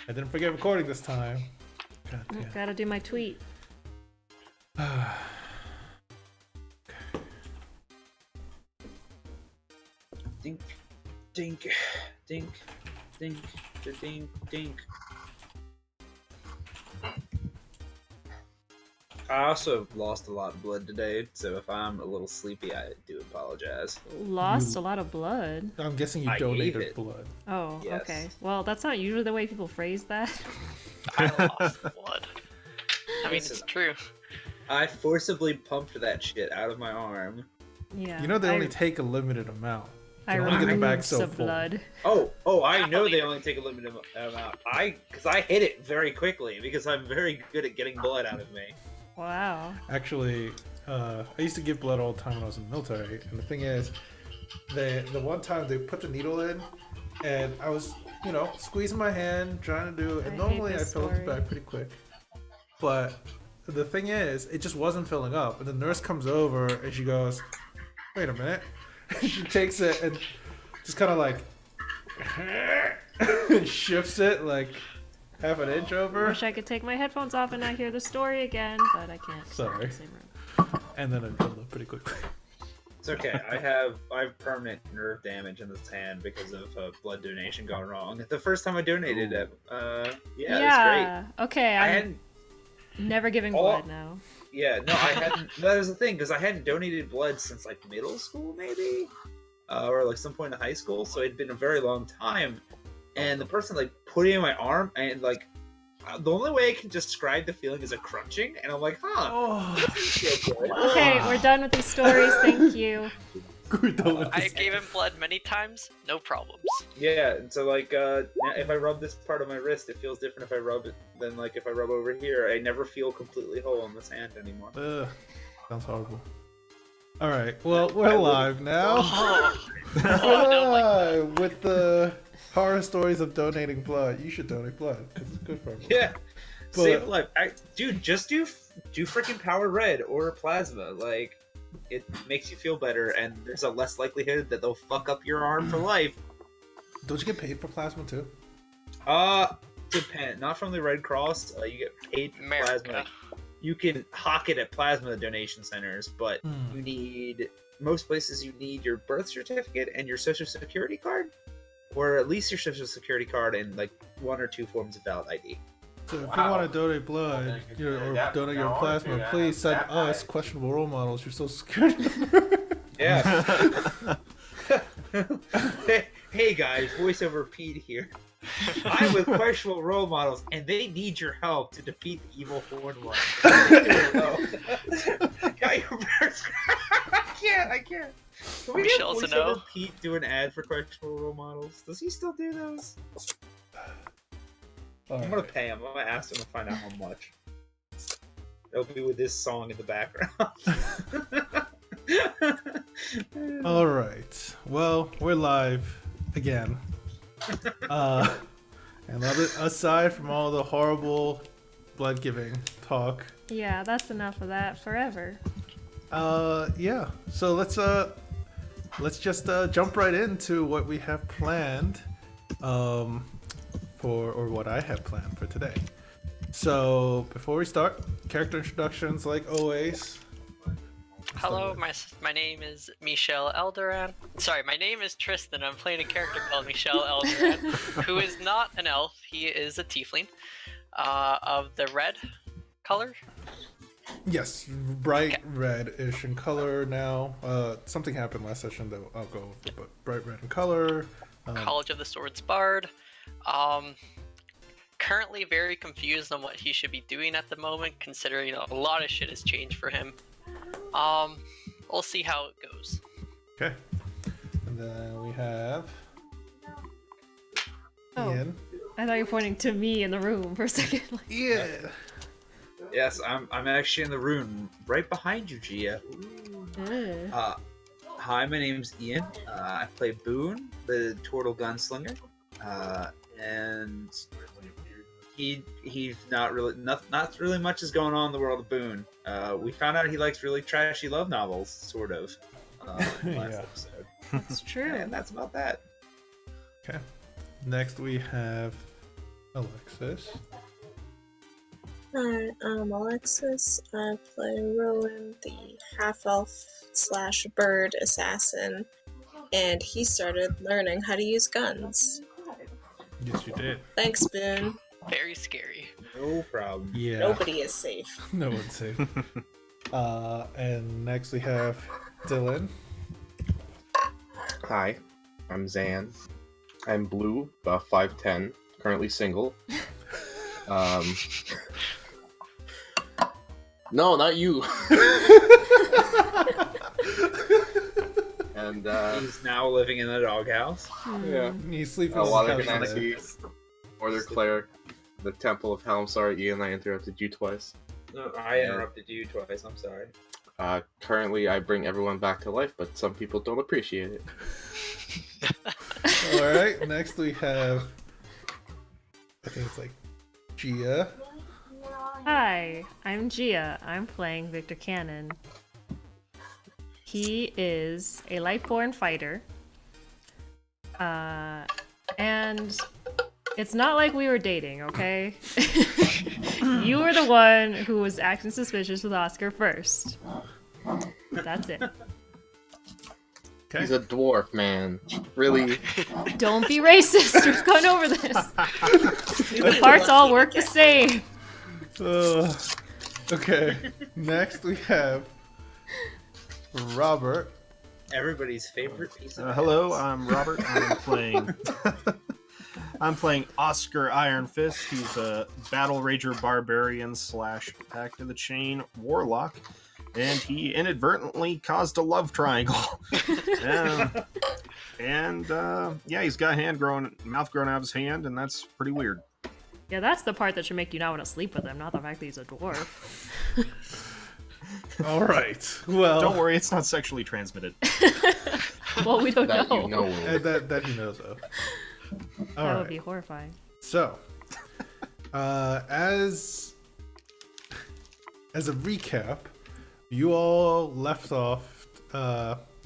I didn't forget recording this time. God Oh, damn. gotta do my tweet. Dink, dink, dink, dink, dink, dink. I also lost a lot of blood today, so if I'm a little sleepy, I do apologize. Lost a lot of blood. I'm guessing you I gave donated it. blood. Oh, Yes. okay. Well, that's not usually the way people phrase that. I lost blood. I mean, it's Listen, true. I forcibly pumped that shit out of my arm. Yeah. You know they only take a limited amount. I can only get the bag removed so some full. blood. Oh, I know Happily. they only take a limited amount. Because I hit it very quickly, because I'm very good at getting blood out of me. Wow. Actually, I used to give blood all the time when I was in the military, and the thing is, the one time they put the needle in, and I was, squeezing my hand, trying to do it, and I hate normally I this fill up the story. bag pretty quick. But the thing is, it just wasn't filling up, and the nurse comes over, and she goes, wait a minute. She takes it and just kind of like shifts it like half an inch over. Wish I could take my headphones off and not hear the story again, but I can't. 'cause we're in Sorry. the same room. And then it filled up pretty quickly. It's okay. I have permanent nerve damage in this hand because of blood donation gone wrong. The first time I donated it, yeah, it's Okay, great. I I'm hadn't. never giving all- blood now. Yeah, no, I hadn't. That was the thing, because I hadn't donated blood since like middle school, maybe, or like some point in high school. So it'd been a very long time. And the person like put it in my arm, and like the only way I can describe the feeling is a crunching, and I'm like, huh. Oh, Okay, we're done with these stories. Thank you. we're done with I this. gave him blood many times, no problems. Yeah, and so like now if I rub this part of my wrist, it feels different if I rub it than like if I rub over here. I never feel completely whole in this hand anymore. Ugh, sounds horrible. All right, well, we're live now. Oh, Live with the horror stories of donating blood. You should donate blood because it's good for everyone. Yeah, But- save life. Dude, just do freaking power red or plasma. Like, it makes you feel better, and there's a less likelihood that they'll fuck up your arm for life. Don't you get paid for plasma too? Depend. Not from the Red Cross. You get paid for America. plasma. You can hawk it at plasma donation centers, but Hmm. you need most places. You need your birth certificate and your social security card, or at least your social security card and like one or two forms of valid ID. So if you Wow. want to donate blood, or donate your plasma, please send us questionable role models your social security number. Yeah. Hey guys, voiceover Pete here. I'm with questionable role models, and they need your help to defeat the evil Horn One. Got your first. I can't. Can we Michelle's a have voiceover no. Pete do an ad for questionable role models? Does he still do those? I'm gonna Alright. pay him. I'm gonna ask him to find out how much. It'll be with this song in the background. All right. Well, we're live again. And aside from all the horrible blood giving talk, Yeah, that's enough of that forever. yeah. So let's just jump right into what we have planned, or what I have planned for today. So before we start, character introductions like always. Hello, my name is Michelle Eldoran. Sorry, my name is Tristan. I'm playing a character called Michelle Eldoran, who is not an elf. He is a tiefling, of the red color. Yes, bright red-ish in color now. Something happened last session that I'll go over, but bright red in color. College of the Swords Bard. Currently very confused on what he should be doing at the moment, considering a lot of shit has changed for him. We'll see how it goes. Okay. And then we have Oh. Ian. I thought you were pointing to me in the room for a second. Like, Yeah. Yes, I'm actually in the room right behind you, Gia. ugh. Hi, my name's Ian. I play Boone, the turtle gunslinger, and he's not really much is going on in the world of Boone. We found out he likes really trashy love novels, sort of, in the last Yeah. episode, That's true. and that's about that. Okay. Next we have Alexis. Hi, I'm Alexis. I play Rowan, the half-elf slash bird assassin, and he started learning how to use guns. Yes, you did. Thanks, Boone. Very scary. No problem. Yeah. Nobody is safe. No one's safe. And next we have Dylan. Hi, I'm Zan. I'm blue, 5'10", currently single. No, not you. And He's now living in a doghouse. yeah, He's sleeping a on lot the of couch Ganassi, Order Cleric, the Temple of Helm. Sorry, Ian, I interrupted you twice. No, I interrupted you twice. I'm sorry. Currently, I bring everyone back to life, but some people don't appreciate it. Alright, next we have, I think it's like Gia. Hi, I'm Gia. I'm playing Victor Cannon. He is a Lightborn fighter. And it's not like we were dating, okay? You were the one who was acting suspicious with Oscar first. That's it. Okay. He's a dwarf, man. Really? Don't be racist. We've gone over this. The parts all work the same. Okay. Next we have Robert. Everybody's favorite piece of Hello, evidence. I'm Robert. I'm playing Oscar Iron Fist. He's a Battle Rager Barbarian slash Act of the Chain Warlock, and he inadvertently caused a love triangle. Yeah, he's got mouth grown out of his hand, and that's pretty weird. Yeah, that's the part that should make you not want to sleep with him, not the fact that he's a dwarf. Alright. Well, Don't worry, it's not sexually transmitted. Well, we don't That know. you know. that he knows of. That Alright. would be horrifying. So, as a recap, you all left off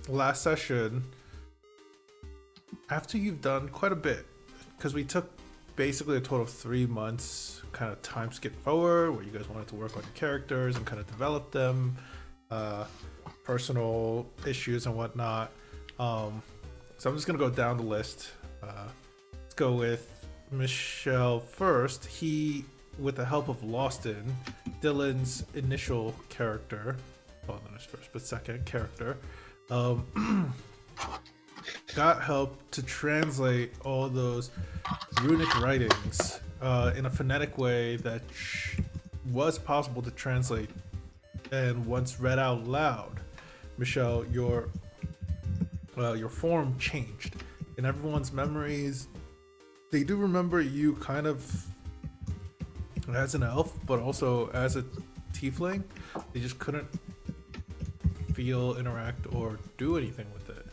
last session after you've done quite a bit, because we took basically a total of 3 months, kind of time skip forward, where you guys wanted to work on your characters and kind of develop them, personal issues and whatnot. So I'm just gonna go down the list. Let's go with Michelle first. He, with the help of Loston, Dylan's initial character, well, not his first, but second character, got help to translate all those runic writings in a phonetic way that was possible to translate. And once read out loud, Michelle, your form changed. In everyone's memories, they do remember you kind of as an elf, but also as a tiefling. They just couldn't feel, interact, or do anything with it.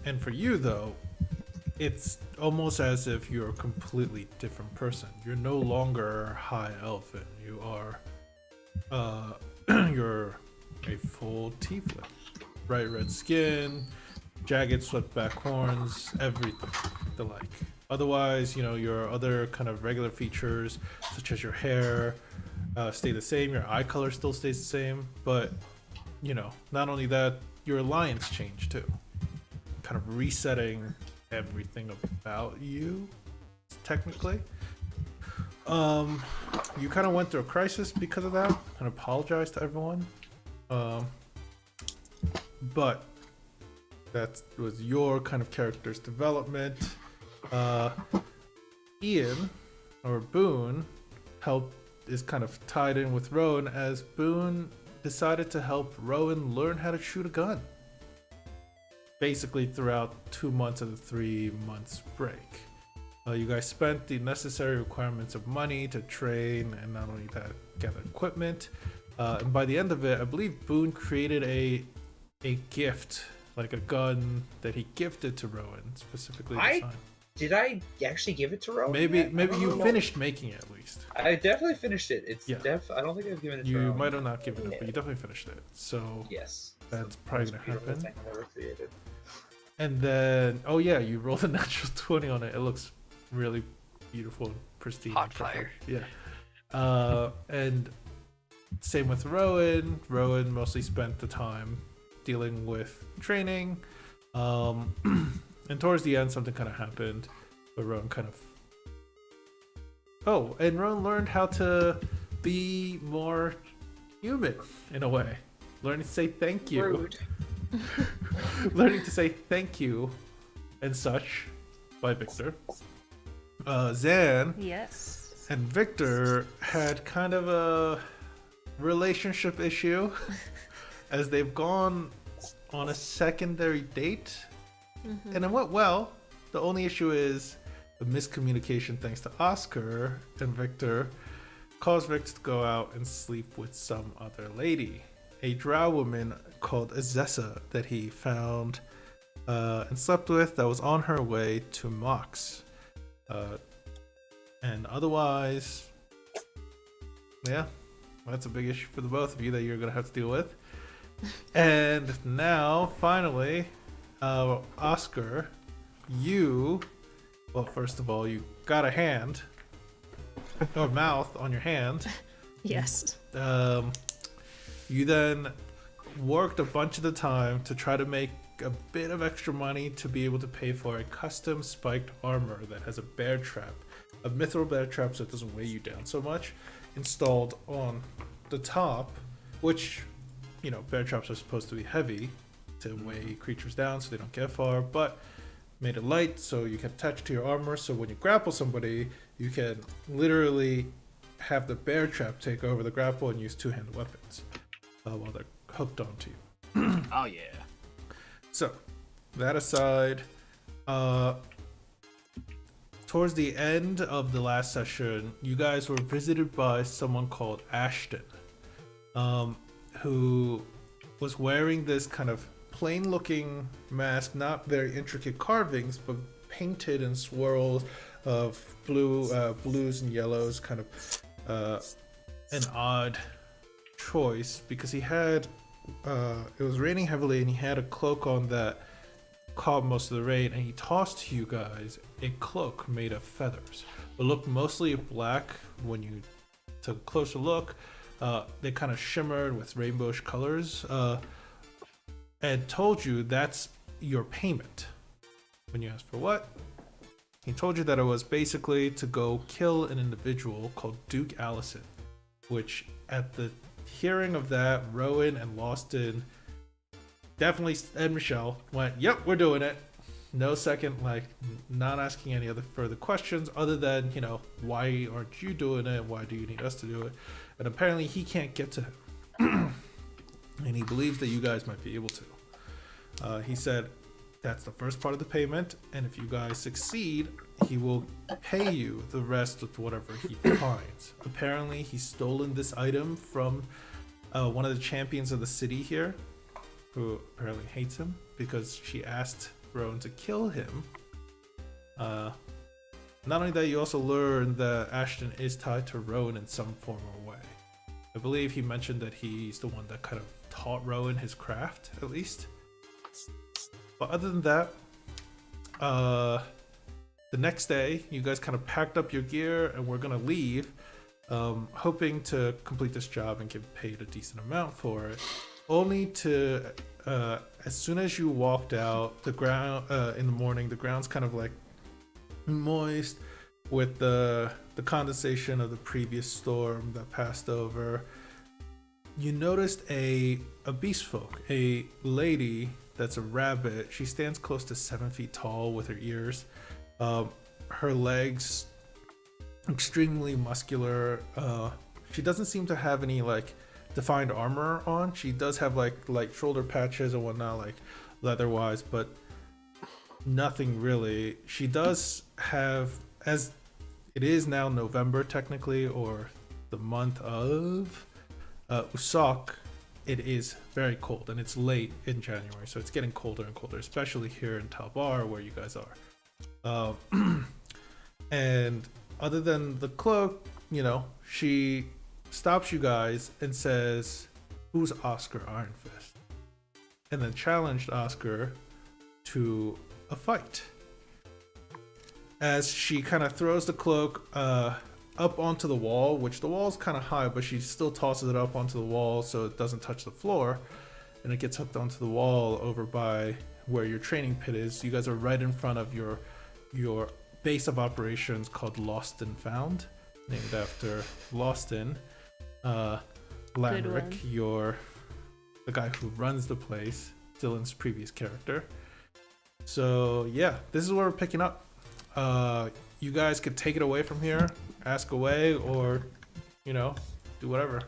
And for you, though, it's almost as if you're a completely different person. You're no longer high elfin. You are, you're a full tiefling. Bright red skin, jagged swept back horns, everything the like. Otherwise, your other kind of regular features, such as your hair, stay the same. Your eye color still stays the same, but not only that, your alliance changed too. Kind of resetting everything about you, technically. You kind of went through a crisis because of that, and apologize to everyone. But that was your kind of character's development. Ian, or Boone, is kind of tied in with Rowan, as Boone decided to help Rowan learn how to shoot a gun. Basically throughout 2 months of the 3 months break. You guys spent the necessary requirements of money to train, and not only that, gather equipment. And by the end of it, I believe Boone created a gift, like a gun that he gifted to Rowan, specifically designed. Did I actually give it to Rowan? Maybe yet? you finished making it at least. I definitely finished it. It's Yeah. I don't think I've given it to You Rowan. might have not given it, but you definitely finished it. So Yes. that's probably Most gonna beautiful happen. thing I've ever created. And then, oh yeah, you rolled a natural 20 on it. It looks really beautiful, pristine, Hot and perfect. fire. Yeah. And same with Rowan. Rowan mostly spent the time dealing with training. And towards the end, something kind of happened, but Rowan kind of. Oh, and Rowan learned how to be more human in a way. Learning to say thank you. Rude. Learning to say thank you and such by Victor. Zan Yes. and Victor had kind of a relationship issue as they've gone on a secondary date, and it went well. The only issue is the miscommunication thanks to Oscar, and Victor caused Victor to go out and sleep with some other lady, a drow woman called Azessa that he found and slept with, that was on her way to Mox. And otherwise, yeah, that's a big issue for the both of you that you're gonna have to deal with. And now, finally, Oscar, well, first of all, you got a hand or mouth on your hand. Yes. You then worked a bunch of the time to try to make a bit of extra money to be able to pay for a custom spiked armor that has a bear trap, a mithril bear trap, so it doesn't weigh you down so much, installed on the top, which, you know, bear traps are supposed to be heavy to weigh creatures down so they don't get far, but made it light so you can attach to your armor, so when you grapple somebody, you can literally have the bear trap take over the grapple and use two-handed weapons while they're hooked onto you. Oh yeah. So, that aside, towards the end of the last session, you guys were visited by someone called Ashton, who was wearing this kind of plain-looking mask, not very intricate carvings, but painted and swirls of blues and yellows, kind of an odd choice because he had it was raining heavily and he had a cloak on that caught most of the rain, and he tossed to you guys a cloak made of feathers. It looked mostly black. When you took a closer look, they kind of shimmered with rainbowish colors, and told you that's your payment. When you asked for what, he told you that it was basically to go kill an individual called Duke Allison, which at the hearing of that, Rowan and Lawston definitely, and Michelle went, yep, we're doing it. No second, like, not asking any other further questions other than, you know, why aren't you doing it? Why do you need us to do it? And apparently he can't get to him. And he believes that you guys might be able to. He said that's the first part of the payment, and if you guys succeed, he will pay you the rest with whatever he finds. Apparently he's stolen this item from one of the champions of the city here, who apparently hates him because she asked Rowan to kill him. Not only that, you also learn that Ashton is tied to Rowan in some form or way. I believe he mentioned that he's the one that kind of taught Rowan his craft, at least. But other than that, the next day, you guys kind of packed up your gear and we're gonna leave, hoping to complete this job and get paid a decent amount for it. Only to, as soon as you walked out, the ground in the morning, the ground's kind of like moist with the condensation of the previous storm that passed over. You noticed a beast folk, a lady that's a rabbit. She stands close to 7 feet tall with her ears. Her legs extremely muscular. She doesn't seem to have any like defined armor on. She does have like shoulder patches and whatnot, like leather wise, but nothing really. She does have, as it is now November technically, or the month of Usak, it is very cold and it's late in January, so it's getting colder and colder, especially here in Talbar where you guys are. And other than the cloak, you know, she stops you guys and says, "Who's Oscar Ironfist?" And then challenged Oscar to a fight. as she kind of throws the cloak up onto the wall, which the wall's kind of high, but she still tosses it up onto the wall so it doesn't touch the floor, and it gets hooked onto the wall over by where your training pit is. You guys are right in front of your base of operations called Lost and Found, named after Loston Lamrick, the guy who runs the place, Dylan's previous character. So yeah, this is where we're picking up. You guys could take it away from here, ask away, or do whatever.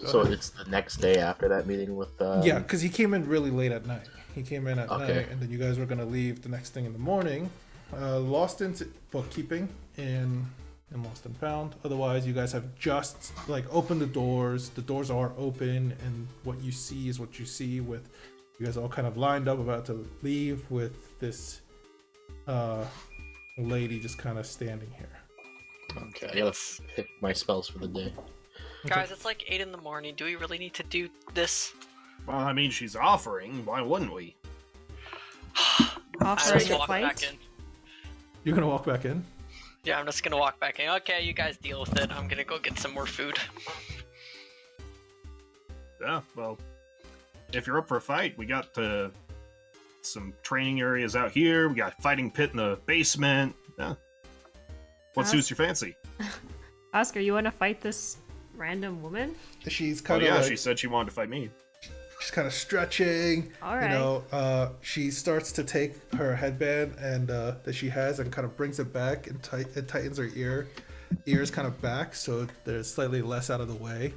So it's the next day after that meeting with. Yeah, because he came in really late at night. He came in at Okay. night, and then you guys were gonna leave the next thing in the morning. Lost in bookkeeping in Lost and Found. Otherwise, you guys have just opened the doors. The doors are open, and what you see is what you see. With you guys all kind of lined up, about to leave, with this lady just kind of standing here. Okay, I gotta pick my spells for the day. Guys, it's like 8 in the morning. Do we really need to do this? Well, I mean, she's offering. Why wouldn't we? I Offering just a walk back fight? in. You're gonna walk back in. Yeah, I'm just gonna walk back in. Okay, you guys deal with it. I'm gonna go get some more food. Yeah, well, if you're up for a fight, we got some training areas out here. We got a fighting pit in the basement. Yeah. What suits your fancy? Oscar, you want to fight this random woman? She's Oh kind of yeah, she said she wanted to fight me. she's kind of stretching. All right. She starts to take her headband and that she has and kind of brings it back and it tightens her ears kind of back so they're slightly less out of the way.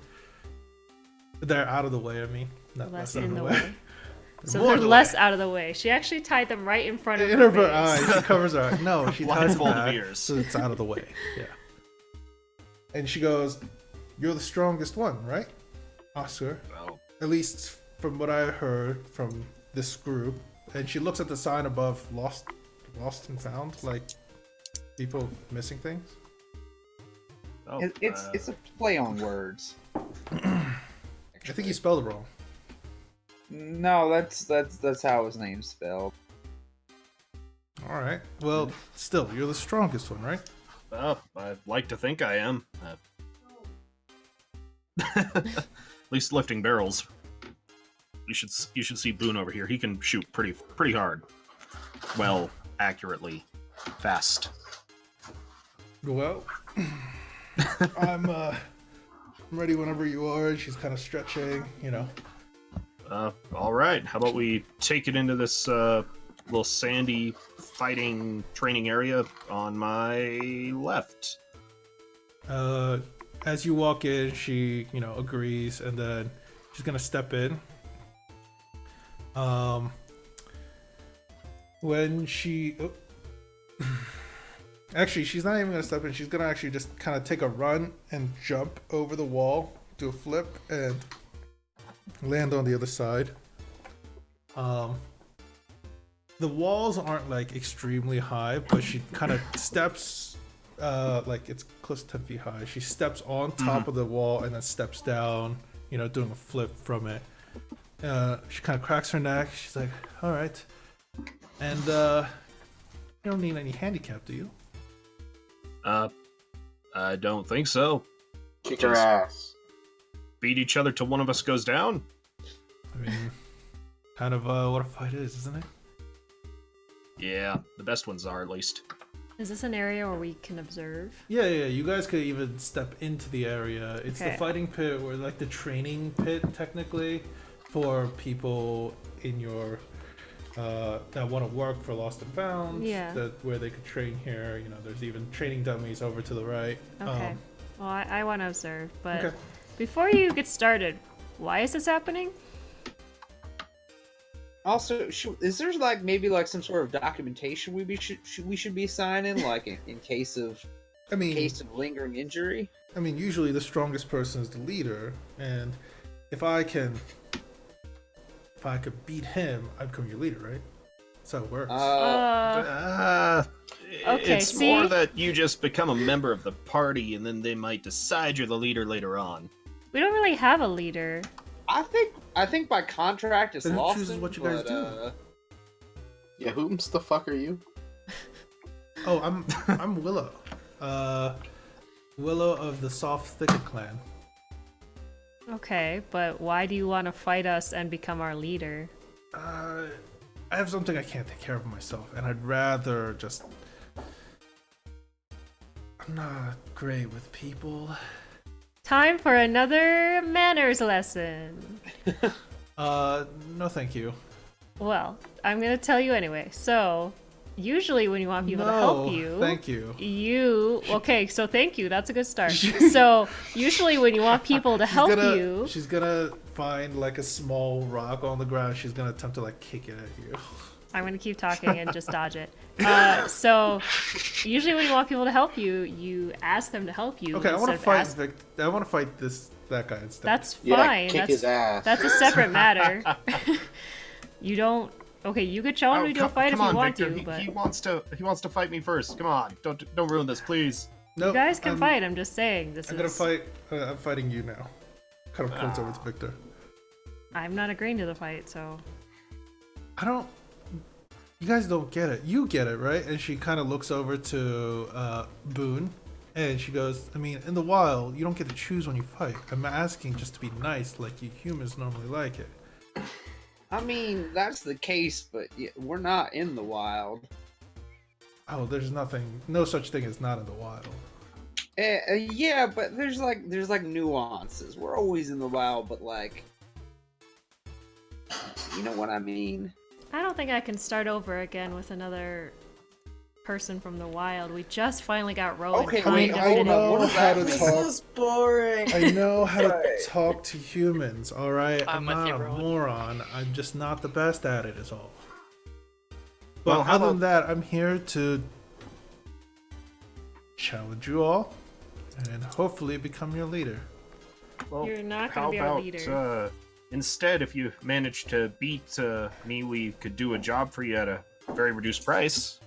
They're out of the way. I mean, not Less less out in of the the way. way. So More they're of the less way. out of the way. She actually tied them right in front of In her face. eyes, she covers her eye. No, she ties it Blindfold of back ears. so it's out of the way. Yeah. And she goes, "You're the strongest one, right, Oscar? Well, At least from what I heard from this group." And she looks at the sign above lost and found, like people missing things. oh, It's a play on words. I think you spelled it wrong. No, that's how his name's spelled. All right. Well, still, you're the strongest one, right? I'd like to think I am. At least lifting barrels. You should see Boone over here. He can shoot pretty hard. Well, accurately, fast. Well, I'm ready whenever you are. And she's kind of stretching, All right. How about we take it into this little sandy fighting training area on my left? As you walk in, she, agrees, and then she's gonna step in. When she, actually, she's not even gonna step in. She's gonna actually just kind of take a run and jump over the wall, do a flip, and land on the other side. The walls aren't extremely high, but she kind of steps it's close to 10 feet high. She steps on top of the wall and then steps down, doing a flip from it. She kind of cracks her neck. She's like, "All right." And you don't need any handicap, do you? I don't think so. Kick her ass. Beat each other till one of us goes down. I mean, kind of what a fight is, isn't it? Yeah, the best ones are, at least. Is this an area where we can observe? Yeah. You guys could even step into the area. It's the Okay. fighting pit, or the training pit, technically, for people in your that want to work for Lost and Found. Yeah. Where they could train here. There's even training dummies over to the right. Okay. Well, I want to observe, but Okay. before you get started, why is this happening? Also, is there maybe some sort of documentation we should be signing, in case of I mean, lingering injury? usually the strongest person is the leader, and if I could beat him, I become your leader, right? That's how it works. Okay, It's see? more that you just become a member of the party, and then they might decide you're the leader later on. We don't really have a leader. I think by contract it's Then who lost. chooses what you guys do? Yeah, whom's the fuck are you? Oh, I'm Willow. Willow of the Soft Thicket clan. Okay, but why do you want to fight us and become our leader? I have something I can't take care of myself, and I'd rather just. I'm not great with people. Time for another manners lesson. No, thank you. Well, I'm gonna tell you anyway. So, usually when you want people to help you, thank you. Okay, so thank you. That's a good start. So, usually when you want people to help you, She's gonna find like a small rock on the ground. She's gonna attempt to like kick it at you. I'm gonna keep talking and just dodge it. So, usually when you want people to help you, you ask them to help you. Okay, I want to instead of fight I want to fight that guy instead. That's Yeah, fine. kick his ass. That's a separate matter. You don't. Okay, you could show him to do a fight if you want Victor. to, but He wants to fight me first. Come on, don't ruin this, please. No, you guys can fight. I'm just saying this I'm is. gonna fight. I'm fighting you now. Kind of points over to Victor. I'm not agreeing to the fight, so. I don't. You guys don't get it. You get it, right? And she kind of looks over to Boone, and she goes, "I mean, in the wild, you don't get to choose when you fight. I'm asking just to be nice, like you humans normally like it." I mean, that's the case, but we're not in the wild. Oh, there's no such thing as not in the wild. Yeah, but there's like nuances. We're always in the wild, but like, you know what I mean? I don't think I can start over again with another person from the wild. We just finally got Rowan. Okay, kind wait, of hold in. up. What does that This mean? is boring. I know how to Sorry. talk to humans, alright? I'm I'm with not you, a Rowan. moron. I'm just not the best at it, is all. But Well, how other than that, I'm here to challenge you all and hopefully become your leader. Well, You're not how gonna be our about leader. instead, if you manage to beat me, we could do a job for you at a very reduced price.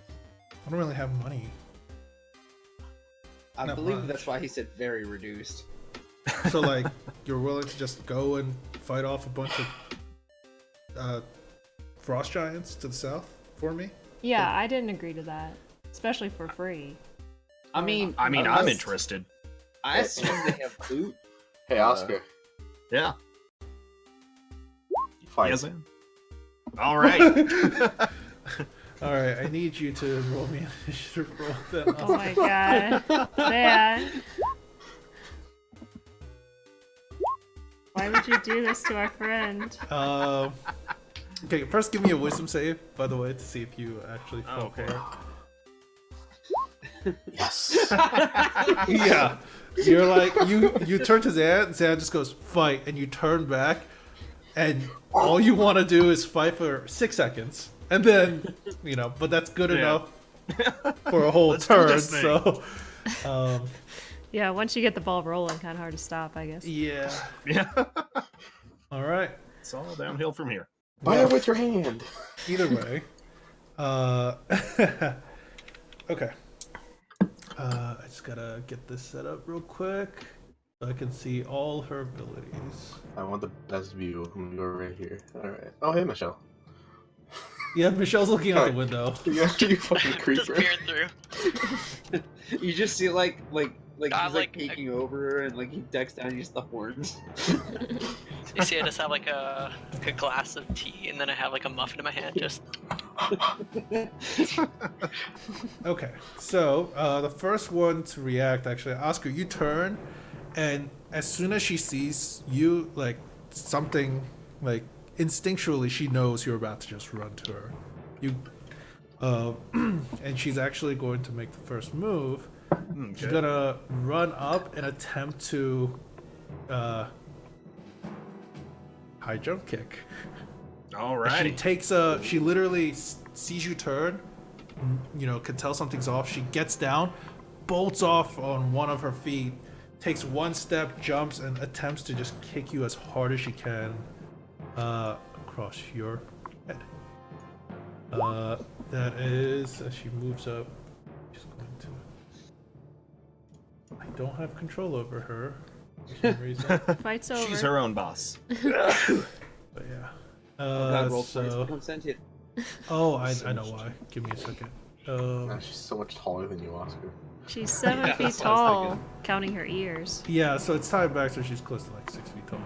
I don't really have money. I Not believe much. that's why he said very reduced. So, like, you're willing to just go and fight off a bunch of frost giants to the south for me? Yeah, I didn't agree to that, especially for free. I mean, I'm unless- interested. I assume they have loot. Hey, Oscar. Yeah. Fight. Yes, ma'am. All right. Alright, I need you to roll me an initiative roll then. Oh my god. Dad. Why would you do this to our friend? Okay, first give me a wisdom save, by the way, to see if you actually fall Okay. for it. Yes. Yeah. You're like, you turn to Zan just goes, fight, and you turn back, and all you want to do is fight for 6 seconds. And then, but that's good Yeah. enough for a whole Let's do turn, this thing. so... Yeah, once you get the ball rolling, kind of hard to stop, I guess. Yeah. Yeah. Alright. It's all downhill from here. Fire with your hand. Either way. Okay. I just gotta get this set up real quick so I can see all her abilities. I want the best view. I'm gonna go right here. Alright. Oh, hey, Michelle. Yeah, Michelle's looking out the window. You fucking Just creeper. peering through. You just see like he's God, like like, peeking over her and like he ducks down and uses the horns. You see, I just have like a glass of tea, and then I have like a muffin in my hand. Just Okay, so the first one to react, actually, Oscar, you turn, and as soon as she sees you, like something, like instinctually, she knows you're about to just run to her. You, and she's actually going to make the first move. She's Okay. gonna run up and attempt to high jump kick. Alrighty. She literally sees you turn, can tell something's off. She gets down, bolts off on one of her feet, takes one step, jumps, and attempts to just kick you as hard as she can across your head. That is, as she moves up, she's going to... I don't have control over her for some reason, Fight's over. She's her own boss. but yeah. God, roll twice, So... become sentient. Oh, I know why. Give me a second. She's so much taller than you, Oscar. She's 7 Yeah, feet that's what I was tall, thinking. counting her ears. Yeah, so it's tied back, so she's close to like 6 feet tall.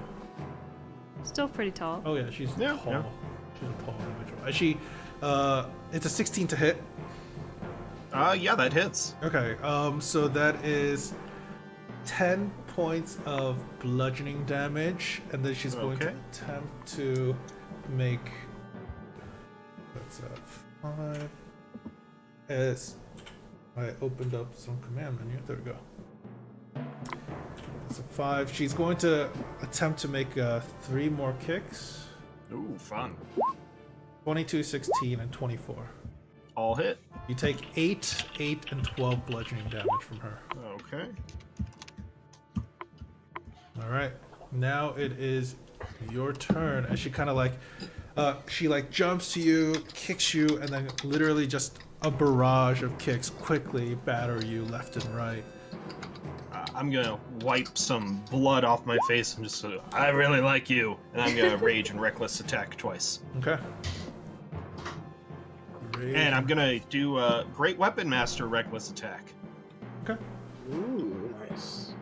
Still pretty tall. Oh yeah, she's Yeah, tall. yeah. She's a tall individual. She, it's a 16 to hit. Yeah, that hits. Okay, so that is 10 points of bludgeoning damage, and then she's going to Okay. attempt to make. That's 5. As I opened up some command menu, there we go. That's a 5. She's going to attempt to make 3 more kicks. Ooh, fun. 22, 16, and 24. All hit. You take 8, 8, and 12 bludgeoning damage from her. Okay. Alright, now it is your turn as she kind of like, she like jumps to you, kicks you, and then literally just a barrage of kicks quickly batter you left and right. I'm gonna wipe some blood off my face and just I really like you. And I'm gonna rage and reckless attack twice. Okay. And I'm gonna do a Great Weapon Master reckless attack. Okay. Ooh, nice.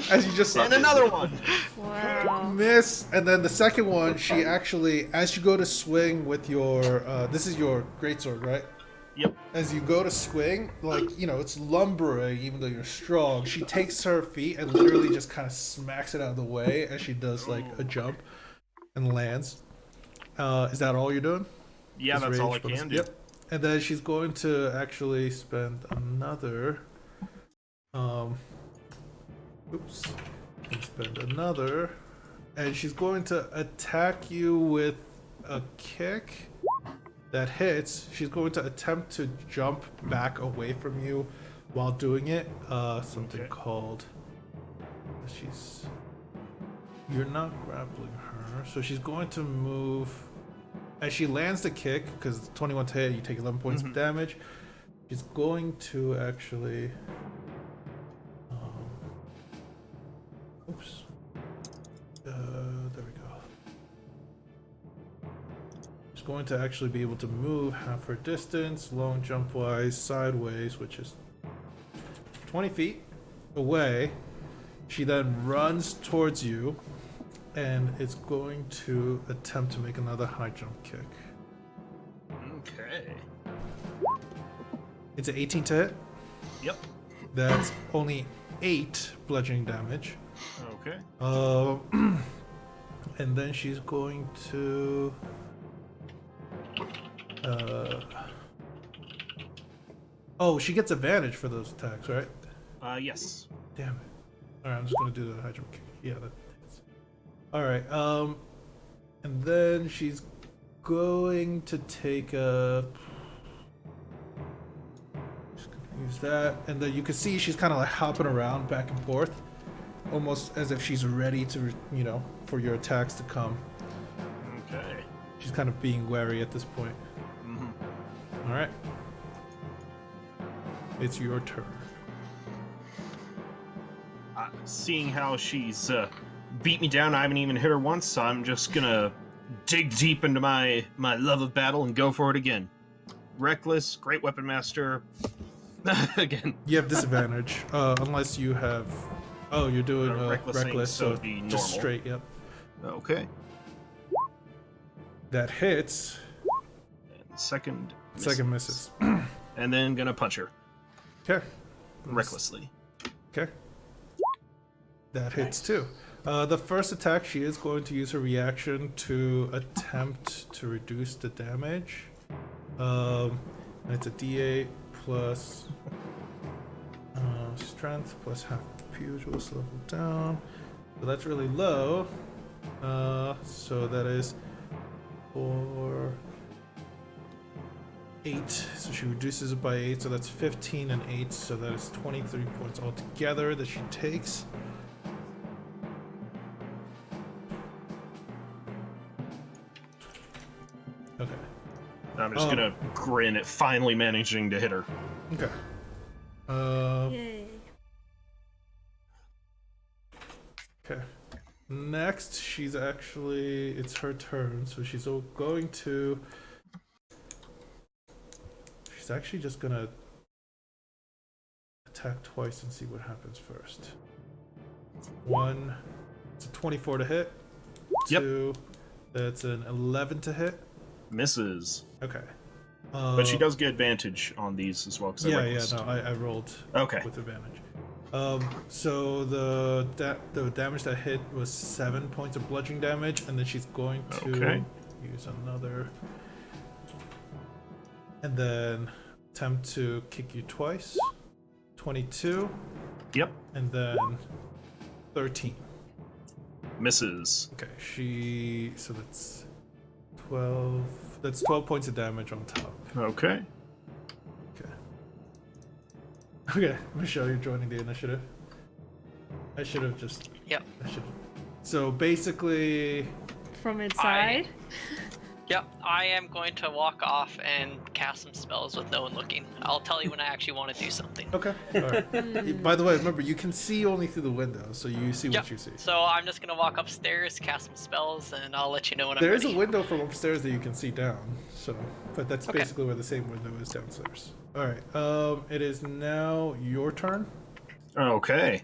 As you just And another one! Wow. miss, and then the second one, she actually, as you go to swing with your, this is your greatsword, right? Yep. As you go to swing, like, you know, it's lumbering even though you're strong. She takes her feet and literally just kind of smacks it out of the way as she does like a jump and lands. Is that all you're doing? Yeah, Just that's all I rage bonus? can do. Yep. And then she's going to actually spend another. Oops. And spend another. And she's going to attack you with a kick that hits. She's going to attempt to jump back away from you while doing it. Something Okay. called. She's. You're not grappling her, so she's going to move. As she lands the kick, because 21 to hit, you take 11 points of damage. She's going to actually. Oops. There we go. She's going to actually be able to move half her distance, long jump wise, sideways, which is 20 feet away. She then runs towards you, and it's going to attempt to make another high jump kick. Okay. It's an 18 to hit. Yep. That's only 8 bludgeoning damage. Okay. And then she's going to. Oh, she gets advantage for those attacks, right? Yes. Damn it. Alright, I'm just gonna do the high jump kick. Yeah, that hits. Alright, and then she's going to take a. Just gonna use that, and then you can see she's kind of like hopping around back and forth, almost as if she's ready to, you know, for your attacks to come. Okay. She's kind of being wary at this point. Mm-hmm. Alright. It's your turn. Seeing how she's beat me down, I haven't even hit her once, so I'm just gonna dig deep into my love of battle and go for it again. Reckless, Great Weapon Master. Again. You have disadvantage, unless you have. Oh, you're doing reckless, so so it'd be just normal. straight. Yep. Okay. That hits. And second. Second misses. And then gonna punch her Okay. recklessly. Okay. That hits too. The first attack, she is going to use her reaction to attempt to reduce the damage. And it's a D8 plus strength plus half pugilist level down. So that's really low. So that is 4, 8. So she reduces it by 8. So that's 15 and 8. So that is 23 points altogether that she takes. Okay. I'm just gonna grin at finally managing to hit her. Okay. Yay. Okay. Next, she's actually, it's her turn, so she's going to she's actually just gonna attack twice and see what happens first. 1, it's a 24 to hit. Yep. 2, that's an 11 to hit. Misses. Okay. But she does get advantage on these as well. Yeah, I rolled Okay. with advantage. So the damage that hit was 7 points of bludgeoning damage, and then she's going to use another, and then attempt to kick you twice. 22. Yep. And then 13. Misses. Okay, so that's 12. That's 12 points of damage on top. Okay. Okay, Michelle, you're joining the initiative. I should have just. Yep. So basically. From its side? Yep, I am going to walk off and cast some spells with no one looking. I'll tell you when I actually want to do something. Okay. Alright. By the way, remember, you can see only through the window, so you see what you see. So I'm just going to walk upstairs, cast some spells, and I'll let you know when I'm There ready. is a window from upstairs that you can see down, so. But that's basically where the same window is downstairs. Alright, it is now your turn. Okay.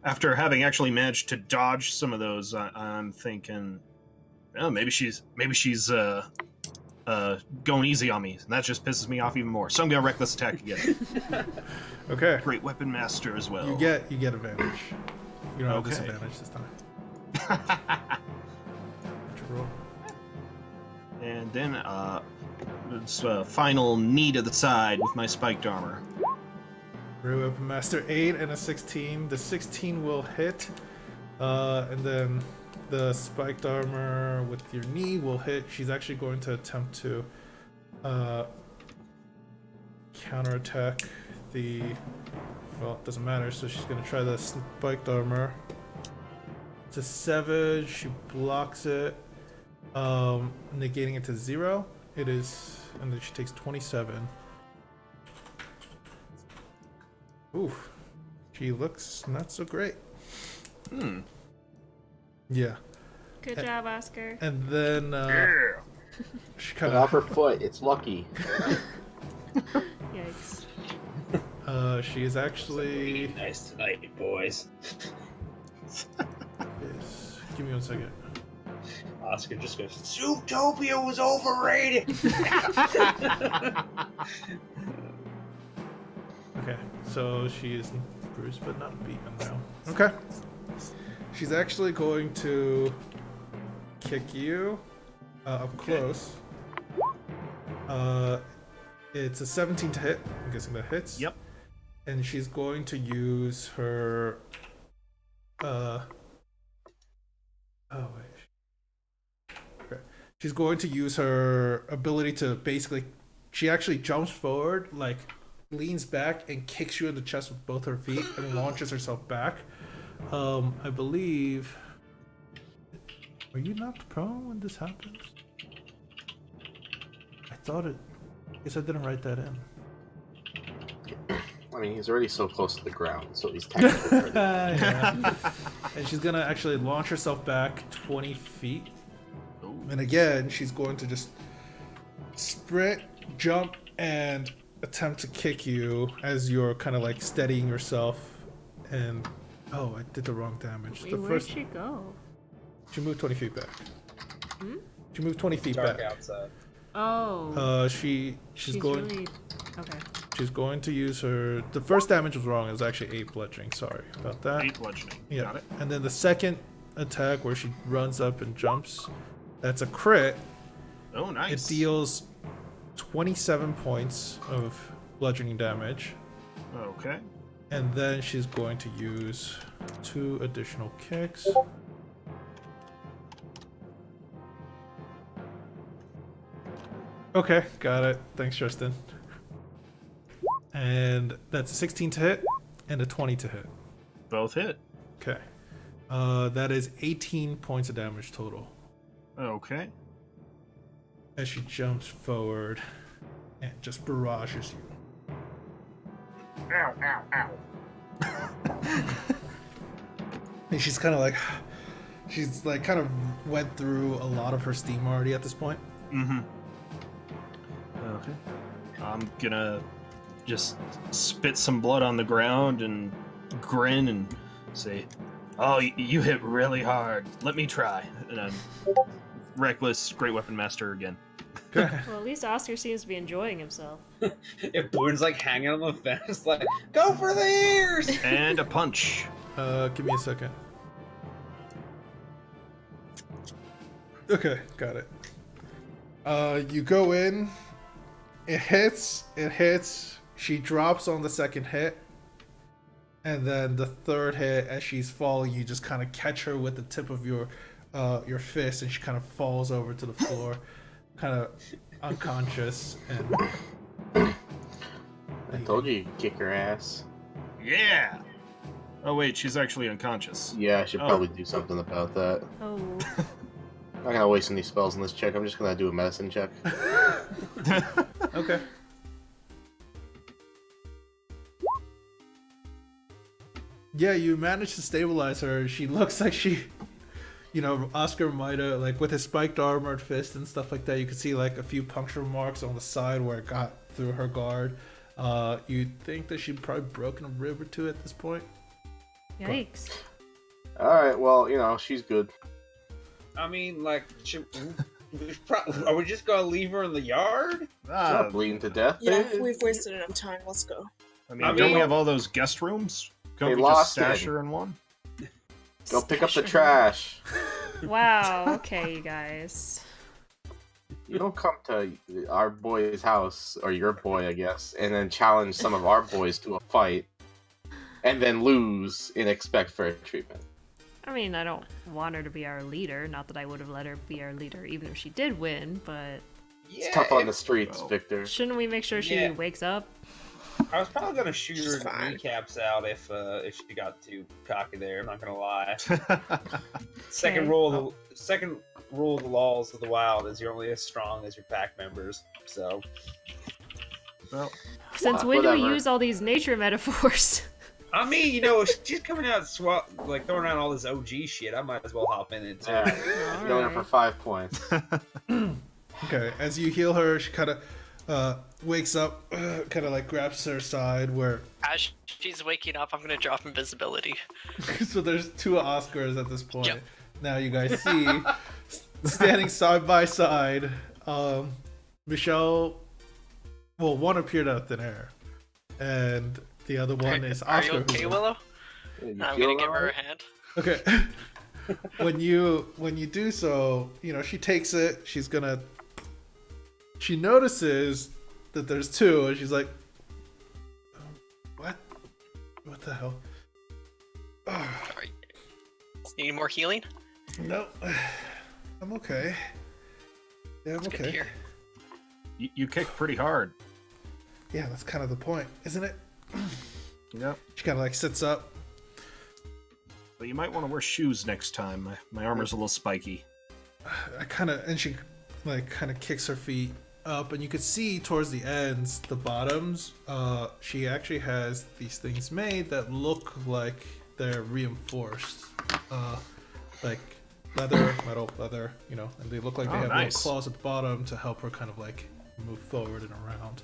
After having actually managed to dodge some of those, I'm thinking, oh, maybe she's going easy on me, and that just pisses me off even more. So I'm gonna reckless attack again. Okay. Great weapon master as well. You get advantage. You don't have disadvantage this time. Roll. And then it's final knee to the side with my spiked armor. Great weapon master 8 and a 16. The 16 will hit, and then the spiked armor with your knee will hit. She's actually going to attempt to counterattack the. Well, it doesn't matter. So she's going to try the spiked armor. It's a 7. She blocks it, negating it to 0. It is, and then she takes 27. Oof. She looks not so great. Yeah. Good job, Oscar. And then she kind Off her foot. It's lucky. Yikes. She is actually. Nice tonight, boys. Yes. Give me 1 second. Oscar just goes, Zootopia was overrated! Okay, so she is bruised but not beaten now. Okay. She's actually going to kick you up close. It's a 17 to hit. I'm guessing that hits. Yep. And she's going to use her. Oh wait. Okay. She's going to use her ability to basically. She actually jumps forward, like leans back and kicks you in the chest with both her feet, and launches herself back. I believe. Are you knocked prone when this happens? I thought it. I guess I didn't write that in. I mean, he's already so close to the ground, so he's technically. Yeah. And she's gonna actually launch herself back 20 feet. And again, she's going to just sprint, jump, and attempt to kick you as you're kind of like steadying yourself. And oh, I did the wrong damage. Wait, where'd she go? She moved 20 feet back. She moved 20 feet back. outside. Oh. She's going. Really... Okay. She's going to use her. The first damage was wrong. It was actually 8 bludgeoning. Sorry about that. 8 bludgeoning. Yeah. Got it. And then the second attack where she runs up and jumps, that's a crit. Oh, nice. It deals 27 points of bludgeoning damage. Okay. And then she's going to use 2 additional kicks. Okay, got it. Thanks, Tristan. And that's a 16 to hit and a 20 to hit. Both hit. Okay. That is 18 points of damage total. Okay. As she jumps forward and just barrages you. Ow, ow, ow. And she's kind of like, kind of went through a lot of her steam already at this point. Mm-hmm. Okay. I'm gonna just spit some blood on the ground and grin and say, "Oh, you hit really hard. Let me try." And I'm Reckless, Great Weapon Master again. Well, at least Oscar seems to be enjoying himself. If Boone's like hanging on the fence, like, go for the ears! And a punch. Give me a second. Okay, got it. You go in. It hits. She drops on the second hit. And then the third hit, as she's falling, you just kind of catch her with the tip of your fist, and she kind of falls over to the floor, kind of unconscious. And I told you you'd kick her ass. Yeah! Oh wait, she's actually unconscious. Yeah, I should probably do something about that. Oh. I'm not gonna waste any spells on this check. I'm just gonna do a medicine check. Okay. Yeah, you managed to stabilize her. She looks like she, Oscar might have, like, with his spiked armored fist and stuff like that, you could see, like, a few puncture marks on the side where it got through her guard. You'd think that she'd probably broken a rib or two at this point. Yikes. Alright, well, she's good. I mean, like, are we just gonna leave her in the yard? She's not bleeding to death, Yeah, babe. we've wasted enough time. Let's go. I mean, don't we have all those guest rooms? Can't we just lost stash it. her in one? Go pick up the trash. Wow, okay, you guys. You don't come to our boy's house, or your boy, I guess, and then challenge some of our boys to a fight, and then lose and expect fair treatment. I mean, I don't want her to be our leader. Not that I would have let her be our leader even if she did win, but It's tough on the streets, Victor. shouldn't we make sure she wakes up? I was probably gonna shoot her She's fine. kneecaps out if she got too cocky there. I'm not gonna lie. Okay. Second rule of the laws of the wild is you're only as strong as your pack members. So Well, Since when do we whatever. use all these nature metaphors? I mean, she's coming out like throwing around all this OG shit. I might as well hop in it too. Alright, going in for 5 points. Okay, as you heal her, she kind of wakes up, kind of like grabs her side where. As she's waking up, I'm gonna drop invisibility. So there's two Oscars at this point. Yep. Now you guys see, standing side by side, Michelle. Well, one appeared out of thin air, and the other one is Are Oscar. you okay, who- Willow? You I'm feel gonna give her alright? a hand. Okay. when you do so, she takes it. She notices that there's two, and she's like, "What? What the hell?" You need more healing? No, I'm okay. Yeah, I'm Good to okay. hear. you kicked pretty hard. Yeah, that's kind of the point, isn't it? Yep. She kind of like sits up. But you might want to wear shoes next time. My armor's a little spiky. And she like kind of kicks her feet up, and you could see towards the ends, the bottoms. She actually has these things made that look like they're reinforced, like metal leather, and they look like they Oh, have nice. little claws at the bottom to help her kind of like move forward and around.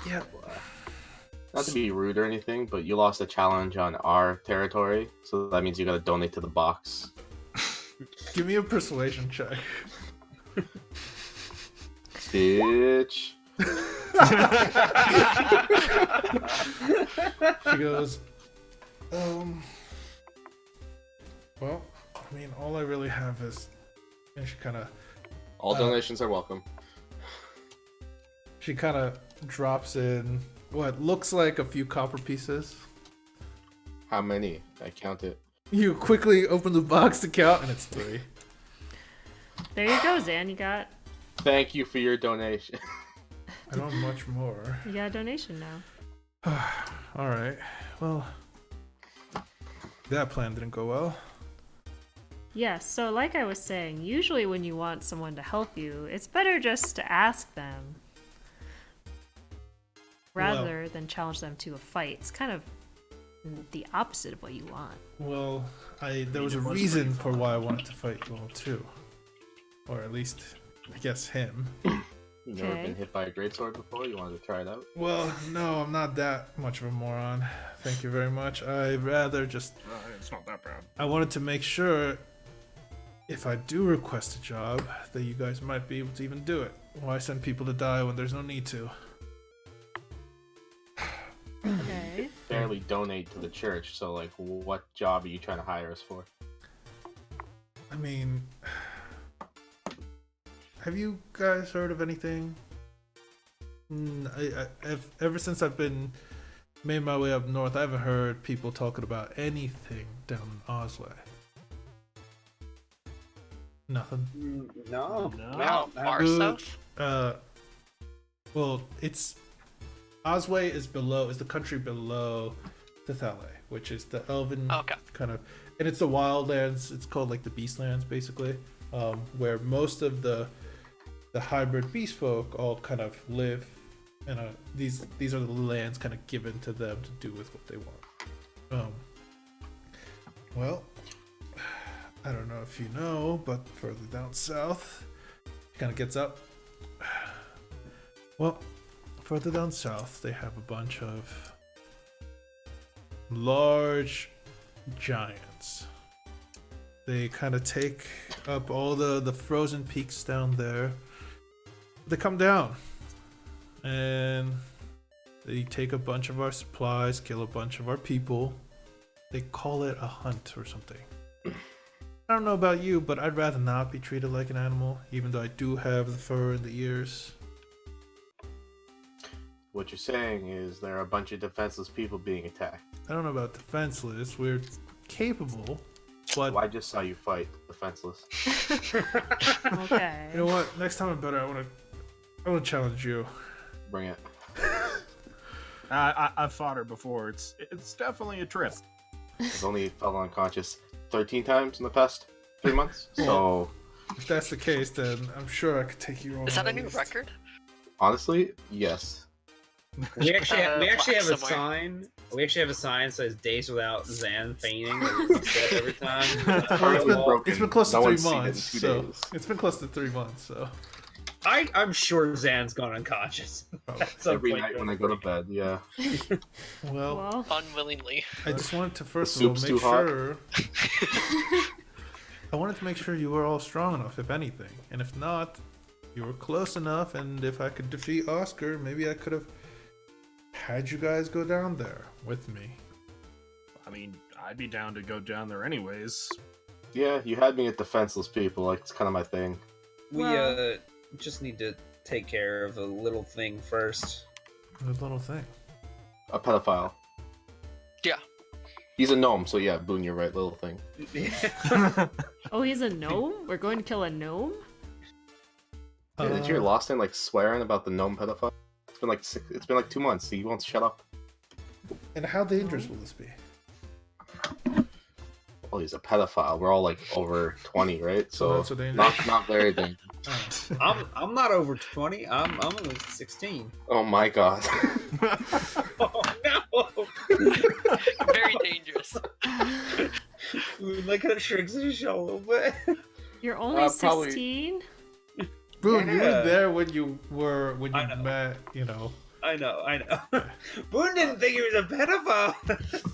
Yeah. Not to be rude or anything, but you lost a challenge on our territory, so that means you gotta donate to the box. Give me a persuasion check. Bitch. She goes, well, I mean, all I really have is, and she kind of Donations are welcome. drops in what looks like a few copper pieces. How many? I counted. You quickly open the box to count, and it's 3. There you go, Zan. You got Thank you for your donation. I don't have much more. a donation now. All right. Well, that plan didn't go well. Yes, so like I was saying, usually when you want someone to help you, it's better just to ask them rather than challenge them to a fight. It's kind of the opposite of what you want. Well, there was a reason for why I wanted to fight you all too, or at least, I guess him. You never Okay. been hit by a greatsword before? You wanted to try it out? Well, no, I'm not that much of a moron. Thank you very much. I'd rather just. It's not that bad. I wanted to make sure if I do request a job that you guys might be able to even do it. Why send people to die when there's no need to? Okay. Barely donate to the church, so like, what job are you trying to hire us for? I mean, have you guys heard of anything? Ever since I've been made my way up north, I haven't heard people talking about anything down in Osway. Nothing. No. No. Far Good. south? Well, it's Osway is the country below Thethale, which is the elven Okay. kind of, and it's the wildlands. It's called like the Beastlands, basically, where most of the hybrid beast folk all kind of live, and these are the lands kind of given to them to do with what they want. Well, I don't know if you know, but further down south, it kind of gets up. Well, further down south, they have a bunch of large giants. They kind of take up all the frozen peaks down there. They come down and they take a bunch of our supplies, kill a bunch of our people. They call it a hunt or something. I don't know about you, but I'd rather not be treated like an animal, even though I do have the fur and the ears. What you're saying is there are a bunch of defenseless people being attacked. I don't know about defenseless. We're capable, but Well, I just saw you fight defenseless. Okay. you know what? Next time I'm better. I want to challenge you. Bring it. I've fought her before. It's definitely a trip. I've only fell unconscious 13 times in the past 3 months. So If that's the case, then I'm sure I could take you on. Is that a at new least. record? honestly, yes. We actually have a somewhere. sign. We actually have a sign that says "Days without Zan fainting" that's set every time. Well, it's been close to No 3 one's seen it in months. 2 So days. it's been close to 3 months. So I'm sure Zan's gone unconscious. probably. At some Every point night when during I go to bed, yeah. Well, Well, Unwillingly. I just wanted to first The of all soup's make too hot. sure. I wanted to make sure you were all strong enough, if anything, and if not, you were close enough. And if I could defeat Oscar, maybe I could have had you guys go down there with me. I mean, I'd be down to go down there anyways. Yeah, you had me at defenseless people. Like, it's kind of my thing. We Well- just need to take care of a little thing first. The little thing. A pedophile. Yeah. He's a gnome, so yeah, Boone, you're right, little thing. oh, he's a gnome? We're going to kill a gnome? Yeah, did you hear Lawson like swearing about the gnome pedophile? It's been like 2 months. He won't shut up. And how dangerous will this be? Well, he's a pedophile. We're all like over 20, right? So not so dangerous. not very dangerous. I'm not over 20. I'm only 16. Oh my god. Oh no! Very dangerous. Like it shrinks his show a little bit. You're only Probably- 16? Boone, you Yeah. were there when you I know. met. You know. I know. Boone didn't think he was a pedophile.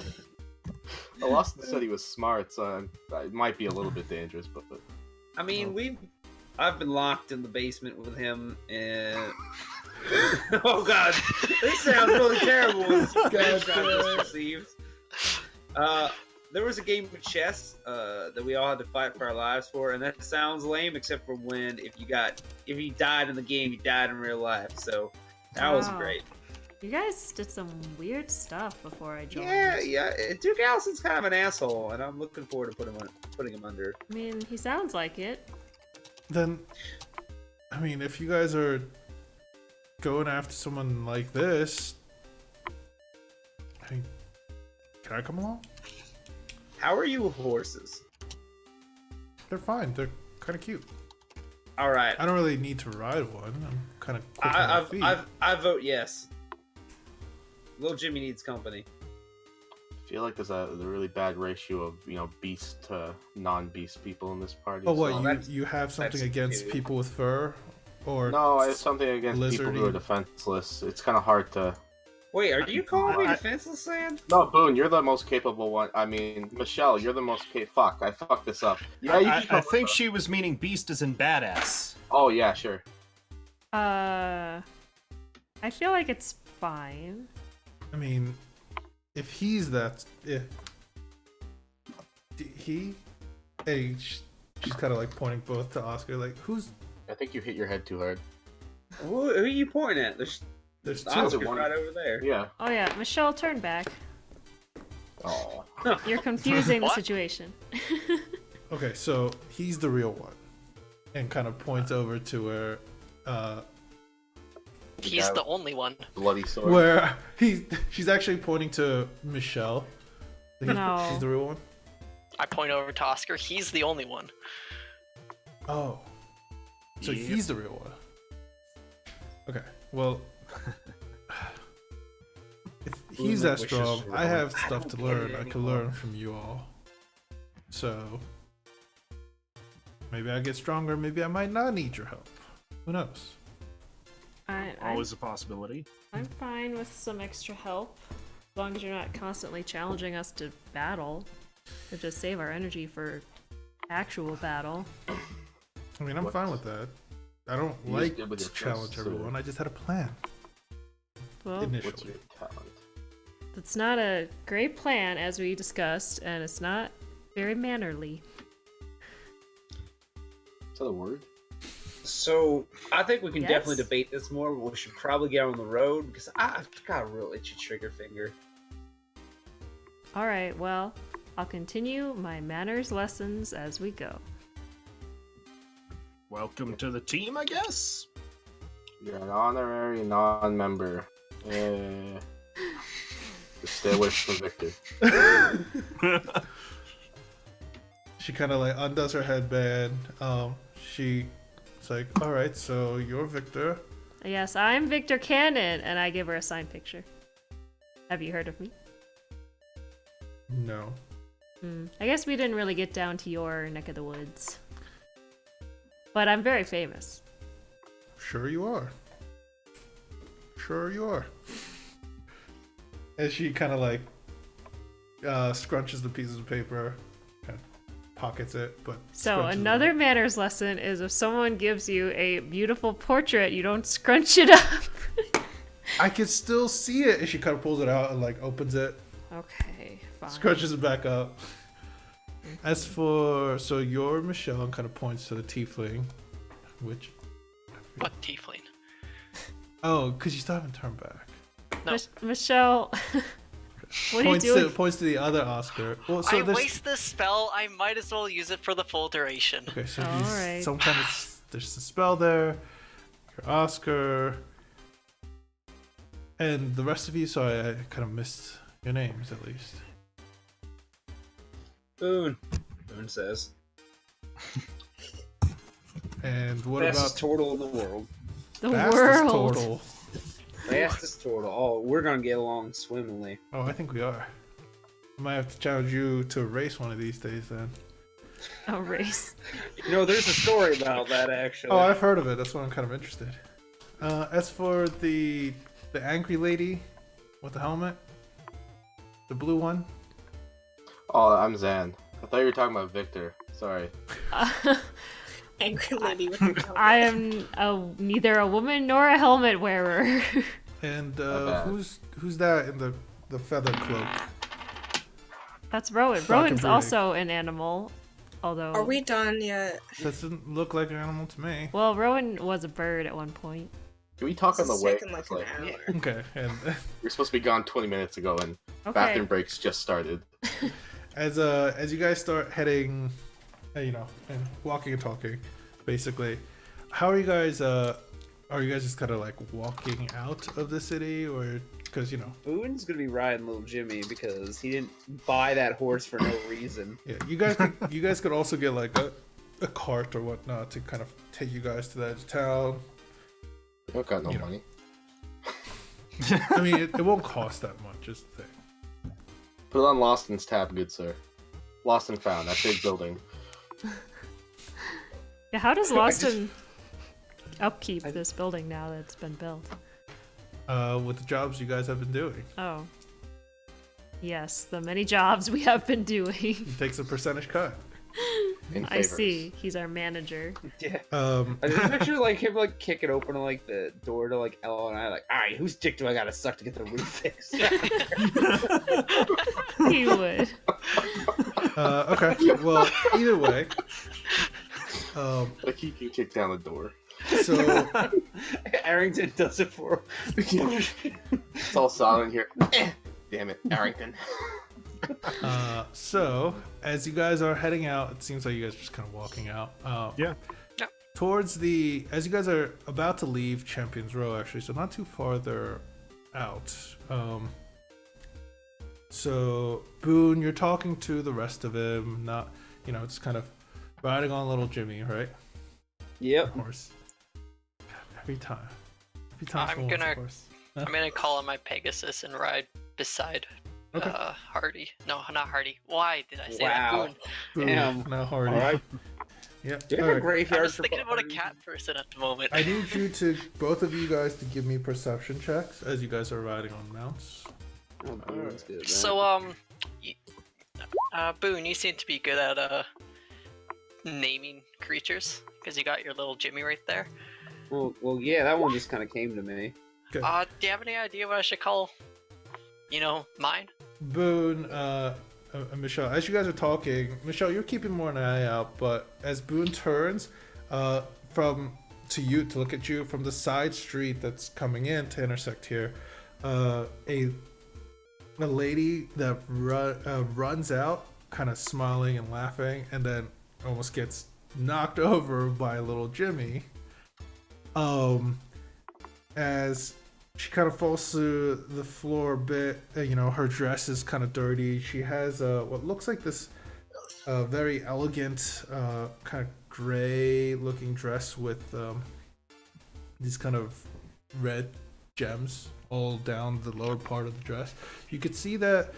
Well, Lawson said he was smart, so it might be a little bit dangerous, but I mean, I've been locked in the basement with him, and oh god, this sounds really terrible. This guys just received. There was a game of chess that we all had to fight for our lives for, and that sounds lame, except for when if you died in the game, you died in real life. So that was Wow. great. You guys did some weird stuff before I joined. Yeah. Duke Allison's kind of an asshole, and I'm looking forward to putting him under. I mean, he sounds like it. Then, I mean, if you guys are going after someone like this, I mean, can I come along? How are you with horses? They're fine. They're kind of cute. All right, I don't really need to ride one. I'm kind of quick on my feet. I vote yes. Little Jimmy needs company. I feel like there's a really bad ratio of beast to non-beast people in this party. Oh, what? so- You that's- you have something that's against cute. people with fur? or No, it's something against people who are lizardy? defenseless. It's kind of hard to. Wait, are you calling me I- defenseless, Sand? No, Boone, you're the most capable one. I mean, Michelle, you're the most Fuck, I fucked this up. Yeah, you can I think she was meaning beast as in badass. Oh yeah, sure. I feel like it's fine. I mean, if he's that, he, hey, she's kind of like pointing both to Oscar. Like, who's? I think you hit your head too hard. Who are you pointing at? There's two. Oscar's right over there. Yeah. Oh yeah, Michelle, turn back. Oh. You're confusing the What? situation. Okay, so he's the real one, and kind of points over to where, He's guy the only one. Bloody sword. where she's actually pointing to Michelle. No. She's the real one. I point over to Oscar. He's the only one. Oh, so Yep. he's the real one. Okay, well, if he's that wishes strong, were I wrong. have I stuff don't to get learn. it I can anymore. learn from you all. So maybe I get stronger. Maybe I might not need your help. Who knows? I'm Always a possibility. fine with some extra help, as long as you're not constantly challenging us to battle, to just save our energy for actual battle. I mean, I'm fine with that. I don't You like just did with to your challenge fists, so- everyone. I just had a plan Well, What's initially. your talent? it's not a great plan, as we discussed, and it's not very mannerly. Is that a word? So I think we can Yes? definitely debate this more, but we should probably get on the road because I've got a real itchy trigger finger. Alright, well, I'll continue my manners lessons as we go. Welcome to the team, I guess. You're an honorary non-member. Just stay away from Victor. She kind of like undoes her headband. She's like, all right, so you're Victor. Yes, I'm Victor Cannon, and I give her a signed picture. Have you heard of me? No. I guess we didn't really get down to your neck of the woods. But I'm very famous. Sure you are. Sure you are. As she kind of like scrunches the pieces of paper, kind of pockets it, but So scrunches another them. manners lesson is if someone gives you a beautiful portrait, you don't scrunch it up. I can still see it. And she kind of pulls it out and like opens it, Okay, fine. scrunches it back up. As for so you're Michelle, and kind of points to the tiefling, which What tiefling? oh, because you still haven't turned back. No. Michelle, what are you Points doing? to points to the other Oscar. Well, so I there's waste this spell. I might as well use it for the full duration. okay. So All right. some kind of there's a spell there. Your Oscar, and the rest of you. Sorry, I kind of missed your names at least. Boone. Boone says. And what Fastest about turtle in the world. The fastest world. turtle? Fastest turtle. Oh, we're gonna get along swimmingly. Oh, I think we are. I might have to challenge you to a race one of these days then. A race. You know, there's a story about that actually. Oh, I've heard of it. That's why I'm kind of interested. As for the angry lady with the helmet, the blue one. Oh, I'm Zan. I thought you were talking about Victor. Sorry. Angry lady with the helmet. I am neither a woman nor a helmet wearer. And bad. who's that in the feather cloak? That's Rowan. Fucking Rowan's break. also an animal, although. Are we done yet? Doesn't look like an animal to me. Well, Rowan was a bird at one point. Can we talk on This the is way? taking like It's an like, hour. Okay, and we're supposed to be gone 20 minutes ago, and Okay. bathroom breaks just started. as you guys start heading, and walking and talking, basically, how are you guys? Are you guys just kind of like walking out of the city, or because Boone's gonna be riding little Jimmy because he didn't buy that horse for no reason. yeah, you guys could also get like a cart or whatnot to kind of take you guys to the edge of town. I don't got no You know. money. I mean, it won't cost that much, is the thing. Put it on Loston's tab, good sir. Lost and found, that big building. Yeah, how does Loston. upkeep this building now that's been built? With the jobs you guys have been doing. Oh. Yes, the many jobs we have been doing. He takes a percentage cut. In I favors. see. He's our manager. Yeah. Um, I just picture like him like kicking open like the door to like Ella and I like, all right, whose dick do I gotta suck to get the roof fixed? He would. okay. Well, either way. Like he can kick down the door. So Arrington does it for. It's all silent here. Damn it, Arrington. So as you guys are heading out, it seems like you guys are just kind of walking out. Yeah. Towards as you guys are about to leave Champions Row, actually, so not too farther out. So Boone, you're talking to the rest of him, not, it's kind of riding on little Jimmy, right? Yep. Of course. Every time. I'm gonna call on my Pegasus and ride beside Okay. Hardy. No, not Hardy. Why did I say Wow. that? Boone. Boone, Damn. now Hardy. Alright. Yep. Do you have Alright. a graveyard? I was for thinking about a Hardy? cat person at the moment. I need you to, both of you guys, to give me perception checks as you guys are riding on mounts. Oh, Boone's good, man. So, Boone, you seem to be good at naming creatures because you got your little Jimmy right there. Well, yeah, that one just kind of came to me. Do you have any idea what I should call, mine? Boone, Michelle, as you guys are talking, Michelle, you're keeping more an eye out, but as Boone turns to look at you from the side street that's coming in to intersect here, a lady that runs out, kind of smiling and laughing, and then almost gets knocked over by little Jimmy. As she kind of falls to the floor a bit, her dress is kind of dirty. She has what looks like this very elegant, kind of gray-looking dress with these kind of red gems all down the lower part of the dress. You could see that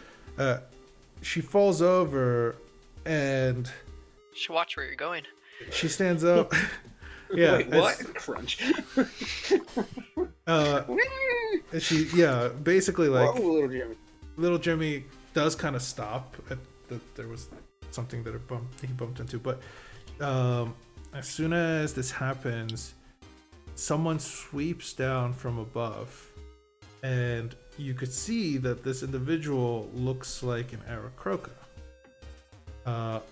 she falls over and You should watch where you're going. she stands up. Yeah. Wait, what? Crunch. Basically like Whoa, little Jimmy. little Jimmy does kind of stop. There was something that he bumped into, but as soon as this happens, someone sweeps down from above, and you could see that this individual looks like an Aarakocra,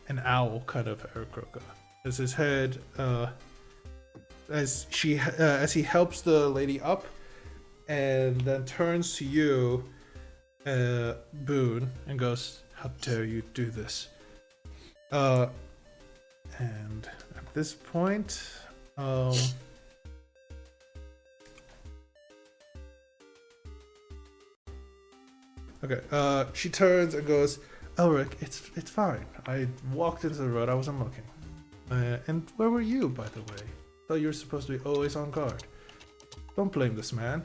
an owl kind of Aarakocra. As his head, as he helps the lady up, and then turns to you, Boone, and goes, "How dare you do this?" And at this point, okay, she turns and goes, "Elric, it's fine. I walked into the road. I wasn't looking. And where were you, by the way? Thought you were supposed to be always on guard. Don't blame this man.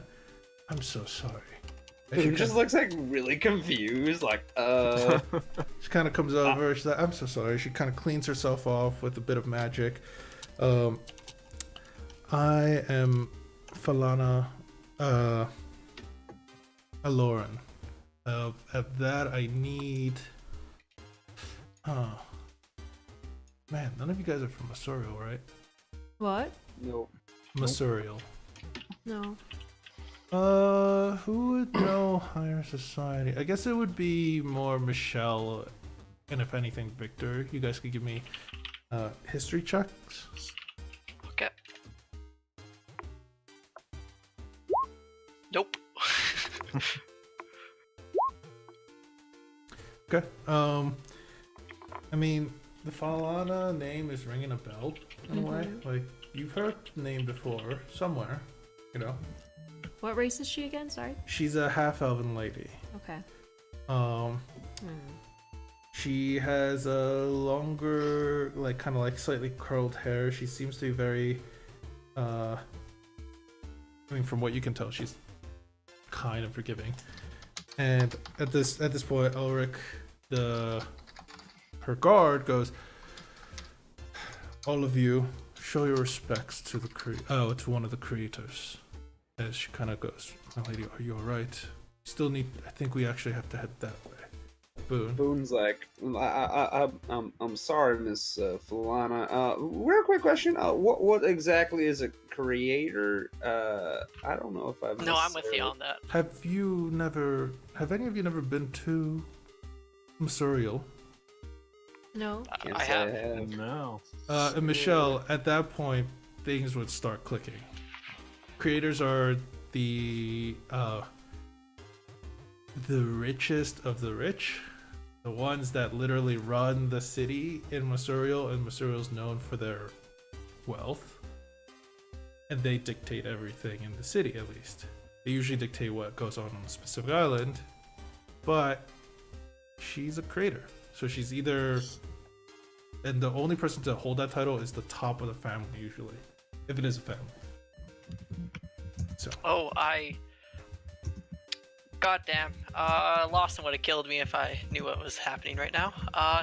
I'm so sorry." And He just looks like really confused, like, She kind of comes over. She's like, "I'm so sorry." She kind of cleans herself off with a bit of magic. I am Falana Aloran. At that, I need. Man, none of you guys are from Masuriel, right? What? no. Masuriel. No. Who would know higher society? I guess it would be more Michelle, and if anything, Victor. You guys could give me history checks. Okay. Nope. Okay. I mean, the Falana name is ringing a bell in a way. Like you've heard the name before somewhere, What race is she again? Sorry. She's a half-elven lady. Okay. She has a longer, kind of slightly curled hair. She seems to be very, from what you can tell, she's kind of forgiving. And at this point, Elric, her guard goes, "All of you show your respects to the to one of the creators. As she kind of goes, "My lady, are you all right? Still need. I think we actually have to head that way." Boone. Boone's like, I'm sorry, Miss Fulana. Real quick question. What exactly is a creator? I don't know if I've. No, I'm with you on that. Have any of you never been to Masuriel? No. Can't I say have. No. And Michelle, at that point, things would start clicking. Creators are the richest of the rich, the ones that literally run the city in Masuriel, and Masuriel's known for their wealth, and they dictate everything in the city. At least they usually dictate what goes on a specific island, but she's a creator, so she's either, and the only person to hold that title is the top of the family usually, if it is a family. So Oh, goddamn. Lawson would have killed me if I knew what was happening right now.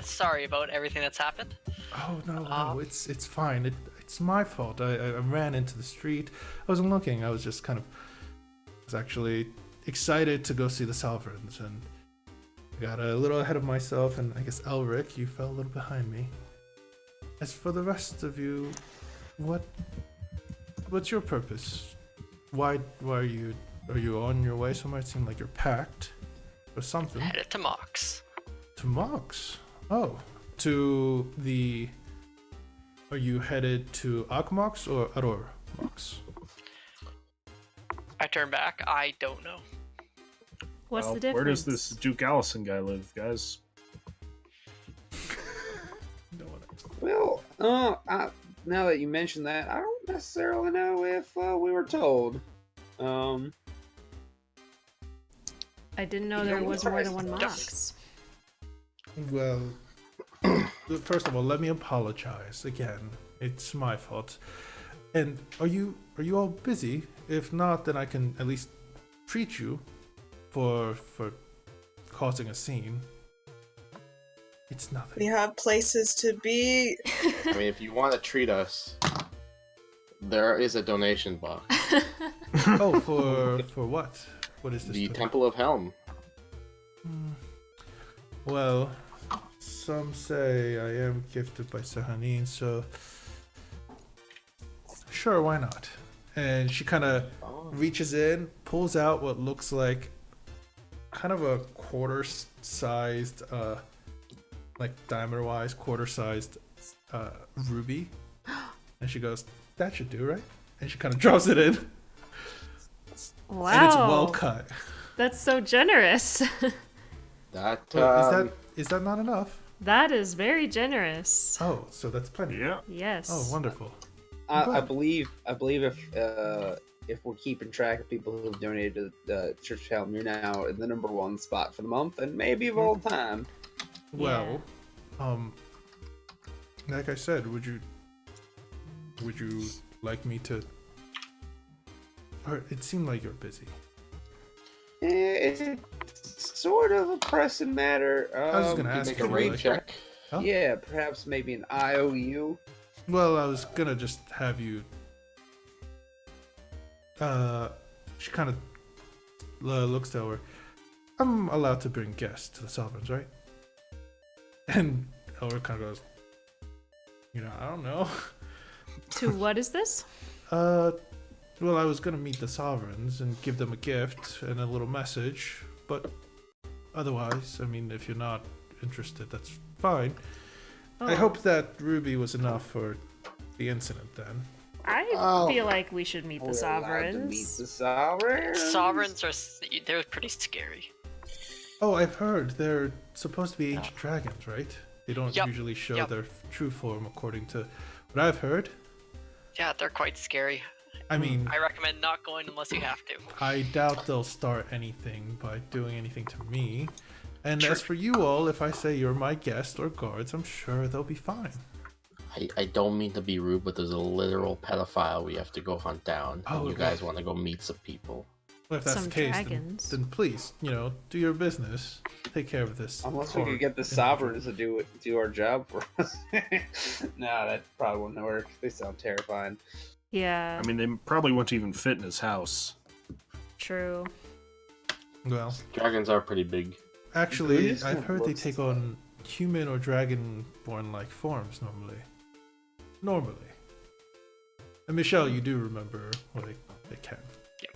Sorry about everything that's happened. oh no, it's fine. It's my fault. I ran into the street. I wasn't looking. I was just was actually excited to go see the Salverns, and I got a little ahead of myself, and I guess Elric, you fell a little behind me. As for the rest of you, what's your purpose? Why are you on your way somewhere? It seemed like you're packed or something. Headed to Mox. To Mox? Oh, are you headed to Akmox or Aror Mox? I turn back. I don't know. What's Well, the difference? Where does this Duke Allison guy live, guys? No one else. Well, now that you mention that, I don't necessarily know if we were told. I didn't know there was more than one Mox. Well, first of all, let me apologize again. It's my fault. And are you all busy? If not, then I can at least treat you for causing a scene. It's We nothing. have places to be. I mean, if you want to treat us, there is a donation box. Oh, for what? What is this? The to- Temple of Helm. Well, some say I am gifted by Sahanin, so sure, why not? And she kind of reaches in, pulls out what looks like kind of a quarter-sized, like diameter-wise, quarter-sized ruby, and she goes, "That should do, right?" And she kind of drops it in, Wow. and it's well cut. That's so generous. That Well, is that not enough? That is very generous. Oh, so that's plenty. Yeah. Yes. Oh, wonderful. I believe if we're keeping track of people who've donated to the Church of Helm, you're now in the #1 spot for the month, and maybe of all time. Well, like I said, would you like me to? Or it seemed like you're busy. It's sort of a pressing matter. I was just gonna ask make you, a rate like- check. Huh? Yeah, perhaps maybe an IOU. Well, I was gonna just have you. She kind of looks to her. I'm allowed to bring guests to the Sovereigns, right? And Elric kind of goes, I don't know. To what is this? Well, I was gonna meet the Sovereigns and give them a gift and a little message, but otherwise, I mean, if you're not interested, that's fine. I Oh, hope that ruby was enough for the incident then. I Oh. feel like we should meet the We're allowed to meet sovereigns. the Sovereigns. Sovereigns they're pretty scary. Oh, I've heard they're supposed to be ancient dragons, right? They don't Yep, usually show yep. their true form according to what I've heard. Yeah, they're quite scary. I mean, I recommend not going unless you have to. I doubt they'll start anything by doing anything to me. And True. as for you all, if I say you're my guest or guards, I'm sure they'll be fine. I don't mean to be rude, but there's a literal pedophile we have to go hunt down. Oh, And you okay. guys want to go meet some people. Well, if that's Some the case, dragons. then please, do your business. Take care of this. Unless we poor could get the individual. sovereigns to do our job for us. Nah, that probably wouldn't work. They sound terrifying. Yeah, I mean, they probably wouldn't even fit in his house. true. Well, Dragons are pretty big. actually, These I've kind of heard they looks take on human or dragonborn-like forms normally. Normally. And Michelle, you do remember what they can. Yep.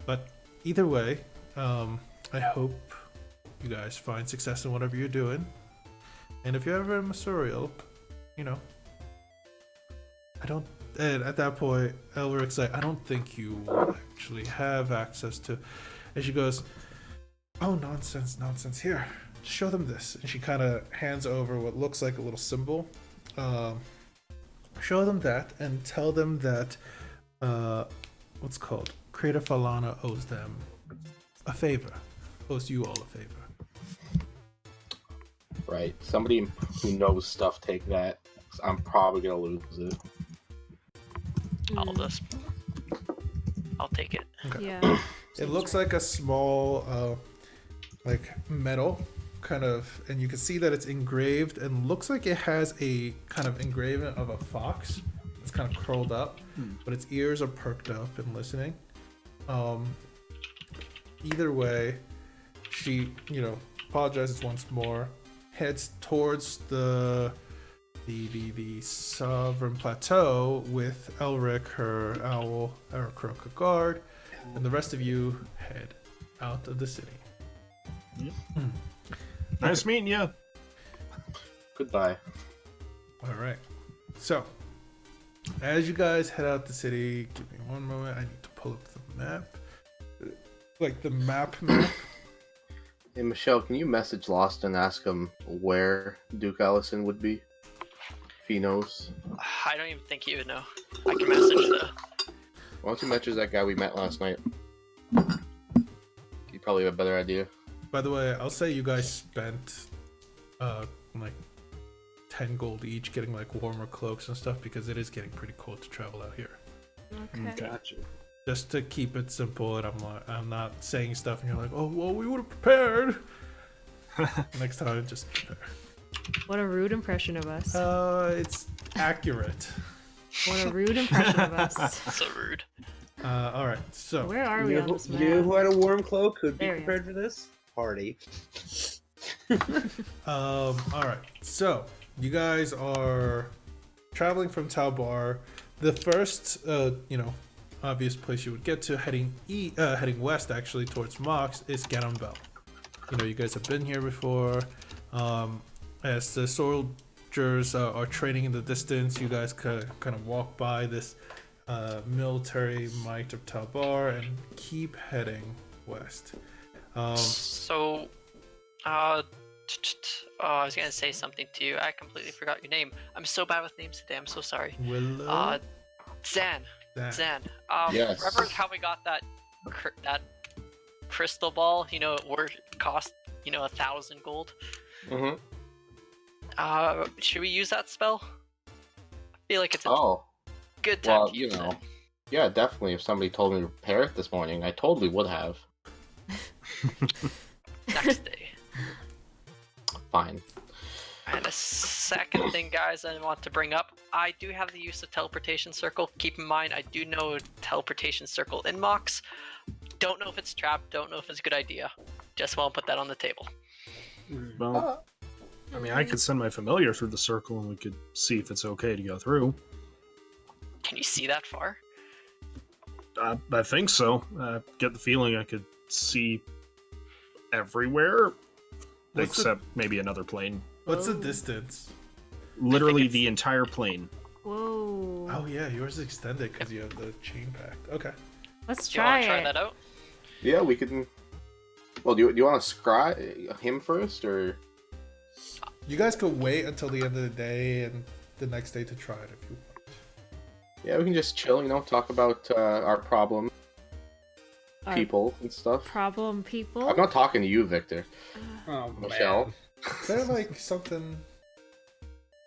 But either way, I hope you guys find success in whatever you're doing. And if you're ever in Masuriel, and at that point, Elric's like, I don't think you actually have access to. And she goes, oh, nonsense. Here, show them this. And she kind of hands over what looks like a little symbol. Show them that and tell them that, what's called? Creator Falana owes them a favor. Owes you all a favor. Right. Somebody who knows stuff take that. 'Cause I'm probably gonna lose it. I'll just. I'll take it. Okay. Yeah. It looks like a small, metal kind of, and you can see that it's engraved and looks like it has a kind of engraving of a fox. It's kind of curled up, but its ears are perked up and listening. Either way, she, apologizes once more, heads towards the Sovereign Plateau with Elric, her owl, her Croca guard, and the rest of you head out of the city. Nice meeting you. Goodbye. All right. So, as you guys head out the city, give me one moment. I need to pull up the map. Like the map. Hey Michelle, can you message Lost and ask him where Duke Allison would be? If he knows. I don't even think he would know. I can message though. Why don't you message that guy we met last night? You probably have a better idea. By the way, I'll say you guys spent like 10 gold each getting like warmer cloaks and stuff because it is getting pretty cold to travel out here. Okay. Gotcha. Just to keep it simple, and I'm not saying stuff and you're like, oh well, we would have prepared. Next time, just prepare. What a rude impression of us. It's accurate. What a rude impression of us. So rude. All right, so Where are we on this map? You know who had a warm cloak who'd be There we prepared for this? Party. all right, so you guys are traveling from Talbar. The first, obvious place you would get to heading west actually towards Mox is Ganonbel. You guys have been here before. As the soldiers are training in the distance, you guys kind of walk by this military might of Talbar and keep heading west. I was gonna say something to you. I completely forgot your name. I'm so bad with names today. I'm so sorry. Willow. Zan. That. Zan. Yes. Remember how we got that crystal ball? Cost 1,000 gold. Mm-hmm. Should we use that spell? I feel like it's a Oh, good time well, to use it. yeah, definitely. If somebody told me to prepare it this morning, I totally would have. Next day. Fine. And a second thing, guys, I want to bring up. I do have the use of teleportation circle. Keep in mind, I do know teleportation circle in Mox. Don't know if it's trapped. Don't know if it's a good idea. Just want to put that on the table. Well, I mean, I could send my familiar through the circle and we could see if it's okay to go through. Can you see that far? I think so. I get the feeling I could see everywhere, What's except maybe another plane. What's the Whoa. distance? Literally it's- the entire plane. Whoa. Oh yeah, yours is extended because you have the chain packed. Okay. Let's Do you want try to try it. that out? Yeah, we can. Well, do you want to scry him first, or You guys could wait until the end of the day and the next day to try it if you want. yeah, we can just chill, talk about our problem Our people and stuff. problem people. I'm not talking to you, Victor. Oh, Michelle. man. Is there like something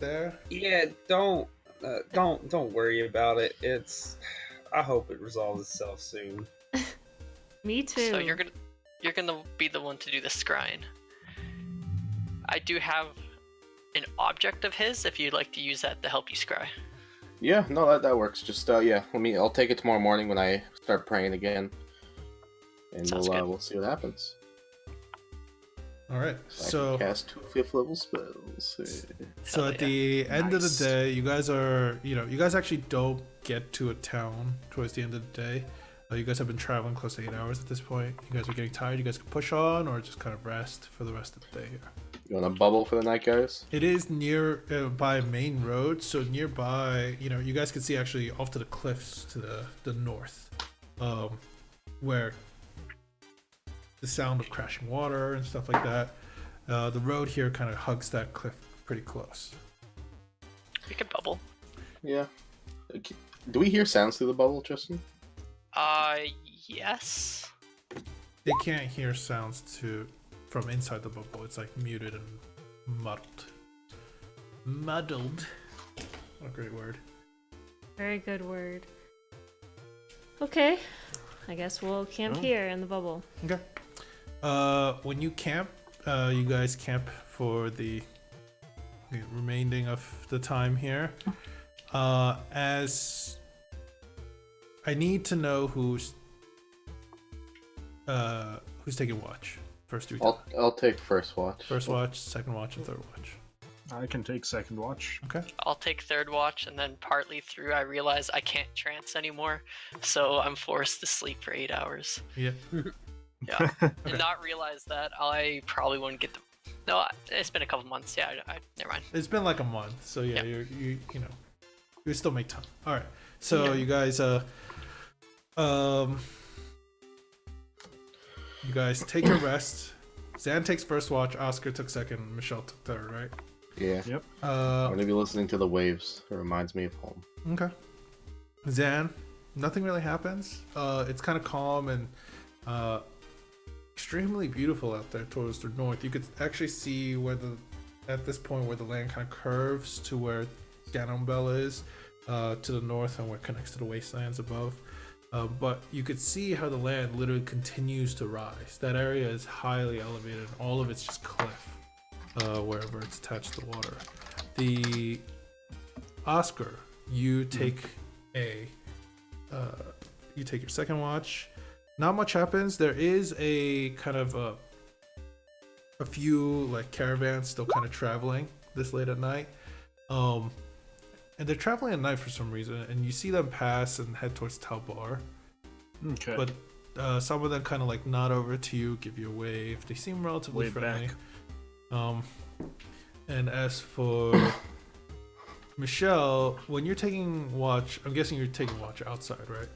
there? Yeah, don't worry about it. I hope it resolves itself soon. Me too. So you're gonna be the one to do the scrying. I do have an object of his if you'd like to use that to help you scry. Yeah, no, that works. Just yeah, I'll take it tomorrow morning when I start praying again, and Sounds good. we'll see what happens. All right. I So can cast 2 5th level spells. So Hell at yeah. the end of Nice. the day, you guys are, you guys actually don't get to a town towards the end of the day. You guys have been traveling close to 8 hours at this point. You guys are getting tired. You guys can push on or just kind of rest for the rest of the day here. You want a bubble for the night, guys? It is near by a main road, so nearby, you guys can see actually off to the cliffs to the north, where the sound of crashing water and stuff like that. The road here kind of hugs that cliff pretty close. You can bubble. Yeah. Okay. Do we hear sounds through the bubble, Tristan? Yes. They can't hear sounds from inside the bubble. It's like muted and muddled. Muddled. What a great word. Very good word. Okay. I guess we'll camp here in the bubble. Okay. When you camp, you guys camp for the remaining of the time here. As I need to know who's taking watch. First 3 times. I'll take first watch. First watch, second watch, and third watch. I can take second watch. Okay. I'll take third watch, and then partly through I realize I can't trance anymore, so I'm forced to sleep for 8 hours. Yeah. Yeah. And not realize that I probably wouldn't get the. No, it's been a couple months. Yeah, never mind. It's been like a month, so yeah, Yeah. you still make time. All right. So Yeah. you guys take your rest. Zan takes first watch. Oscar took second. Michelle took third. Right. Yeah. Yep. I'm gonna be listening to the waves. It reminds me of home. Okay. Zan, nothing really happens. It's kind of calm and extremely beautiful out there towards the north. You could actually see at this point where the land kind of curves to where Ganon is to the north and where it connects to the wastelands above. But you could see how the land literally continues to rise. That area is highly elevated. All of it's just cliff wherever it's attached to water. The Oscar, you take you take your second watch. Not much happens. There is a kind of a few like caravans still kind of traveling this late at night. And they're traveling at night for some reason, and you see them pass and head towards Talbar. Okay. But some of them kind of like nod over to you, give you a wave. They seem relatively Wave friendly. back. And as for Michelle, when you're taking watch, I'm guessing you're taking watch outside, right?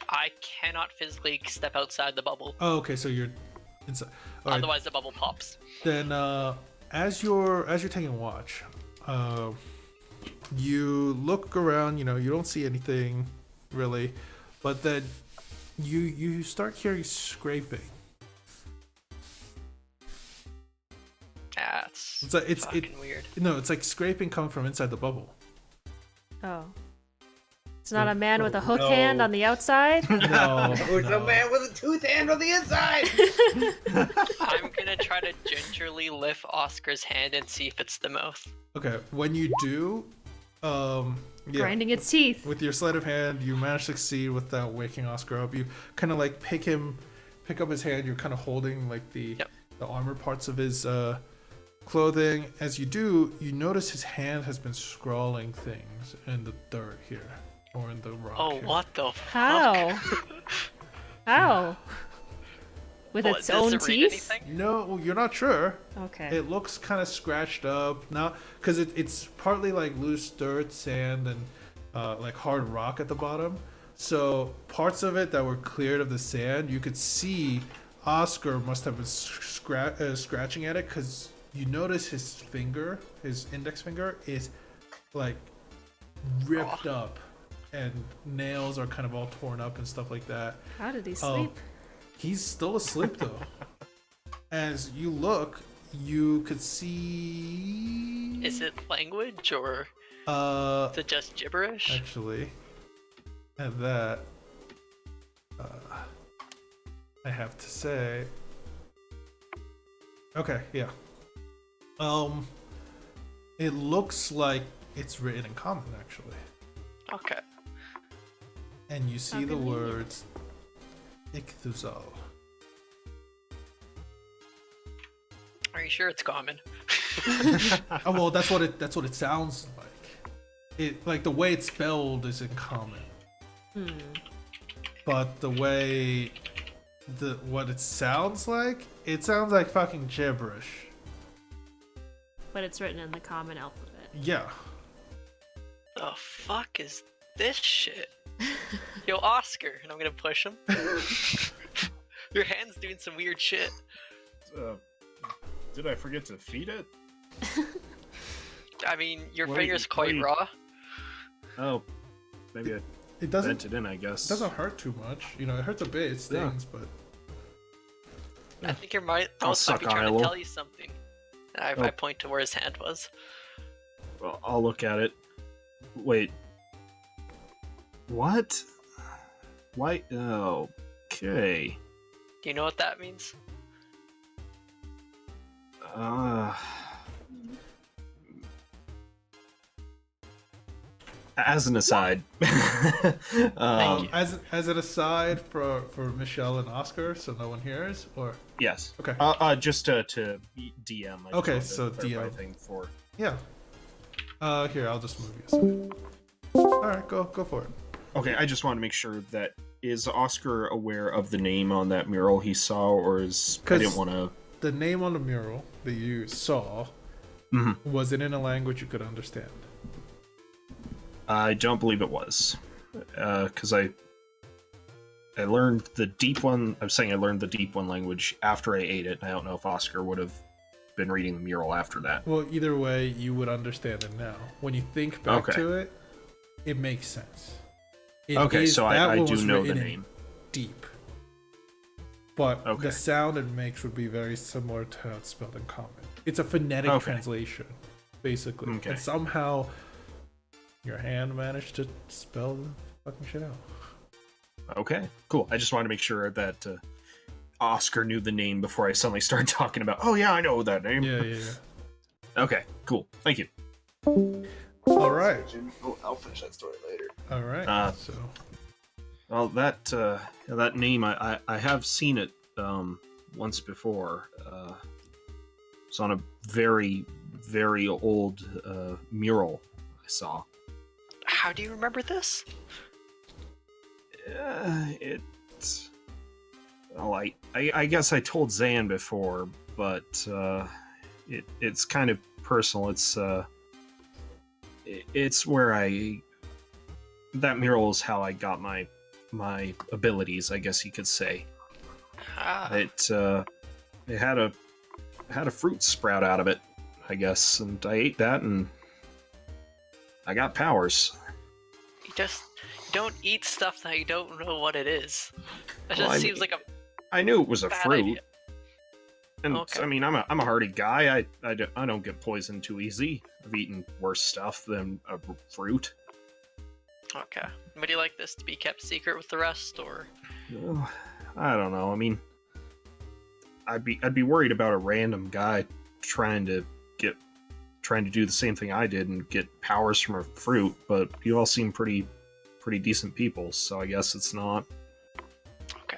I cannot physically step outside the bubble. Oh, okay, so you're inside. All right. Otherwise, the bubble pops. Then, as you're taking watch, you look around. You don't see anything really, but then you start hearing scraping. That's It's fucking weird. no, it's like scraping coming from inside the bubble. Oh. It's not a man with a Oh, hook no. hand on the outside? No, There's a man with a tooth hand on the inside. I'm gonna try to gingerly lift Oscar's hand and see if it's the mouth. Okay, when you do, yeah, Grinding its teeth. with your sleight of hand, you manage to succeed without waking Oscar up. You kind of like pick up his hand. You're kind of holding like the armor parts of his clothing. As you do, you notice his hand has been scrawling things in the dirt here or in the rock. Oh, here. what the fuck? How? How? With What, its does own it read teeth? anything? No, you're not sure. Okay. It looks kind of scratched up now because it's partly like loose dirt, sand, and like hard rock at the bottom. So parts of it that were cleared of the sand, you could see Oscar must have been scratching at it because you notice his finger, his index finger, is like ripped up, and nails are kind of all torn up and stuff like that. How did he Oh, sleep? He's still asleep though. As you look, you could see. Is it language or is it just gibberish? Actually, at that, I have to say. Okay, yeah. It looks like it's written in common, actually. Okay. And you see the convenient. words Ichthuzal. Are you sure it's common? Oh well, that's what it sounds like. It like the way it's spelled is in common, but the way what it sounds like fucking gibberish. But it's written in the common alphabet. Yeah. The fuck is this shit? Yo, Oscar, and I'm gonna push him. Your hand's doing some weird shit. Did I forget to feed it? I mean, your Wait, finger's quite wait. raw. Oh, maybe I It doesn't bent it in, I guess. doesn't hurt too much. You know, it hurts a bit. It stings, but I think your mouse I'll might suck be on trying it a to little. tell you something. And I point to where his hand was. Well, I'll look at it. Wait. What? Why? Okay. Do you know what that means? As an aside, Thank you. as an aside for Michelle and Oscar, so no one hears, or yes. okay, Just to DM. I just Okay, wanted to so clarify DM. thing for. yeah. Here, I'll just move you aside. All right, go for it. Okay, I just want to make sure that is Oscar aware of the name on that mural he saw, or is I didn't 'Cause- want to. The name on the mural that you saw, was it in a language you could understand? I don't believe it was, because I learned the deep one. I'm saying I learned the deep one language after I ate it. I don't know if Oscar would have been reading the mural after that. Well, either way, you would understand it now. When you think back Okay. to it, it makes sense. It Okay, is- so that I one do was know the written in name. deep. But Okay. the sound it makes would be very similar to how it's spelled in common. It's a phonetic Okay. translation, basically. Okay. And somehow your hand managed to spell the fucking shit out. Okay, cool. I just wanted to make sure that Oscar knew the name before I suddenly started talking about. Oh yeah, I know that name. Yeah. Okay, cool. Thank you. All right. I'll finish that story later. All right. So Well, that name I have seen it once before. It's on a very very old mural I saw. How do you remember this? It's well, I guess I told Zan before, but it's kind of personal. It's where that mural is how I got my abilities, I guess you could say. Ah, It had a fruit sprout out of it, I guess, and I ate that and I got powers. you don't eat stuff that you don't know what it is. That Well, just I seems mean- like a I knew it was a bad fruit. idea. And Okay. I mean, I'm a hardy guy. I don't get poisoned too easy. I've eaten worse stuff than a fruit. Okay. Would you like this to be kept secret with the rest, or? Well, I don't know. I mean, I'd be worried about a random guy trying to do the same thing I did and get powers from a fruit. But you all seem pretty decent people, so I guess it's not. Okay.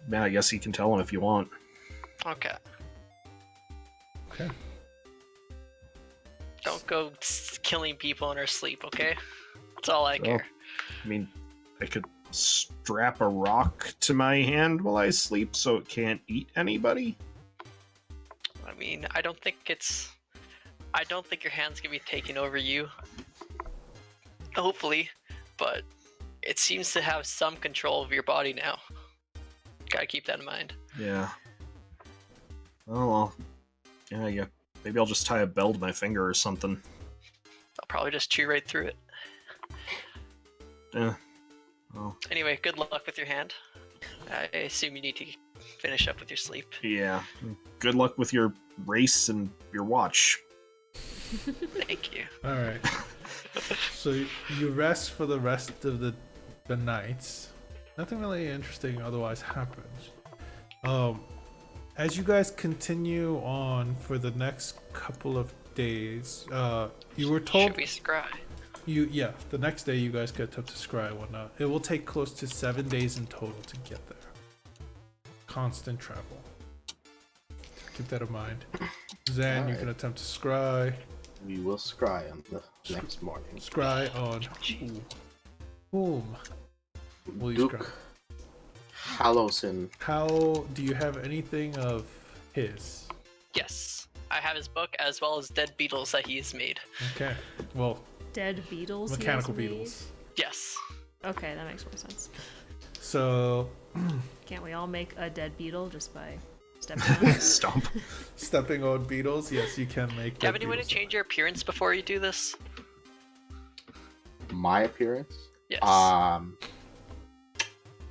Man, I guess you can tell him if you want. Okay. okay. Don't go killing people in our sleep, okay? That's all I care. I mean, I could strap a rock to my hand while I sleep so it can't eat anybody. I mean, I don't think your hand's gonna be taking over you. Hopefully, but it seems to have some control of your body now. Gotta keep that in mind. Yeah. Oh well. Yeah. Maybe I'll just tie a bell to my finger or something. I'll probably just chew right through it. Yeah. Well. Anyway, good luck with your hand. I assume you need to finish up with your sleep. Yeah. Good luck with your race and your watch. Thank you. All right. So you rest for the rest of the nights. Nothing really interesting otherwise happens. As you guys continue on for the next couple of days, you were told Should we scry? the next day you guys get up to scry and whatnot. It will take close to 7 days in total to get there. Constant travel. Keep that in mind. Zan, you can attempt to scry. We will scry on the next morning. Scry on whom will you scry? Duke Hallowson. How do you have anything of his? Yes. I have his book as well as dead beetles that he's made. Okay. Well, Dead beetles. he has mechanical made? beetles. Yes. Okay, that makes more sense. So, Can't we all make a dead beetle just by stepping on it? Stomp. stepping on beetles, yes, you can make. Do you have dead any way to beetles. change your appearance before you do this? My appearance? Yes. I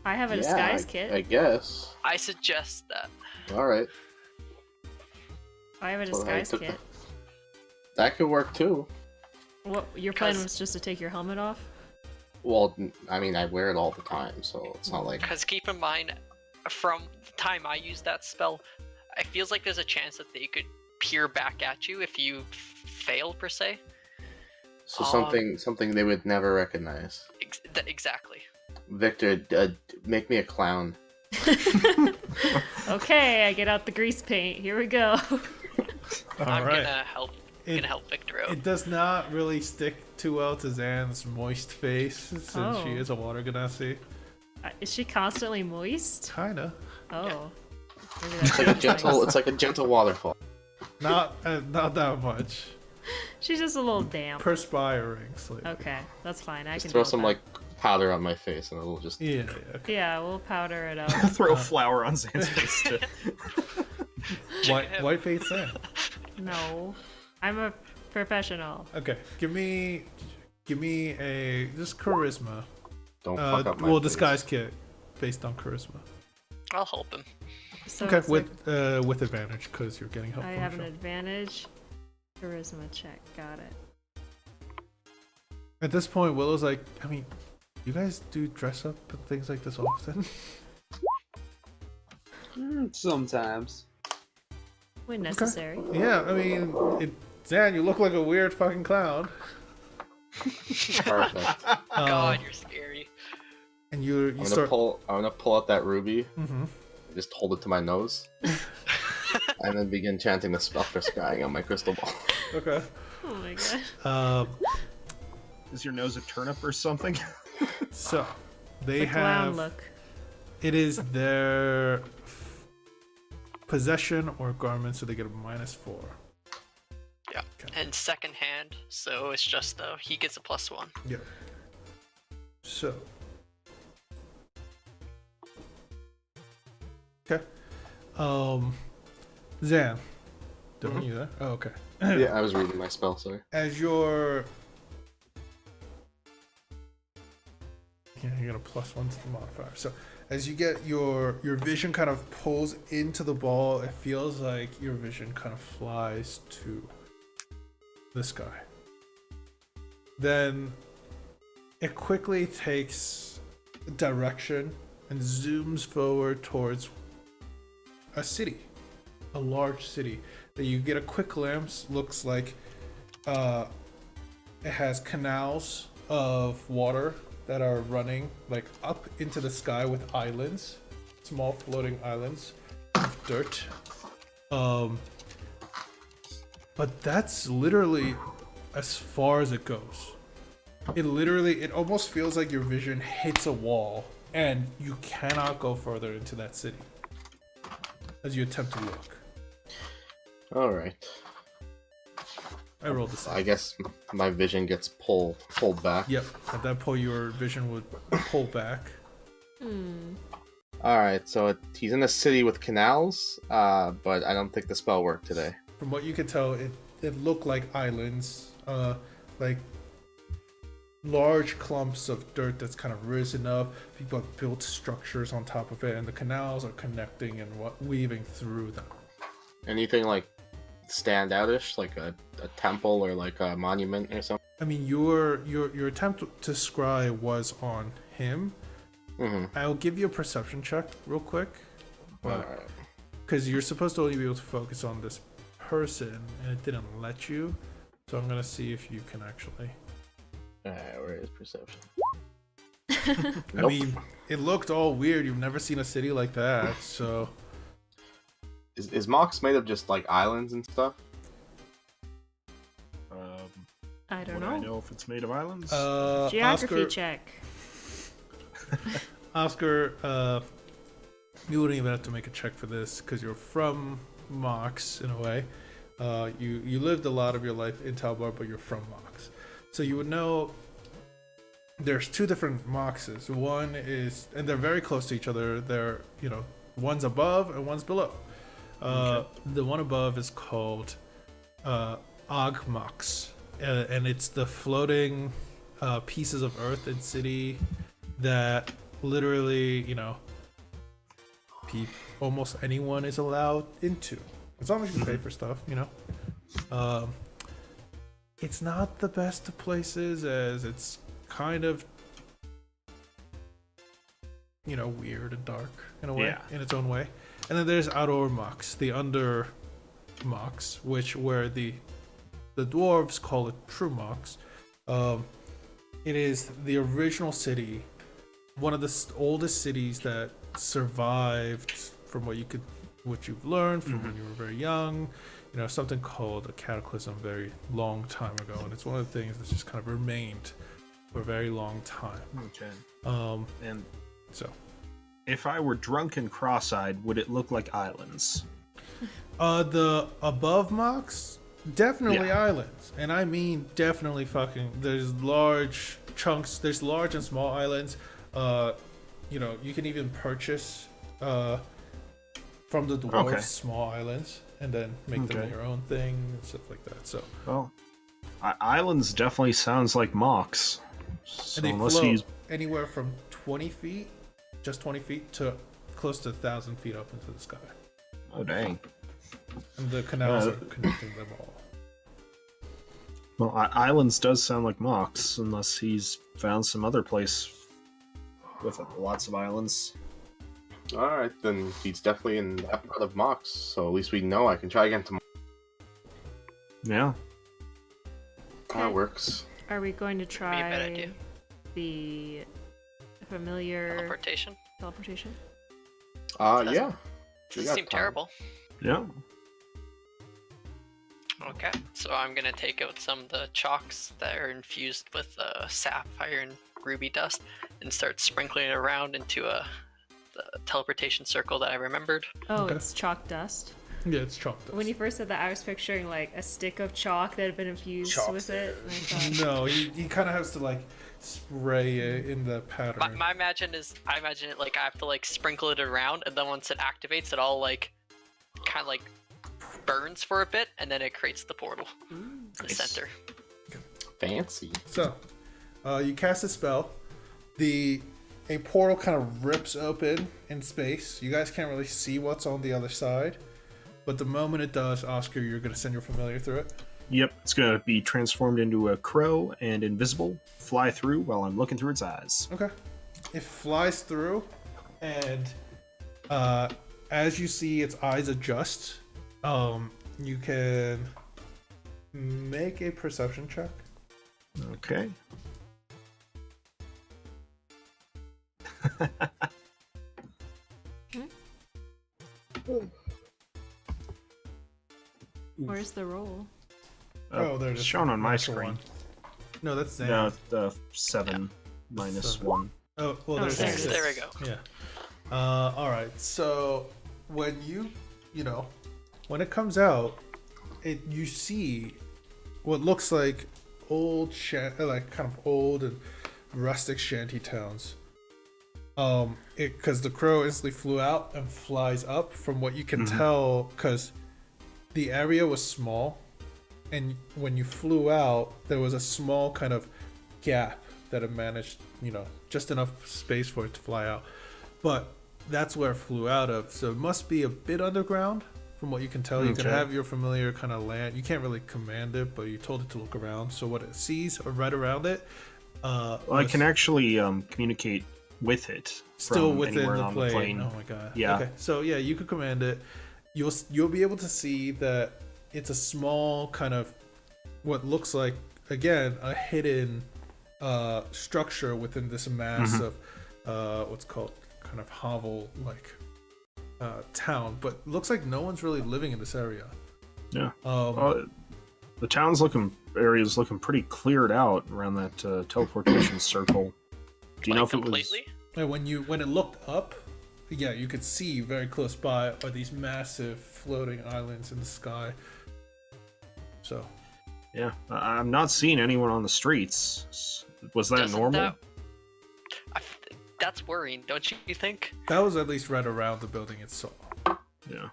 have a Yeah, disguise kit. I guess. I suggest that. Alright. I have a Well, I disguise took kit. That could work too. What your plan 'Cause- was just to take your helmet off? Well, I mean, I wear it all the time, so it's not like. Because keep in mind, from the time I used that spell, it feels like there's a chance that they could peer back at you if you fail, per se. So something they would never recognize. Exactly. Victor, make me a clown. Okay, I get out the grease paint. Here we go. I'm Alright. gonna help. It- Gonna help Victor out. It does not really stick too well to Zan's moist face since she Oh. is a water genasi. Is she constantly moist? Kinda. Oh. Maybe It's that's like a nice. gentle. It's like a gentle waterfall. Not that much. She's just a little damp. Perspiring slightly. Okay, that's fine. I Just can throw deal with some that. like powder on my face, and it'll just. Yeah, okay. Yeah, we'll powder it up. Throw flour on Zan's face. White face Zan. No, I'm a professional. Okay, give me a just charisma. Don't fuck up my Well, face. disguise kit based on charisma. I'll help him. So Okay, it's like with advantage because you're getting help I from have an Michelle. advantage. Charisma check. Got it. At this point, Willow's like, I mean, you guys do dress up and things like this often? Sometimes. When necessary. Yeah, I mean, Zan, you look like a weird fucking clown. Perfect. God, you're scary. And you I'm gonna start. pull out that ruby. Mhm. Just hold it to my nose, and then begin chanting the spell for scrying on my crystal ball. Okay. Oh my god. Is your nose a turnip or something? So they The clown have. look. It is their possession or garment, so they get a -4. Yeah. Okay. And second hand, so it's just he gets a +1. Yeah. So. Okay. Zan. Don't you there? Oh, okay. Yeah, I was reading my spell. Sorry. As your. Yeah, you got a +1 to the modifier. So, as you get your vision kind of pulls into the ball, it feels like your vision kind of flies to the sky. Then it quickly takes direction and zooms forward towards a city, a large city that you get a quick glimpse. Looks like it has canals of water that are running like up into the sky with islands, small floating islands of dirt. But that's literally as far as it goes. It almost feels like your vision hits a wall and you cannot go further into that city as you attempt to look. All right. I rolled the same. I guess my vision gets pulled back. Yep. At that point, your vision would pull back. All right. So he's in a city with canals, but I don't think the spell worked today. From what you could tell, it looked like islands, like large clumps of dirt that's kind of risen up. People have built structures on top of it, and the canals are connecting and weaving through them. Anything like stand outish, like a temple or like a monument or something? I mean, your attempt to scry was on him. Mm-hmm. I'll give you a perception check real quick. Alright. because you're supposed to only be able to focus on this person, and it didn't let you. So I'm gonna see if you can actually. Alright, where is perception? I mean, it looked all weird. You've never seen a city like that, so. Is Mox made of just like islands and stuff? I don't Would know. I know if it's made of islands? Geography check. Oscar, you wouldn't even have to make a check for this because you're from Mox in a way. You lived a lot of your life in Talbar, but you're from Mox, so you would know. There's two different Moxes. One is, and they're very close to each other. They're, one's above and one's below. The one above is called Og Mox, and it's the floating pieces of earth and city that literally, almost anyone is allowed into, as long as you pay for stuff. It's not the best of places, as it's kind of weird and dark in a way, in its own way. And then there's Outdoor Mox, the under Mox, where the dwarves call it True Mox. It is the original city, one of the oldest cities that survived from what you've learned from when you were very young. Something called a cataclysm a very long time ago, and it's one of the things that's just kind of remained for a very long time. Okay. And so, if I were drunk and cross-eyed, would it look like islands? The above Mox, definitely Yeah. islands, and I mean definitely fucking. There's large chunks. There's large and small islands. You can even purchase from the dwarves small islands and then make them your own thing and stuff like that. So, well, islands definitely sounds like Mox. So and they unless float he's anywhere from 20 feet, just 20 feet, to close to 1,000 feet up into the sky. oh dang. And the canals are connecting them all. Well, islands does sound like Mox, unless he's found some other place with lots of islands. Alright, then he's definitely in that part of Mox, so at least we know I can try again tomorrow. Yeah. That works. Are we going to Be a try bad idea. the familiar Teleportation. teleportation? Yeah. Doesn't We got seem time. terrible. Yeah. Okay, so I'm gonna take out some of the chalks that are infused with sapphire and ruby dust and start sprinkling it around into the teleportation circle that I remembered. Oh, Okay. it's chalk dust. Yeah, it's chalk dust. When you first said that, I was picturing like a stick of chalk that had been infused with it. And I thought, No, he kind of has to like spray it in the pattern. I imagine it like I have to like sprinkle it around, and then once it activates, it all like kind of like burns for a bit, and then it creates the portal, the Nice. center. Fancy. So, you cast a spell. A portal kind of rips open in space. You guys can't really see what's on the other side, but the moment it does, Oscar, you're gonna send your familiar through it. Yep, it's gonna be transformed into a crow and invisible, fly through while I'm looking through its eyes. Okay. It flies through, and as you see its eyes adjust, you can make a perception check. Okay. where's the roll? There it it's is. shown on my Natural screen. one. No, that's Zan. No, the 7 minus Seven. 1. Oh, well, Oh, there's there it six. is. There we go. Yeah. All right. So when when it comes out, you see what looks like old kind of old and rustic shanty towns. Because the crow instantly flew out and flies up. From what you can tell, because the area was small, and when you flew out, there was a small kind of gap that it managed, just enough space for it to fly out. But that's where it flew out of, so it must be a bit underground from what you can tell. You can Okay. have your familiar kind of land. You can't really command it, but you told it to look around. So what it sees right around it, Well, I can actually communicate with it. Still from within anywhere the on plane. Oh my god. Yeah. Okay. So yeah, you could command it. You'll be able to see that it's a small kind of what looks like, again, a hidden structure within this mass of what's called kind of hovel like town, but looks like no one's really living in this area. Yeah. The town's area's looking pretty cleared out around that teleportation circle. Do you know if completely? it was? When it looked up, yeah, you could see very close by are these massive floating islands in the sky. So, Yeah, I'm not seeing anyone on the streets. Was that Doesn't normal? That's worrying, don't you think? that was at least right around the building itself. Yeah.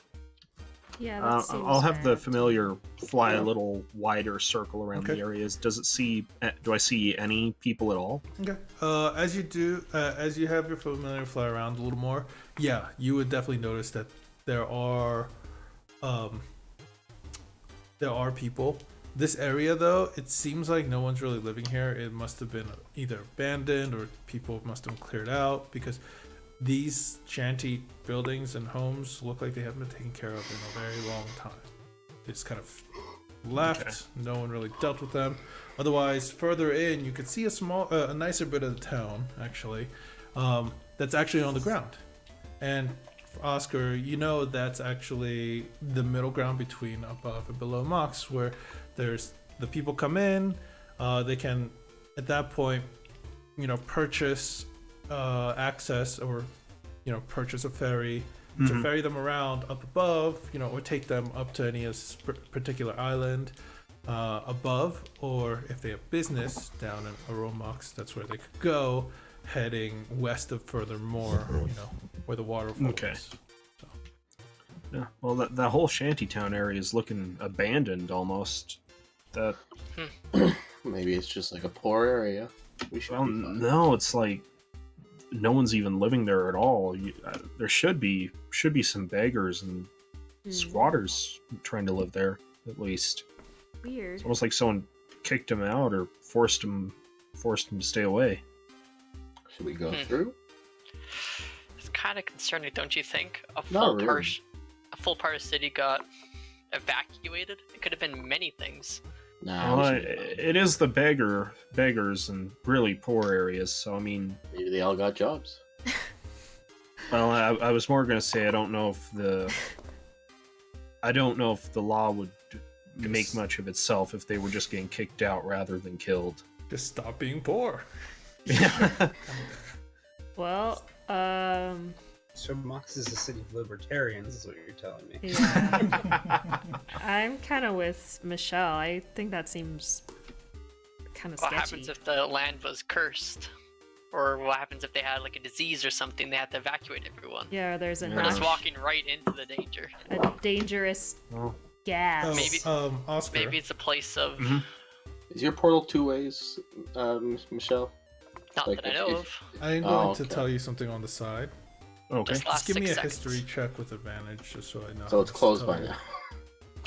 Yeah, that seems I'll have the bad. familiar fly a little wider circle around Okay. the areas. Do I see any people at all? Okay. As you have your familiar fly around a little more, yeah, you would definitely notice that there are people. This area, though, it seems like no one's really living here. It must have been either abandoned or people must have cleared out, because these shanty buildings and homes look like they haven't been taken care of in a very long time. They just kind of left. Okay. No one really dealt with them. Otherwise, further in, you could see a nicer bit of the town, actually, that's actually on the ground. And for Oscar, you know that's actually the middle ground between above and below Mox, where there's the people come in, they can, at that point, purchase access, or purchase a ferry to ferry them around up above, or take them up to any particular island above, or if they have business down in Aromox, that's where they could go, heading west of furthermore, where the waterfall Okay. is. So, Yeah. Well, that whole shantytown area is looking abandoned almost. That Maybe it's just like a poor area. We should. well, be fine. no, it's like no one's even living there at all. There should be some beggars and squatters trying to live there at least. Weird. It's almost like someone kicked them out or forced them to stay away. Should we go through? It's kind of concerning, don't you think? A Not really. full part of the city got evacuated. It could have been many things. Nah. Well, we should go. it is the beggars and really poor areas. So I mean, Maybe they all got jobs. well, I was more gonna say I don't know if the law would make much of itself if they were just getting kicked out rather than killed. just stop being poor. Well, So Mox is a city of libertarians, is what you're telling me. yeah. I'm kind of with Michelle. I think that seems kind of What sketchy. happens if the land was cursed? Or what happens if they had like a disease or something? They had to evacuate everyone. Yeah, there's a, We're just walking right into the danger. a dangerous gas. Oh, Maybe- Oscar. Maybe it's a place of Is your portal two ways, Michelle? not Like, that I know if- of. I'm going to okay. tell you something on the side. Okay. Just last Just give me a 6 seconds. history check with advantage, just so I know. So how it's to closed tell by you. now.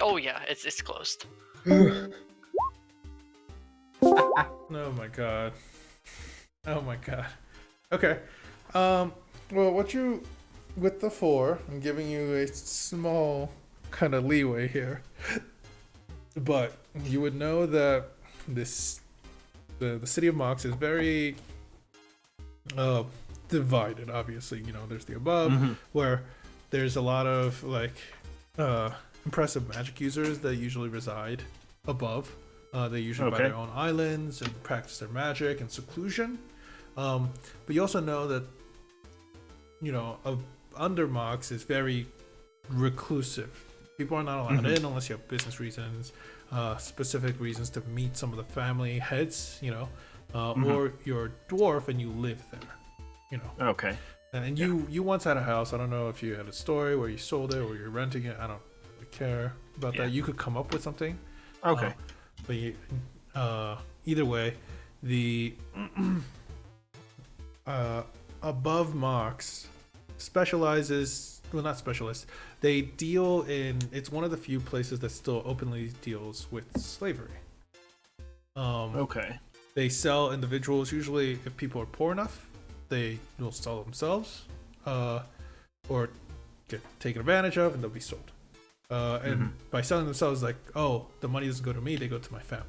Oh yeah, it's closed. Oh my god. Oh my god. Okay. Well, with the 4, I'm giving you a small kind of leeway here. But you would know that the city of Mox is very divided, obviously. There's the above, where there's a lot of impressive magic users that usually reside above. They usually buy Okay. their own islands and practice their magic in seclusion. But you also know that under Mox is very reclusive. People are not allowed in unless you have business reasons, specific reasons to meet some of the family heads, or you're a dwarf and you live there, Okay. And you once had a house. I don't know if you had a story where you sold it or you're renting it. I don't really care about Yeah. that. You could come up with something. Okay. But either way, the above Mox specializes, well, not specialists, they deal in, it's one of the few places that still openly deals with slavery. Okay. They sell individuals, usually if people are poor enough, they will sell themselves, or get taken advantage of, and they'll be sold. And by selling themselves, like, oh, the money doesn't go to me, they go to my family.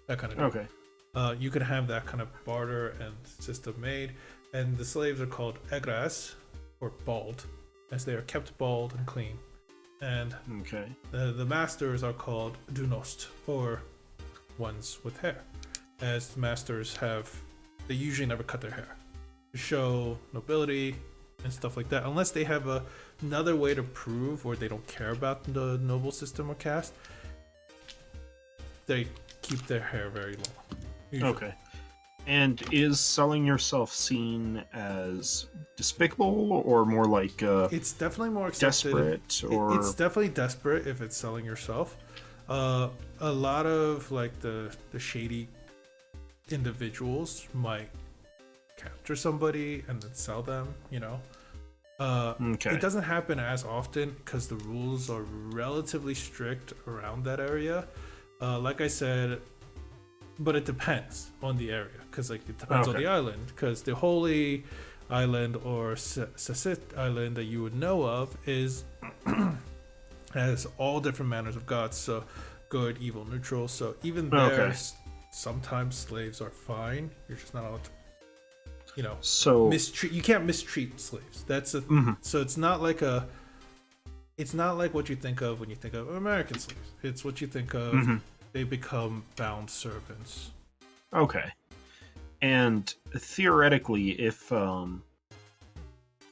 That kind of thing. Okay. You can have that kind of barter and system made, and the slaves are called egras, or bald, as they are kept bald and clean. And Okay. the masters are called dunost, or ones with hair, as the masters they usually never cut their hair to show nobility and stuff like that, unless they have another way to prove, or they don't care about the noble system or caste. They keep their hair very long. Usually. Okay. And is selling yourself seen as despicable or more like It's definitely more accepted. desperate? Or It's definitely desperate if it's selling yourself. A lot of like the shady individuals might capture somebody and then sell them. Okay. It doesn't happen as often because the rules are relatively strict around that area. Like I said, but it depends on the area, because like it depends on Okay. the island, because the Holy Island or Sasit Island that you would know of is has all different manners of gods, so good, evil, neutral. So even there, Okay. sometimes slaves are fine. You're just not allowed to, so mistreat. You can't mistreat slaves. That's a so it's not like what you think of when you think of American slaves. It's what you think of. They become bound servants. okay. And theoretically, if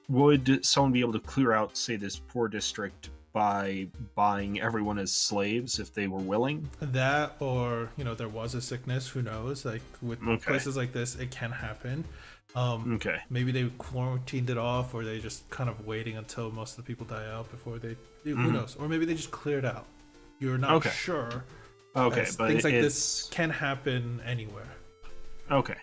would someone be able to clear out, say, this poor district by buying everyone as slaves if they were willing? That, or there was a sickness. Who knows? Like with Okay. places like this, it can happen. Okay. Maybe they quarantined it off, or they just kind of waiting until most of the people die out before they. Who knows? Or maybe they just cleared out. You're not Okay. sure. Okay, as but things like it's this can happen anywhere. okay.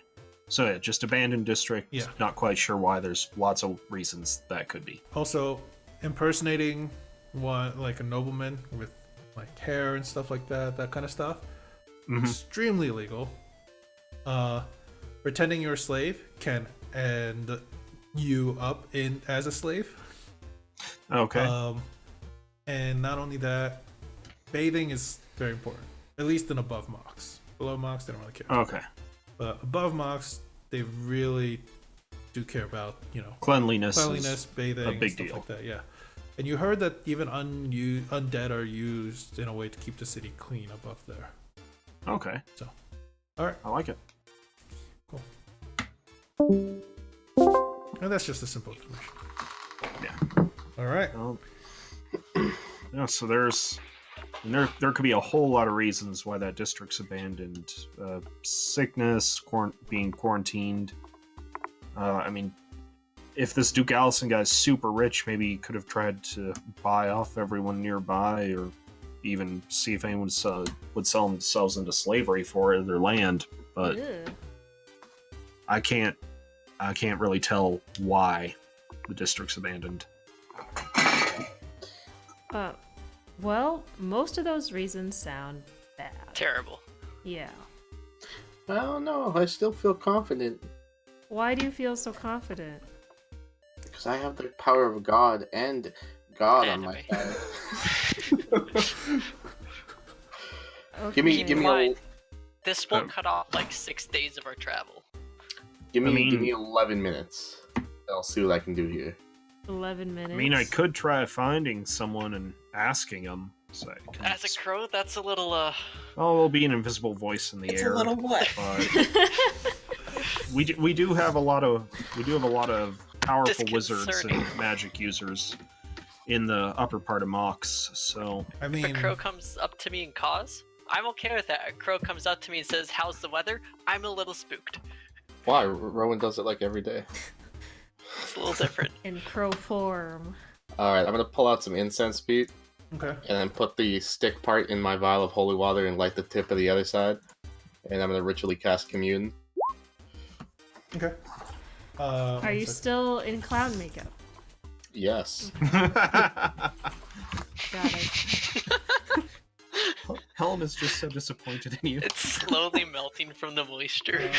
So yeah, just abandoned district. Yeah. Not quite sure why. There's lots of reasons that could be. Also, impersonating like a nobleman with like hair and stuff like that kind of stuff, extremely illegal. Pretending you're a slave can end you up in as a slave. Okay. And not only that, bathing is very important. At least in above mocks. Below mocks, they don't really care. Okay. But above mocks, they really do care about Cleanliness. cleanliness, bathing, a big and stuff deal. like that. Yeah. And you heard that even undead are used in a way to keep the city clean above there. Okay. So, all right, I like it. and that's just a simple explanation. Yeah. All right. Yeah. So there could be a whole lot of reasons why that district's abandoned. Sickness, being quarantined. I mean, if this Duke Allison guy's super rich, maybe he could have tried to buy off everyone nearby, or even see if anyone would sell themselves into slavery for their land. But Ew. I can't really tell why the district's abandoned. Well, most of those reasons sound bad. Terrible. Yeah. I don't know. I still feel confident Why do you feel so confident? because I have the power of God and God on my Anime. side. Okay. Give me Fine. This will Oh. cut off like 6 days of our travel. give I me mean- 11 minutes. I'll see what I can do here. 11 minutes. I mean, I could try finding someone and asking them. So I can As a crow, that's a little oh, there'll be an invisible voice in the It's air. a little what? But we do have a lot of powerful wizards Disconcerting. and magic users in the upper part of Mox. So I If mean, a crow comes up to me and caws, I'm okay with that. A crow comes up to me and says, "How's the weather?" I'm a little spooked. Why? Rowan does it like every day. It's a little different. In crow form. Alright, I'm gonna pull out some incense, Pete, okay. and then put the stick part in my vial of holy water and light the tip of the other side. And I'm gonna ritually cast Commune. Okay. Are you still in clown makeup? Yes. Got it. Helen is just so disappointed in you. It's slowly melting from the moisture.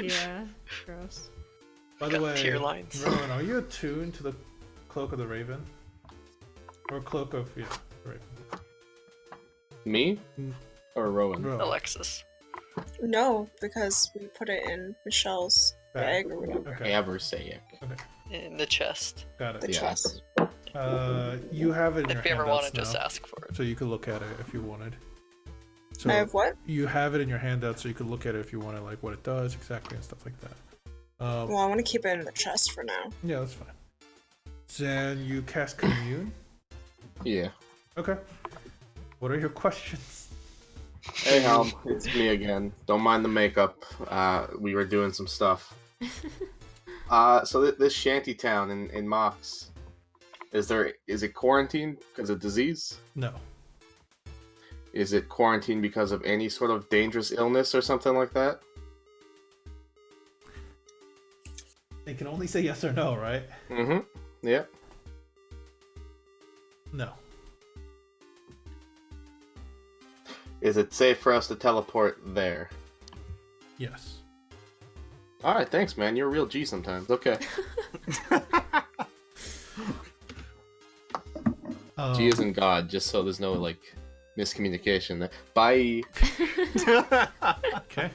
Yeah. Gross. By the Got way, tier lines. Rowan, are you attuned to the Cloak of the Raven? Or Cloak of the Raven? Me? Or Rowan? Rowan. Alexis. No, because we put it in Michelle's bag or whatever. Okay, Abersaic. In the chest. got The it. Yeah. chest. You have it in your If you ever want handouts to just now, ask for it. so you could look at it if you wanted. So I have what? you have it in your handout, so you could look at it if you wanted, like what it does exactly and stuff like that. Well, I want to keep it in the chest for now. Yeah, that's fine. Then you cast Commune. Yeah. Okay. What are your questions? Hey, Helm, it's me again. Don't mind the makeup. We were doing some stuff. So this shanty town in Mox, is it quarantined because of disease? No. Is it quarantined because of any sort of dangerous illness or something like that? They can only say yes or no, right? Mm-hmm. Yeah. No. Is it safe for us to teleport there? Yes. Alright, thanks, man. You're a real G sometimes. Okay. G isn't God, just so there's no, like, miscommunication there. Bye! Okay.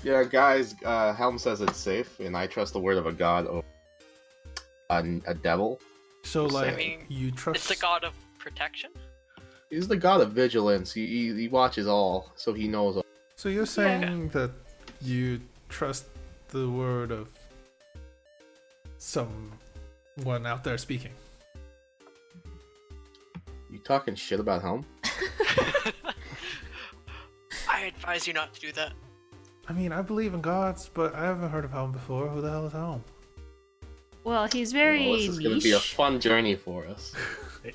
Yeah, guys, Helm says it's safe, and I trust the word of a god over a devil. So, like, I mean, you trust... It's the god of protection. He's the god of vigilance. He watches all, so he knows all. So you're saying that you trust the word of someone out there speaking? You talking shit about Helm? I advise you not to do that. I mean, I believe in gods, but I haven't heard of Helm before. Who the hell is Helm? Well, he's very Well, this is going to be a fun journey for us.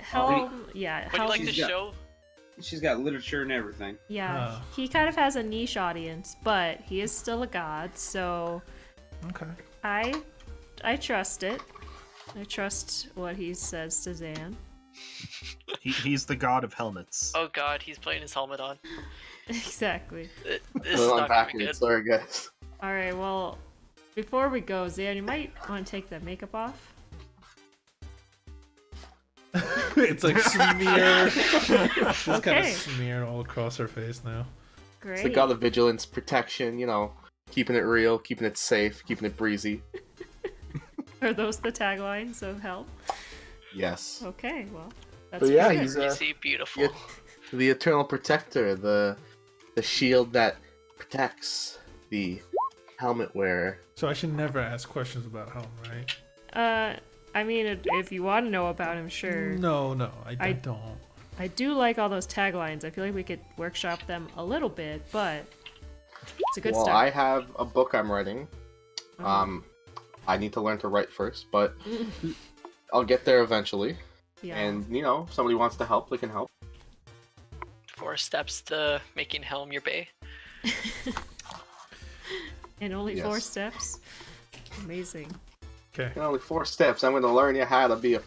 Helm, yeah, Would you Helm, like to She's got- show? She's got literature and everything. yeah, Oh. he kind of has a niche audience, but he is still a god, so Okay. I trust it. I trust what he says to Zan. He's the god of helmets. Oh god, he's putting his helmet on. Exactly. This is Well, not gonna be unpacking it, good. sorry, guys. All right, well, before we go, Zan, you might want to take the makeup off. It's like smeared. Just kind Okay. of smeared all across her face now. Great. It's the god of vigilance, protection, you know, keeping it real, keeping it safe, keeping it breezy. Are those the taglines of Helm? Yes. Okay, well, that's But yeah, good. he's You see, beautiful. yeah, the eternal protector, the shield that protects the helmet wearer. So I should never ask questions about Helm, right? I mean, if you want to know about him, sure. No, I I- don't. I do like all those taglines. I feel like we could workshop them a little bit, but it's a good Well, start. I have a book I'm writing. Uh-huh. I need to learn to write first, but I'll get there eventually. Yeah. And you know, if somebody wants to help, they can help. 4 steps to making Helm your bae. And only 4 Yes. steps. Amazing. Okay. In only 4 steps. I'm going to learn you how to be a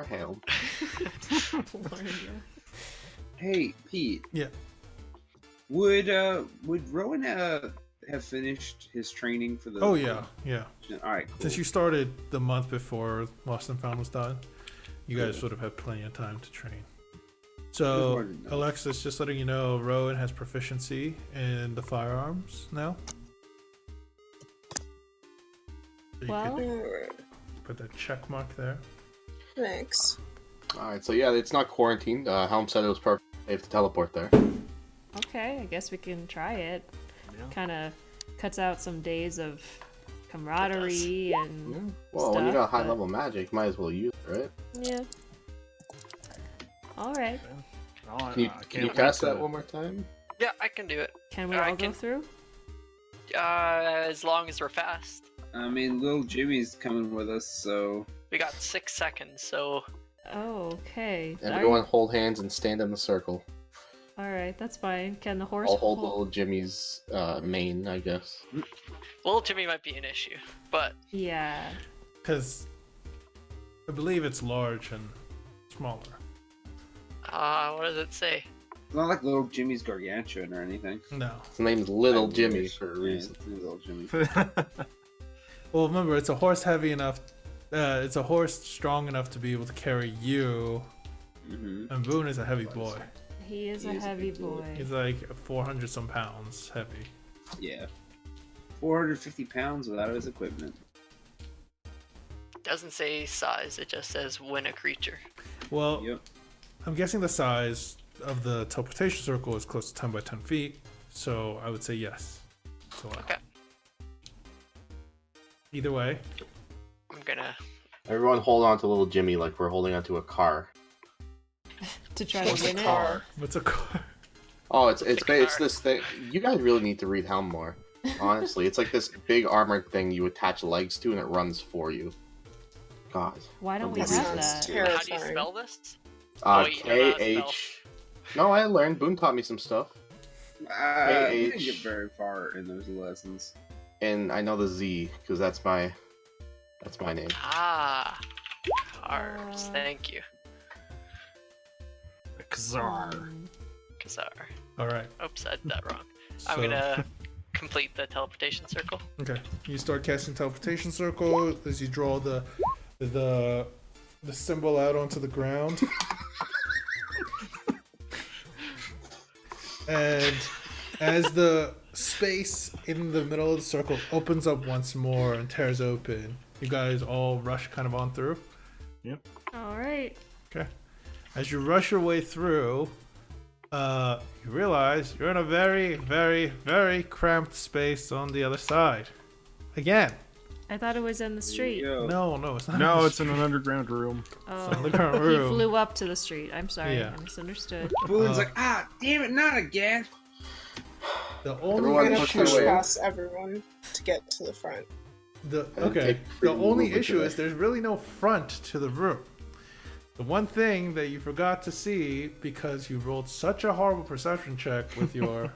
helm. Hey, Pete. Yeah. Would Rowan have finished his training for the? Oh yeah. All right. Cool. Since you started the month before Lost and Found was done, you guys would have had plenty of time to train. Just So, wanted to know. Alexis, just letting you know, Rowan has proficiency in the firearms now. So you Well- could Alright, put that check mark there. thanks. Alright, so yeah, it's not quarantined. Helm said it was perfect safe to teleport there. Okay, I guess we can try it. Yeah. Kind of cuts out some days of camaraderie and Yeah. Well, when you got stuff, high but- level magic, you might as well use it, right? yeah. All right. Oh, Can you, I can can't you wait cast to- that one more time? Yeah, I can do it. Can we I all go can- through? As long as we're fast. I mean, little Jimmy's coming with us, so We got 6 seconds, so Oh, okay. Everyone hold hands and stand in the circle. All right, that's fine. Can the horse I'll hold little Jimmy's mane, I guess. little Jimmy might be an issue, but Yeah. Because I believe it's large and smaller. what does it say? it's not like little Jimmy's gargantuan or anything. No. His name's Little I Jimmy wish. for a Yeah, reason. it's little Jimmy. Well, remember, it's a horse heavy enough. It's a horse strong enough to be able to carry you. And Boone is a heavy boy. He is a heavy boy. He's like 400 some pounds heavy. Yeah. 450 pounds without his equipment. Doesn't say size, it just says when a creature. Well, Yep. I'm guessing the size of the teleportation circle is close to 10 by 10 feet, so I would say yes. So, Okay. Either way, I'm gonna. Everyone hold on to little Jimmy like we're holding onto a car. To try to win it. what's a car? Oh, it's car. this thing. You guys really need to read Helm more. Honestly, it's like this big armored thing you attach legs to and it runs for you. God. Why don't we That have sounds that? terrible. How do you spell this? K you know how to H. No, I learned. Boone taught me some stuff, We didn't AH. get very far in those lessons. and I know the Z because that's my name. Ah. Cars. Thank you. Kazar. Kazar. All right. Oops, I did that wrong. So, I'm gonna complete the teleportation circle. Okay. You start casting teleportation circle as you draw the symbol out onto the ground. And as the space in the middle of the circle opens up once more and tears open, you guys all rush kind of on through. All right. Okay. As you rush your way through, you realize you're in a very, very, very cramped space on the other side. Again. I thought it was in the street. Yo. No, it's not. No, it's in an underground room. Oh, underground he room. flew up to the street. I'm sorry. Yeah. I misunderstood. Boone's like, damn it, not again. The Everyone only push issue, their Push way past everyone to get to the front. okay. Take The freedom only movement issue today. is there's really no front to the room. The one thing that you forgot to see because you rolled such a horrible perception check with your,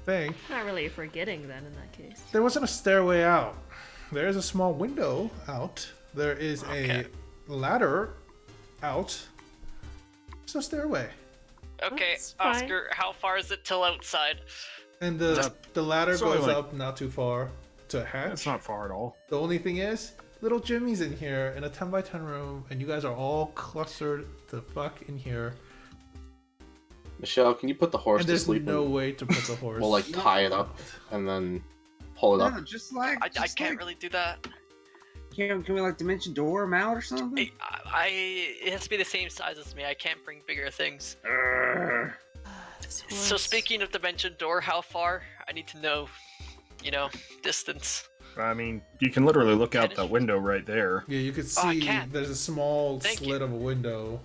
thing. Not really forgetting then in that case. There wasn't a stairway out. There is a small window out. There is Okay. a ladder out. There's no stairway. Okay, That's fine. Oscar, how far is it till outside? And the ladder it's only goes like- up not too far to a hatch. That's not far at all. The only thing is, little Jimmy's in here in a 10 by 10 room, and you guys are all clustered the fuck in here. Michelle, can you put the horse And to there's sleep? no and way to put the horse. we'll like tie it up and then pull it No, up. just like I can't really do that. Can we like dimension door him out or something? It has to be the same size as me. I can't bring bigger things. This So horse. speaking of dimension door, how far? I need to know, distance. I mean, you can literally look out Can that it- window right there. Yeah, you could Oh, I see can't. there's a small Thank slit of a window.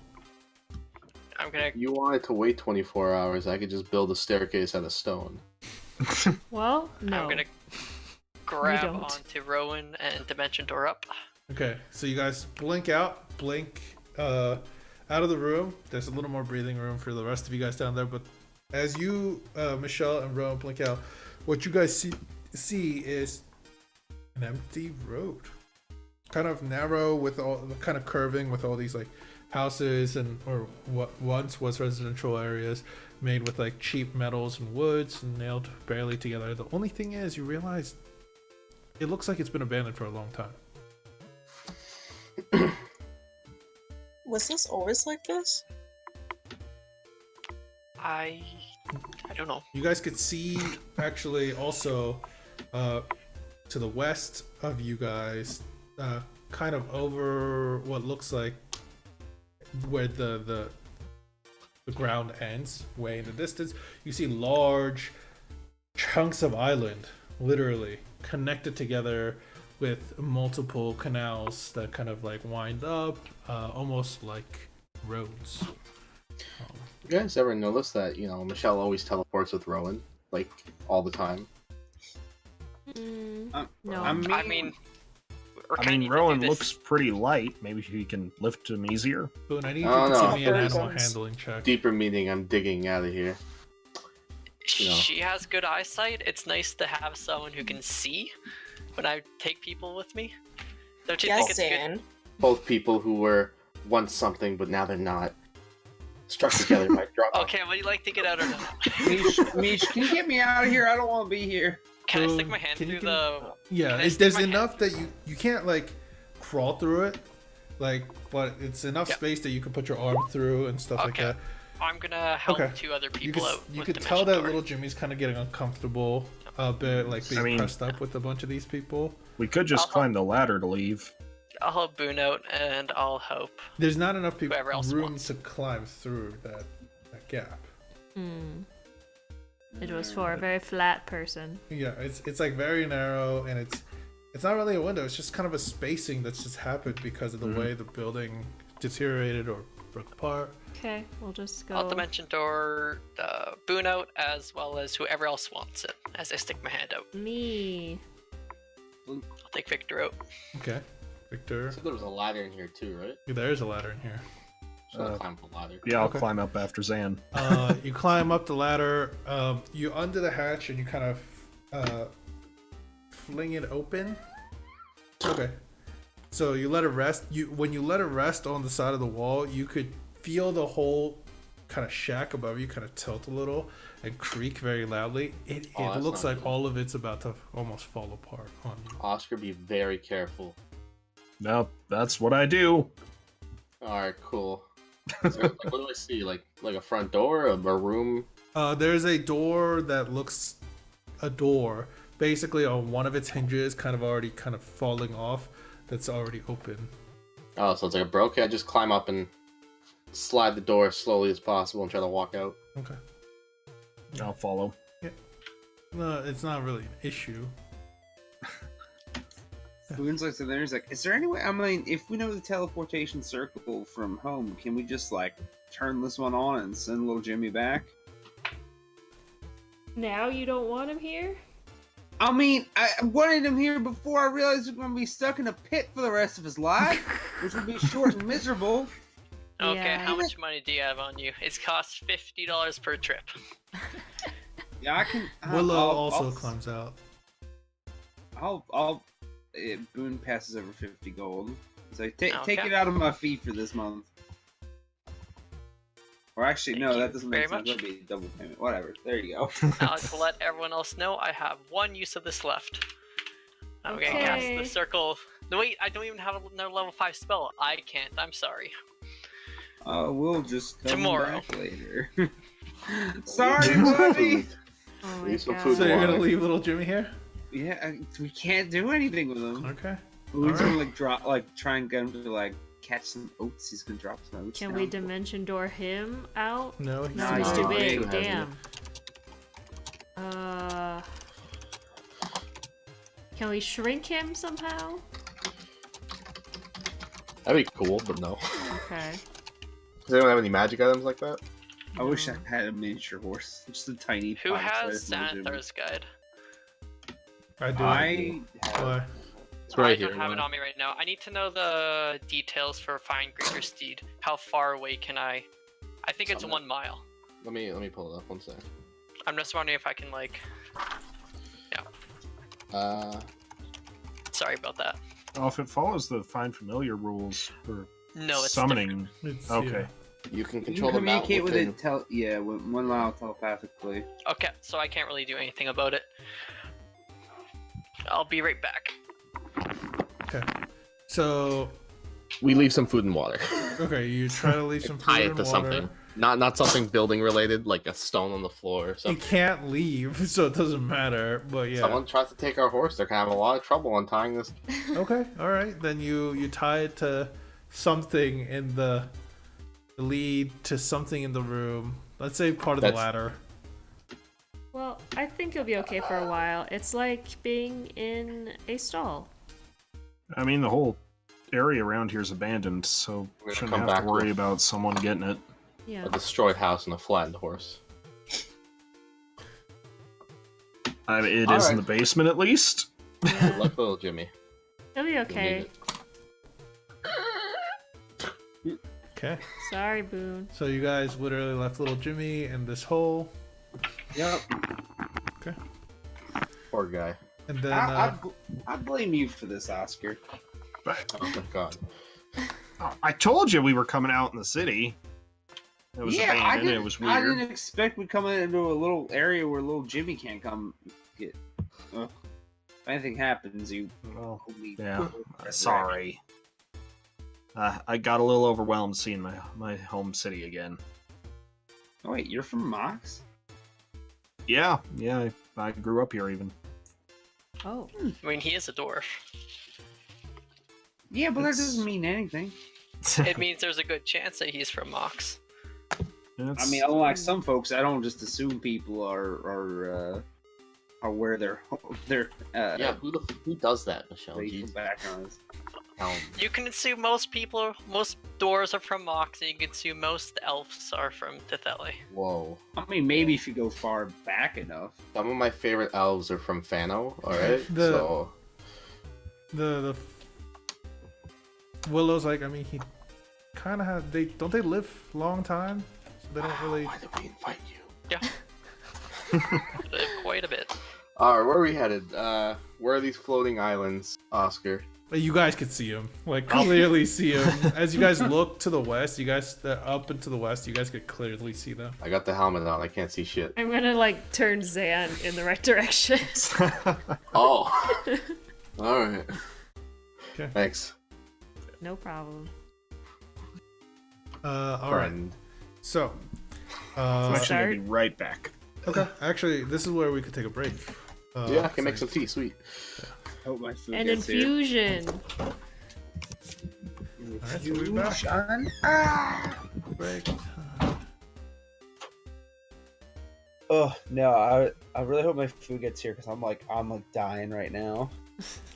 I'm gonna. If you wanted to wait 24 hours, I could just build a staircase out of stone. Well, no. I'm gonna grab don't. onto Rowan and dimension door up. Okay, so you guys blink out out of the room. There's a little more breathing room for the rest of you guys down there, but as you, Michelle and Rowan blink out, what you guys see is an empty road. Kind of narrow with all kind of curving with all these like houses or what once was residential areas made with like cheap metals and woods and nailed barely together. The only thing is you realize it looks like it's been abandoned for a long time. Was this always like this? I don't know. You guys could see actually also to the west of you guys, kind of over what looks like where the ground ends, way in the distance. You see large chunks of island, literally connected together with multiple canals that kind of like wind up, almost like roads. You guys ever notice that, Michelle always teleports with Rowan, like, all the time? No. I mean, we're I kinda need mean, to Rowan do this. looks pretty light. Maybe he can lift him easier. Boone, I need you Oh, to no. give me an Bird animal guns. handling check. Deeper meaning, I'm digging out of here. know. She has good eyesight. It's nice to have someone who can see when I take people with me. Don't you think Yes, it's good? Dan. Both people who were once something, but now they're not. Struck together by drama. Okay, would you like to get out or not? Mish, can you get me out of here? I don't want to be here. Can I So, stick my hand can you through give- the? Yeah, Can I it's, stick there's my hand- enough that you can't like crawl through it, like, but it's enough Yeah. space that you can put your arm through and stuff like Okay. that. I'm gonna help Okay. two other You people could out. you with could the tell mission that door. little Jimmy's kind of getting uncomfortable a bit, like being I mean- pressed up with a bunch of these people. We could just Uh-huh. climb the ladder to leave. I'll help Boone out, and I'll help. There's not enough people Whoever else room wants. to climb through that gap. Hmm. It was for a very flat person. Yeah, it's like very narrow, and it's not really a window. It's just kind of a spacing that's just happened because of the way the building deteriorated or broke apart. Okay, we'll just go. I'll dimension door Boone out as well as whoever else wants it. As I stick my hand out, Me. I'll take Victor out. Okay, Victor. So there was a ladder in here too, right? There is a ladder in here. So I'll climb the ladder. Yeah, I'll Okay. climb up after Zan. You climb up the ladder. You undo the hatch and you kind of fling it open. Okay. So you let it rest. When you let it rest on the side of the wall, you could feel the whole kind of shack above you kind of tilt a little and creak very loudly. It Oh, that's looks not like good. all of it's about to almost fall apart on you. Oscar, be very careful. Nope, that's what I do. Alright, cool. So, like, what do I see? Like a front door, a room? There's a door that looks a door, basically on one of its hinges, kind of already kind of falling off. That's already open. Oh, so it's like a broke. I just climb up and slide the door as slowly as possible and try to walk out. Okay. I'll follow. No, it's not really an issue. Boone's like, so there's like, is there any way? I mean, if we know the teleportation circle from home, can we just like turn this one on and send little Jimmy back? Now you don't want him here? I mean, I wanted him here before I realized he was going to be stuck in a pit for the rest of his life, which would be short and miserable. Okay, Yeah. how much money do you have on you? It's cost $50 per trip. Yeah, I can. Willow I'll- also I'll- climbs out. Boone passes over 50 gold. So take Okay. it out of my fee for this month. Or actually, Thank no, you that doesn't make very sense. That'd be a double payment. Whatever. There you go. Now to let everyone else know, I have one use of this left. I'm gonna cast Okay. the circle. No, wait, I don't even have another level 5 spell. I can't. I'm sorry. We'll just come Tomorrow. back later. Sorry, buddy. Oh my Leave some god. food So you're gonna water. leave little Jimmy here? Yeah, we can't do anything with him. Okay. We're Alright. gonna like drop, like try and get him to like catch some oats. He's gonna drop some oats. Can down. we dimension door him out? No, he's No, Nah, he's he's too too big. big. Damn. Can we shrink him somehow? That'd be cool, but no. Okay. Does anyone have any magic items like that? I wish I had a miniature horse, just a tiny. Who pie-sized has little Jimmy. Xanathar's guide? I do. I Why? It's right I here. don't have it on me right now. I need to know the details for Find Greater Steed. How far away can I? I think it's Somewhere. 1 mile. Let me pull it up one second. I'm just wondering if I can like. Sorry about that. Oh, if it follows the Find Familiar rules for No, it's summoning. It's, Okay. You can You control can the mount communicate with within... it. With 1 mile telepathically. different. Okay, so I can't really do anything about it. I'll be right back. Okay. So, We leave some food and water. okay, you try to leave some food Tie and it to water. something. Not something building related, like a stone on the floor or It something. can't leave, so it doesn't matter. But yeah. Someone tries to take our horse, they're gonna have a lot of trouble untying this. Okay. All right. Then you tie it to something in the lead to something in the room. Let's say part of the That's- ladder. Well, I think you'll be okay for a while. It's like being in a stall. I mean, the whole area around here is abandoned, so We're gonna shouldn't come have to back worry with- about someone getting it. Yeah. A destroyed house and a flattened horse. I mean, it is in Alright. the basement at least. Good luck, little Jimmy. He'll be You'll need okay. it. Okay. Sorry, Boone. So you guys literally left little Jimmy in this hole, Yep. Poor guy. and then I blame you for this, Oscar. But Oh my god. I told you we were coming out in the city. It was I abandoned. didn't, It was I weird. didn't expect we'd come into a little area where little Jimmy can't come get. If anything happens, you Well, only yeah. Sorry. I got a little overwhelmed seeing my home city again. Oh wait, you're from Mox? Yeah, I grew up here even. Oh. I mean, he is a dwarf. Yeah, but that It's- doesn't mean anything. It means there's a good chance that he's from Mox. I mean, unlike some folks, I don't just assume people are where their Yeah, who does that, Michelle? racial Jeez. backgrounds. You can assume most dwarves are from Mox, and you can assume most elves are from Titheli. Whoa. I mean, maybe if you go far back enough. Some of my favorite elves are from Fano, alright? The- So, The Willow's like, I mean, he kind of have they don't they live long time, so they don't really. why did we invite you? Yeah. Quite a bit. Alright, where are we headed? Where are these floating islands, Oscar? You guys could see him, like clearly see him. As you guys look to the west, you guys up and to the west, you guys could clearly see them. I got the helmet on, I can't see shit. I'm gonna like turn Zan in the right direction. Oh! Alright. Okay. Thanks. No problem. All right. Friend. So, I'm actually Start. gonna be right back. okay. Actually, this is where we could take a break. Yeah, I can make some tea, sweet. Hope my food An gets here. infusion. Alright, so we're back. Sean? Break. Oh no, I really hope my food gets here because I'm like dying right now.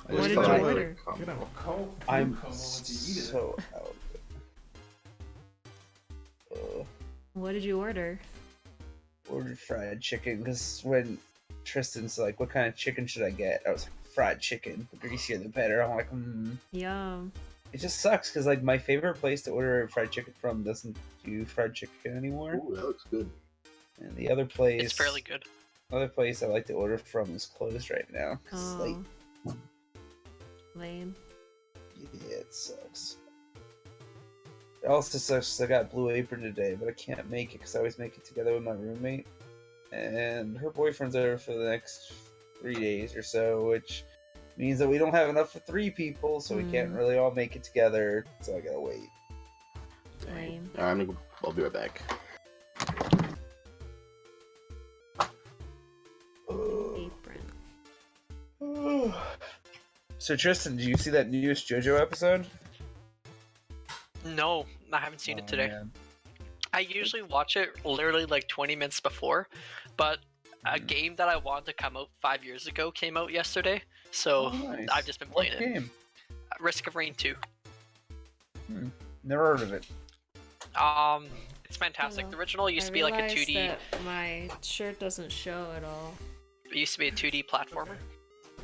I What just did thought you I'd order? come. You're gonna have a cold. I'm coma once you eat it. so out. What did you order? Ordered fried chicken because when Tristan's like, "What kind of chicken should I get?" I was like, "Fried chicken. The greasier the better." I'm like, Yum. It just sucks because like my favorite place to order fried chicken from doesn't do fried chicken anymore, Ooh, that looks good. and the other place, It's fairly good. other place I like to order from is closed right now. 'Cause, like, Oh. Lame. yeah, it sucks. It also sucks 'cause I got Blue Apron today, but I can't make it because I always make it together with my roommate, and her boyfriend's over for the next 3 days or so, which means that we don't have enough for 3 people, so we can't really all make it together. So I gotta wait. Lame. Alright, I'll be right back. Apron. So Tristan, did you see that newest JoJo episode? No, I haven't seen it today. Man. I usually watch it literally like 20 minutes before, but a game that I wanted to come out 5 years ago came out yesterday, so Oh, nice. I've just been What playing it. game? Risk of Rain 2. Never heard of it. It's fantastic. Hello. The original used I to be like a realized 2D. that my shirt doesn't show at all. It used to be a 2D platformer.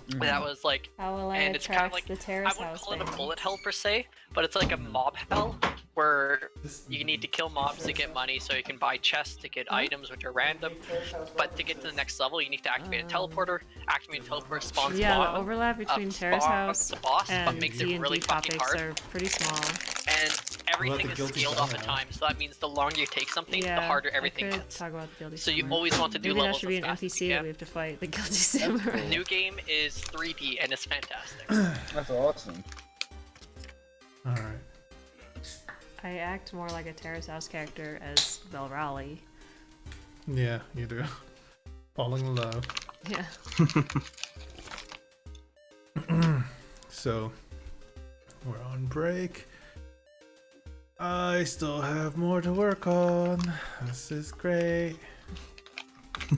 Mhm. That was like, How will I and it's kind of attract like the I terrace wouldn't house call it a family? bullet hell per se, but it's like a mob hell where you need to kill mobs to get money, so you can buy chests to get items which are random. But to get to the next level, you need to activate a teleporter. Activating a teleporter spawns Yeah, the spawn. overlap between Terrace House the boss, but and makes D&D it really fucking topics hard. are pretty small. And everything the is guilty scaled off crown? of time, so that means the longer you take something, Yeah, the harder everything I could gets. talk about the guilty So you samurai. always want to do Maybe that levels should be as an fast as NPC you that can. we have to fight the guilty samurai. New game is 3D and it's fantastic. That's awesome. All right. I act more like a Terrace House character as Belrali. Yeah, you do. Falling in love. Yeah. So, we're on break. I still have more to work on. This is great. I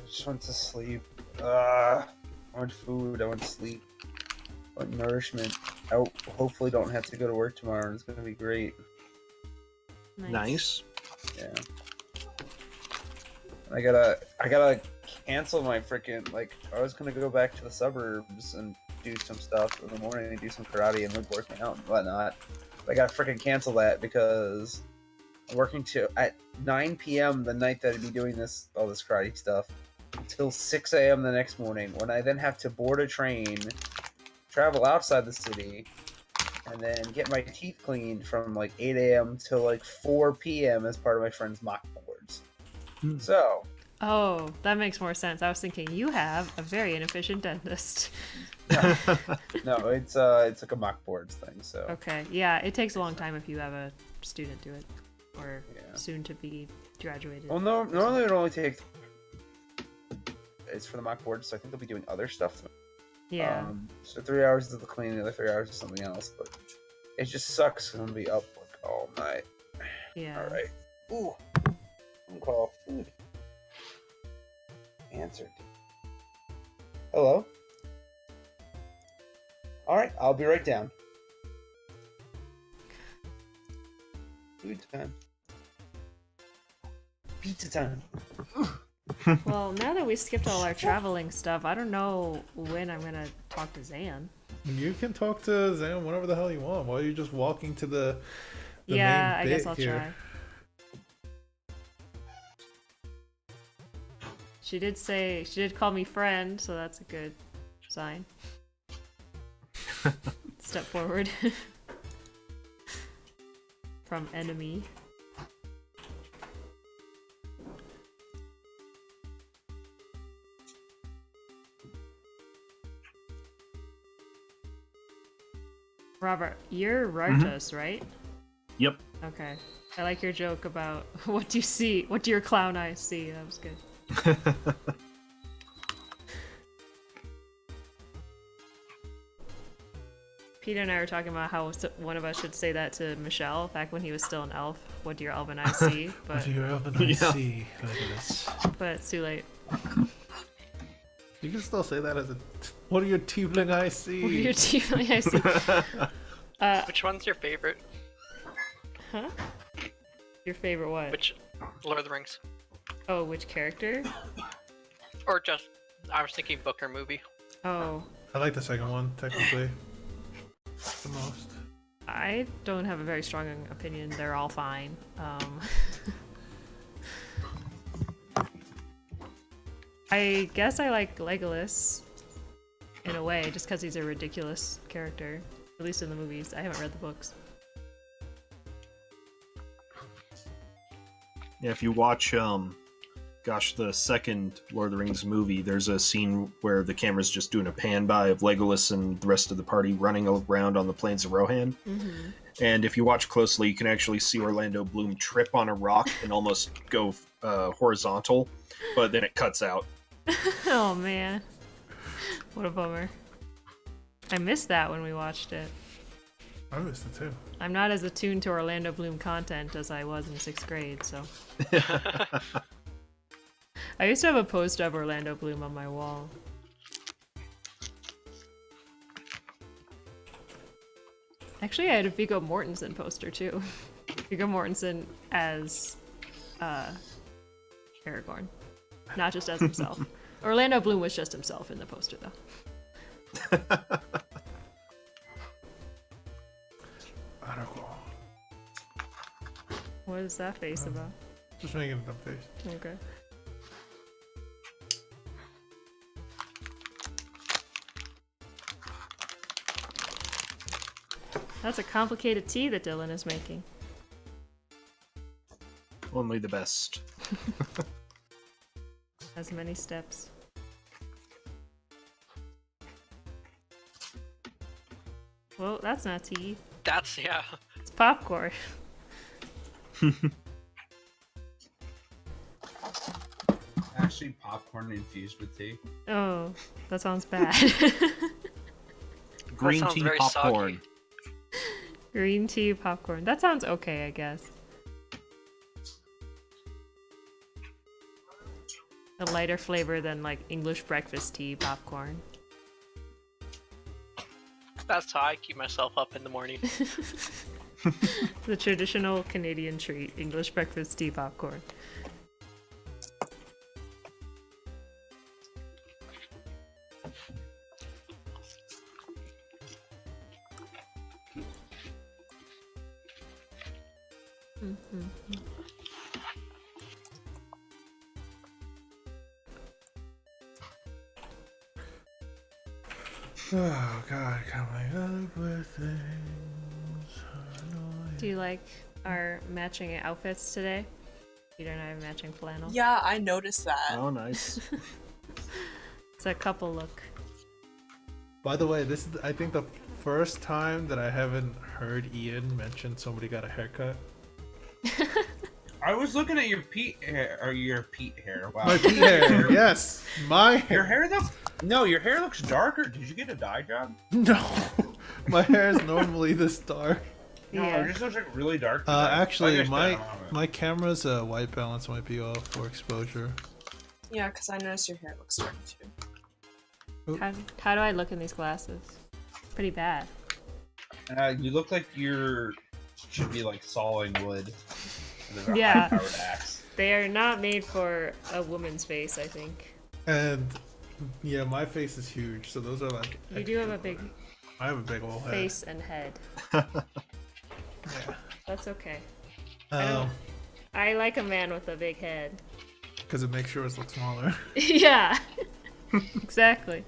just went to sleep. I want food. I want sleep. I want nourishment. I hopefully don't have to go to work tomorrow. It's gonna be great. Nice. Yeah. I gotta cancel my freaking I was gonna go back to the suburbs and do some stuff in the morning and do some karate and like working out and whatnot. But I gotta freaking cancel that because I'm working at 9 p.m. the night that I'd be doing all this karate stuff till 6 a.m. the next morning, when I then have to board a train, travel outside the city, and then get my teeth cleaned from like 8 a.m. till like 4 p.m. as part of my friend's mock boards. So Oh, that makes more sense. I was thinking you have a very inefficient dentist. No, it's like a mock boards thing. So Okay, yeah, it takes a long time if you have a student do it, or Yeah. soon to be graduated. well, no, normally it only takes. It's for the mock boards, so I think they'll be doing other stuff. Yeah. So 3 hours is the cleaning, the other 3 hours is something else. But it just sucks 'cause I'm gonna be up like all night. Yeah. All right. Ooh. Phone call. Food. Answered. Hello. All right, I'll be right down. Food time. Pizza time. Well, now that we skipped all our traveling stuff, I don't know when I'm gonna talk to Zan. You can talk to Zan whenever the hell you want. Why are you just walking to the Yeah, main I guess bit I'll here? try. She did call me friend, so that's a good sign. Step forward. From enemy. Robert, you're Rartos, right? Yep. Okay. I like your joke about what do you see? What do your clown eyes see? That was good. Peter and I were talking about how one of us should say that to Michelle back when he was still an elf. What do your elven eyes see? What But do your elven eyes Yeah. see? Look at this. it's too late. You can still say that as a. What do your tiefling eyes see? What do your tiefling eyes see? Which one's your favorite? Huh? Your favorite what? Which Lord of the Rings? Oh, which character? Or just, I was thinking book or movie. Oh, I like the second one technically the most. I don't have a very strong opinion. They're all fine. I guess I like Legolas in a way, just because he's a ridiculous character. At least in the movies. I haven't read the books. Yeah, if you watch, the second Lord of the Rings movie, there's a scene where the camera's just doing a pan by of Legolas and the rest of the party running around on the plains of Rohan. Mm-hmm. And if you watch closely, you can actually see Orlando Bloom trip on a rock and almost go horizontal, but then it cuts out. Oh man. What a bummer. I missed that when we watched it. I missed it too. I'm not as attuned to Orlando Bloom content as I was in 6th grade, so. I used to have a poster of Orlando Bloom on my wall. Actually, I had a Viggo Mortensen poster too. Viggo Mortensen as Aragorn, not just as himself. Orlando Bloom was just himself in the poster, though. Aragorn. What is that face about? Just making a dumb face. Okay. That's a complicated tea that Dylan is making. Only the best. Has many steps. Well, that's not tea. That's, yeah. It's popcorn. Actually, popcorn infused with tea. Oh, that sounds bad. Green sounds tea very popcorn. soggy. Green tea popcorn. That sounds okay, I guess. A lighter flavor than like English breakfast tea popcorn. That's how I keep myself up in the morning. The traditional Canadian treat, English breakfast tea popcorn. Oh god, coming up with things. Do you like our matching outfits today? Peter and I have matching flannel. Yeah, I noticed that. Oh, nice. It's a couple look. By the way, this is I think the first time that I haven't heard Ian mention somebody got a haircut. I was looking at your Pete hair, or your Pete hair. Wow. My Pete hair, yes, my Your hair. hair though? No, your hair looks darker. Did you get a dye job? No, my hair is normally this dark. No, Yeah. it just looks like really dark. today. Actually, I guess my I don't know. my camera's white balance might be off for exposure. Yeah, because I noticed your hair looks dark too. How do I look in these glasses? Pretty bad. You look like you're should be like sawing wood. With a Yeah. high-powered axe. They are not made for a woman's face, I think. And yeah, my face is huge, so those are like. You do have a big I have a big old head. face and head. Yeah. That's okay. Um, I like a man with a big head. because it makes yours look smaller. Yeah. Exactly.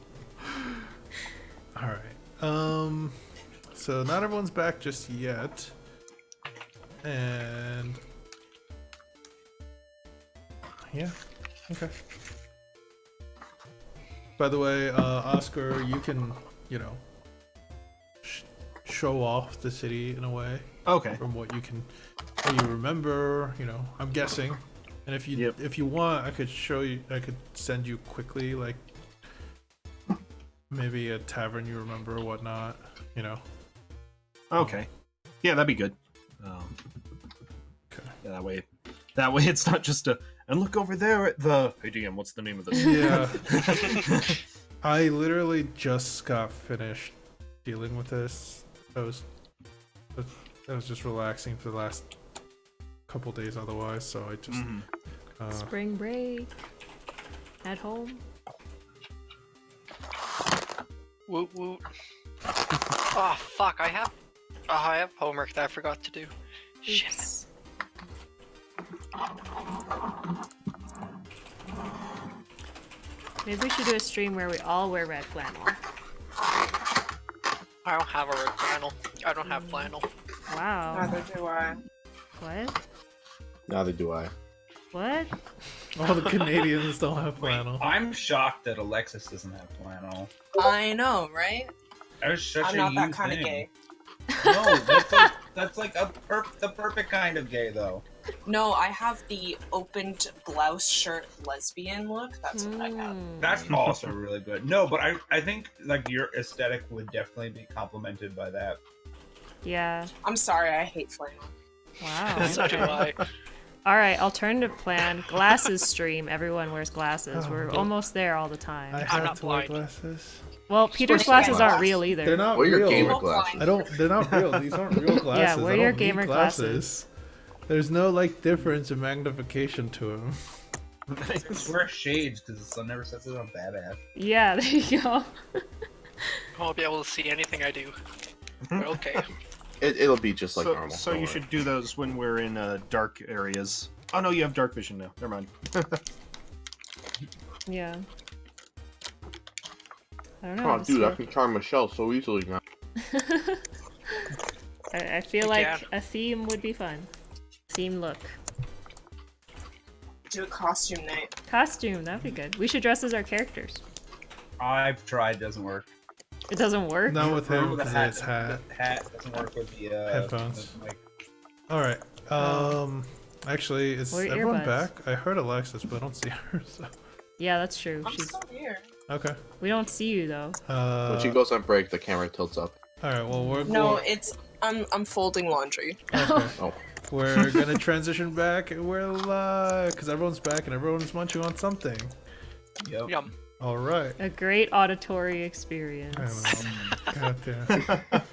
All right. So not everyone's back just yet, and yeah, okay. By the way, Oscar, you can, you know, show off the city in a way Okay. from what you can, what you remember. You know, I'm guessing, and if you Yep. if you want, I could show you. I could send you quickly, like maybe a tavern you remember or whatnot. You know. Okay. Yeah, that'd be good. Okay. Yeah, that way it's not just a, and look over there at the, hey DM, what's the name of this? Yeah. I literally just got finished dealing with this. I was just relaxing for the last couple days otherwise, so I just Mhm. Spring break. At home. Woot woot. Oh fuck! I have homework that I forgot to do. Shit. Oops. Maybe we should do a stream where we all wear red flannel. I don't have a red flannel. I don't have flannel. Wow. Neither do I. What? Neither do I. What? all the Canadians don't have flannel. I'm shocked that Alexis doesn't have flannel. I know, right? That was such I'm a not you that kind of thing. gay. No, that's like the perfect kind of gay though. No, I have the opened blouse shirt lesbian look. That's what I have. Hmm. That's also really good. No, but I think like your aesthetic would definitely be complemented by that. Yeah. I'm sorry, I hate flannel. Wow. So do I. Alright, alternative plan. Glasses stream. Everyone wears glasses. Oh, We're well, almost there all the time. I I'm have not to wear blind. glasses. Well, Peter's Sports glasses glasses. aren't real either. They're not Wear your real. gamer Don't glasses. blind. I don't. They're not real. These aren't real glasses. wear I your don't gamer need glasses. There's no like difference in magnification to them. Just wear shades because the sun never sets it on badass. Yeah, there you go. I won't be able to see anything I do. But okay. It'll be just like so, normal. So don't you worry. should do those when we're in dark areas. Oh no, you have dark vision now. Never mind. Yeah. I don't know. Oh, I just dude, I feel- can charm Michelle so easily now. I feel You like can. a theme would be fun. Theme look. Do a costume night. Costume, that'd be good. We should dress as our characters. I've tried, doesn't work. It doesn't work? Not with him The because hat, it's hat. The hat doesn't work with the Headphones. the mic. All right. Actually, is Wear everyone earbuds. back? I heard Alexis, but I don't see her. So. Yeah, that's true. I'm She's... still here. Okay. We don't see you though. When she goes on break, the camera tilts up. All right. Well, we're No, going. it's I'm folding laundry. Okay. Oh. We're gonna transition back. We're live because everyone's back and everyone's munching on something. Yep. Yum. All right. A great auditory experience. I don't know. Goddamn.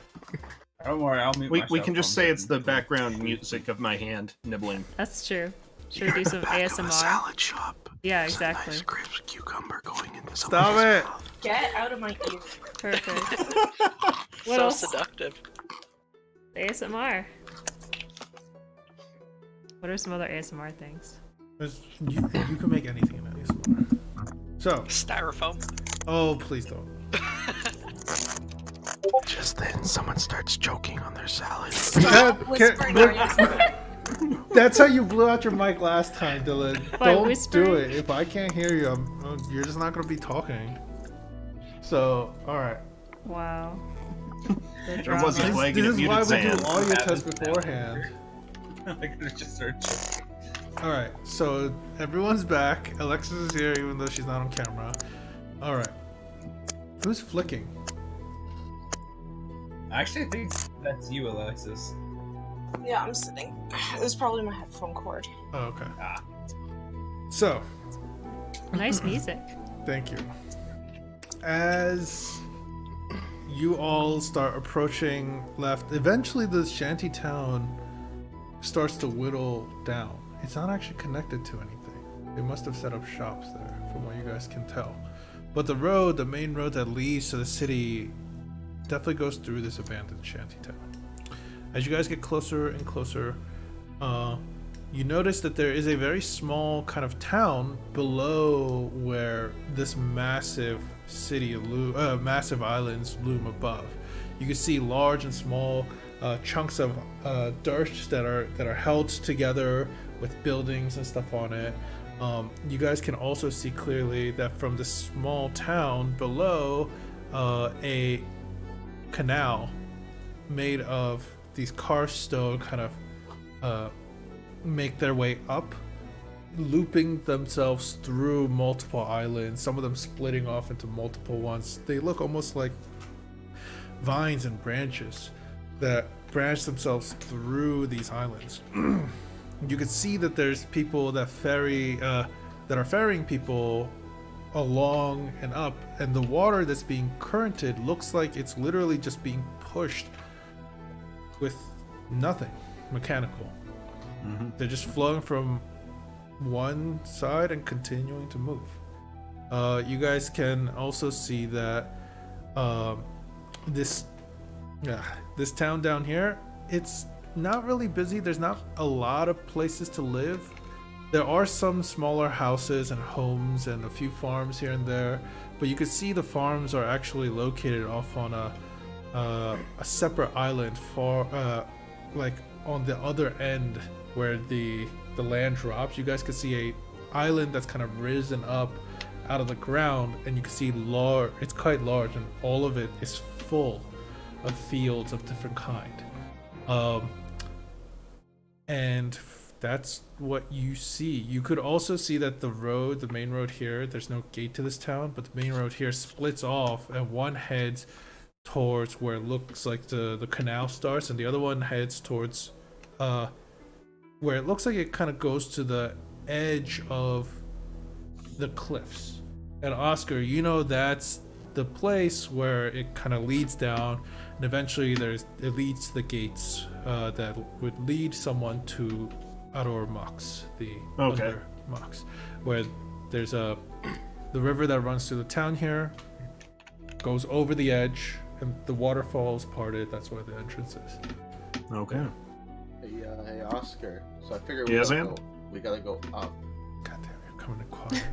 Don't worry, I'll mute We myself can just on say it's the mute. background music of my hand nibbling. That's true. Should we do some ASMR? shop. Yeah, exactly. crisp cucumber going into Stop it. Get out of my ear. Perfect. What So else? seductive. ASMR. What are some other ASMR things? You can make anything in ASMR. So, Styrofoam. oh please don't. Just then, someone starts choking on their salad. Stop Can- whispering can- our ASMR. That's how you blew out your mic last time, Dylan. By Don't whispering? do it. If I can't hear you, you're just not gonna be talking. So, all right. Wow. The There was a drama. flag This and it is why muted we do Zan. audio tests beforehand. I could have just started joking. All right. So everyone's back. Alexis is here, even though she's not on camera. All right. Who's flicking? Actually, I think that's you, Alexis. Yeah, I'm sitting. It was probably my headphone cord. Oh, okay. Ah. So, Nice music. thank you. As you all start approaching left, eventually this shanty town starts to whittle down. It's not actually connected to anything. They must have set up shops there, from what you guys can tell. But the road, the main road that leads to the city, definitely goes through this abandoned shanty town. As you guys get closer and closer, you notice that there is a very small kind of town below where this massive city, massive islands loom above. You can see large and small chunks of dirt that are held together with buildings and stuff on it. You guys can also see clearly that from the small town below, a canal made of these karst stone kind of make their way up, looping themselves through multiple islands, some of them splitting off into multiple ones. They look almost like vines and branches that branch themselves through these islands. You can see that there's people that are ferrying people along and up, and the water that's being currented looks like it's literally just being pushed with nothing mechanical. They're just flowing from one side and continuing to move. You guys can also see that this town down here, it's not really busy. There's not a lot of places to live. There are some smaller houses and homes and a few farms here and there, but you can see the farms are actually located off on a separate island, like on the other end where the land drops. You guys can see a island that's kind of risen up out of the ground, and you can see it's quite large, and all of it is full of fields of different kind. And that's what you see. You could also see that the main road here, there's no gate to this town, but the main road here splits off, and one heads towards where it looks like the canal starts, and the other one heads towards where it looks like it kind of goes to the edge of the cliffs. And Oscar, you know that's the place where it kind of leads down, and eventually it leads to the gates that would lead someone to Ador Mox, the other Mox, where there's the river that runs through the town here, goes over the edge, and the waterfall is parted. That's where the entrance is. Okay. Hey, Oscar. So I figured Yes, we gotta go up. God damn, you're coming in quiet.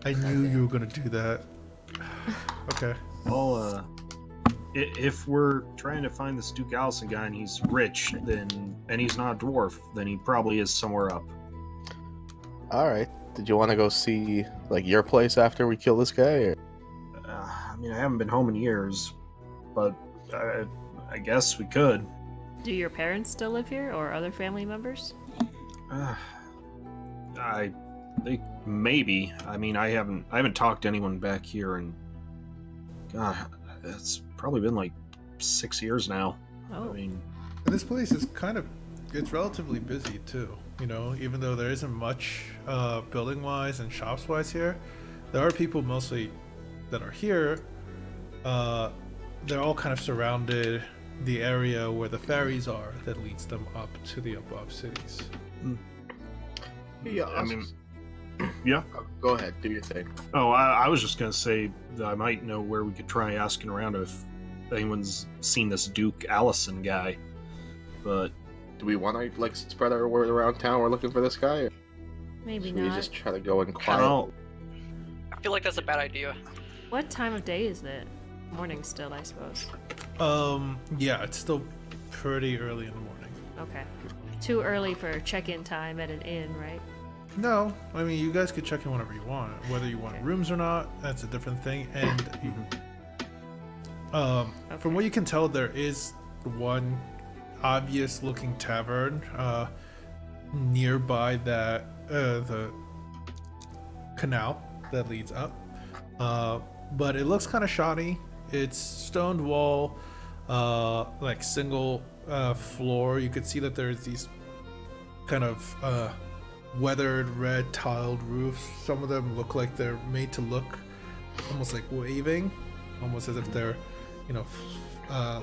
I knew you were gonna do that. Okay. Well, if we're trying to find this Duke Allison guy and he's rich, and he's not a dwarf, then he probably is somewhere up. All right. Did you want to go see like your place after we kill this guy? Or? I mean, I haven't been home in years, but I guess we could. Do your parents still live here, or other family members? They maybe. I mean, I haven't talked to anyone back here, and God, it's probably been like 6 years now. Oh. I mean, And this place is it's relatively busy too. You know, even though there isn't much building wise and shops wise here, there are people mostly that are here. They're all kind of surrounded the area where the ferries are that leads them up to the above cities. Yeah, I mean, yeah. Go ahead, do your thing. Oh, I was just gonna say that I might know where we could try asking around if anyone's seen this Duke Allison guy. But do we want to like spread our word around town? We're looking for this guy. Or Maybe should not. we just try to go in quiet? well, I feel like that's a bad idea. What time of day is it? Morning still, I suppose. Yeah, it's still pretty early in the morning. Okay. too early for check-in time at an inn, right? No, I mean you guys could check in whenever you want. Whether you want Okay. rooms or not, that's a different thing. And from what you can tell, there is one obvious-looking tavern nearby that the canal that leads up. But it looks kind of shoddy. It's stoned wall, like single floor. You could see that there's these kind of weathered red tiled roofs. Some of them look like they're made to look almost like waving, almost as if they're, you know,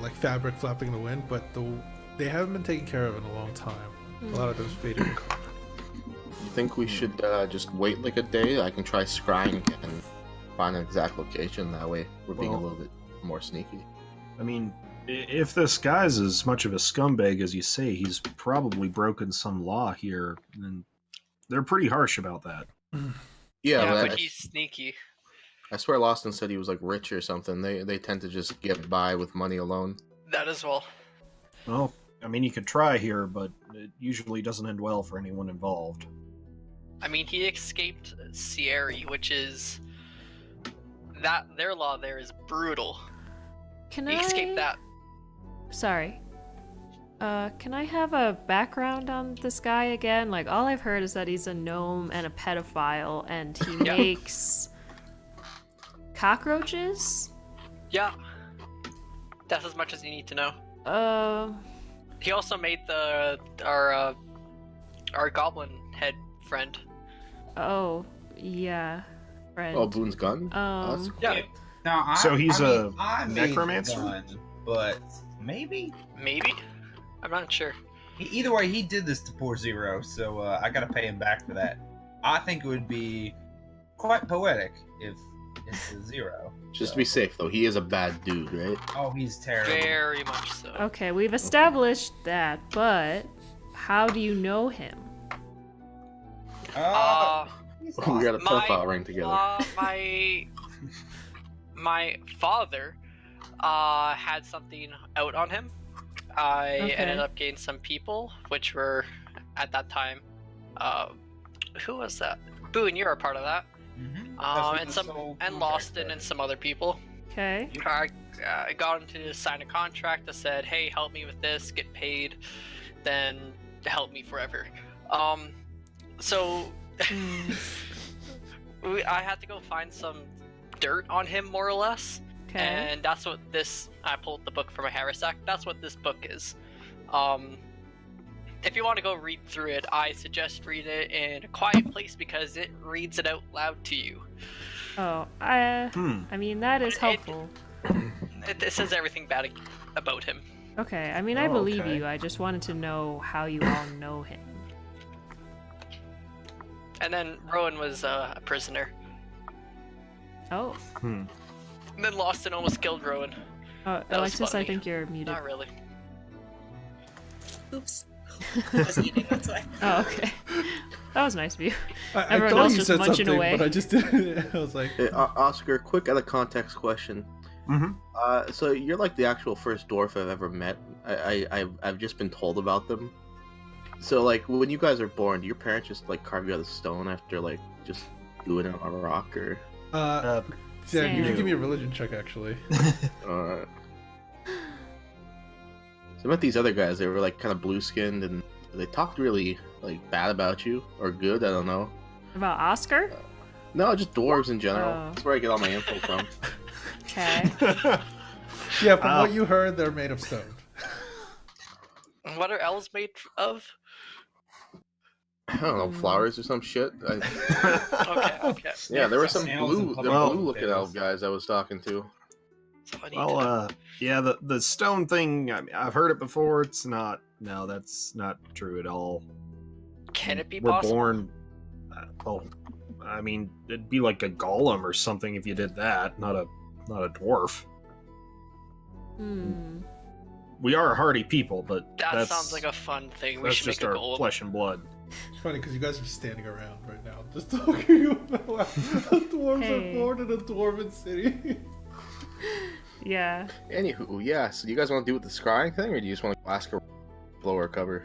like fabric flapping in the wind. But they haven't been taken care of in a long time. A lot of them's faded in color. You think we should just wait like a day? I can try scrying and find an exact location. That way, we're being a Well- little bit more sneaky. I mean, if this guy's as much of a scumbag as you say, he's probably broken some law here, and they're pretty harsh about that. Yeah, Yeah, but but he's sneaky. I swear Lawson said he was like rich or something. They tend to just get by with money alone. That as well. Well, I mean, you could try here, but it usually doesn't end well for anyone involved. I mean, he escaped Sierra, which is that their law there is brutal. Can He escaped that. Sorry. Can I have a background on this guy again? Like, all I've heard is that he's a gnome and a pedophile, and he Yeah. makes cockroaches? Yeah, that's as much as you need to know. He also made our goblin head friend. Oh, yeah. Friend. Oh, Boone's gun? Um, Yeah, Now, So he's a I made the necromancer? gun, but maybe. maybe. I'm not sure. Either way, he did this to poor Zero, so I gotta pay him back for that. I think it would be quite poetic if it's a Zero. Just so. to be safe, though, he is a bad dude, right? Oh, he's terrible. Very much so. Okay, we've established that, but how do you know him? He's We got a awesome. profile ring together. My father had something out on him. I Okay. ended up getting some people, which were at that time. Who was that? Boone, you're a part of that. Mhm. That's what And the some soul and contract Lawson and said. some other people. Okay. I got him to sign a contract that said, "Hey, help me with this, get paid, then help me forever." So Hmm. I had to go find some dirt on him, more or less. Okay. And that's what this. I pulled the book from my haversack. That's what this book is. If you want to go read through it, I suggest read it in a quiet place because it reads it out loud to you. Oh, Hmm. I mean, that is helpful. It says everything bad about him. Okay, I mean, I Oh, believe okay. you. I just wanted to know how you all know him. And then Rowan was a prisoner. Oh, Hmm. And then Lawson almost killed Rowan. oh was Alexis, I funny. think you're muted. Not really. Oops. I was eating, that's why. Oh, okay. That was nice of you. I Everyone thought else you just said munching something, away. but I just didn't. I was like, Hey, Oscar, quick out of context question. Mm-hmm. So you're like the actual first dwarf I've ever met. I've just been told about them. So like when you guys are born, do your parents just like carve you out of stone after like just doing it on a rock or? Sam, you Sam. should give me a religion check actually. So I met these other guys. They were like kind of blue skinned and they talked really like bad about you or good. I don't know. About Oscar? No, just dwarves in general. Oh. That's where I get all my info from. Okay. Yeah, from what you heard, they're made of stone. What are elves made of? I don't know, flowers or some shit. Okay. Yeah, there were some Snails and blue, pumpkin Well- looking elf guys I was talking to. So I need to know. Well, yeah, the stone thing, I mean, I've heard it before. It's not, no, that's not true at all. Can it be We're possible? born, well, I mean, it'd be like a golem or something if you did that, not a dwarf. Hmm. We are a hardy people, but That that's, sounds like a fun thing. We that's should just make a our golem. flesh and blood. It's funny because you guys are standing around right now, just talking about how dwarves Hey. are born in a dwarven city. Yeah. Anywho, yeah, so do you guys want to do with the scrying thing, or do you just want to ask her blow her cover?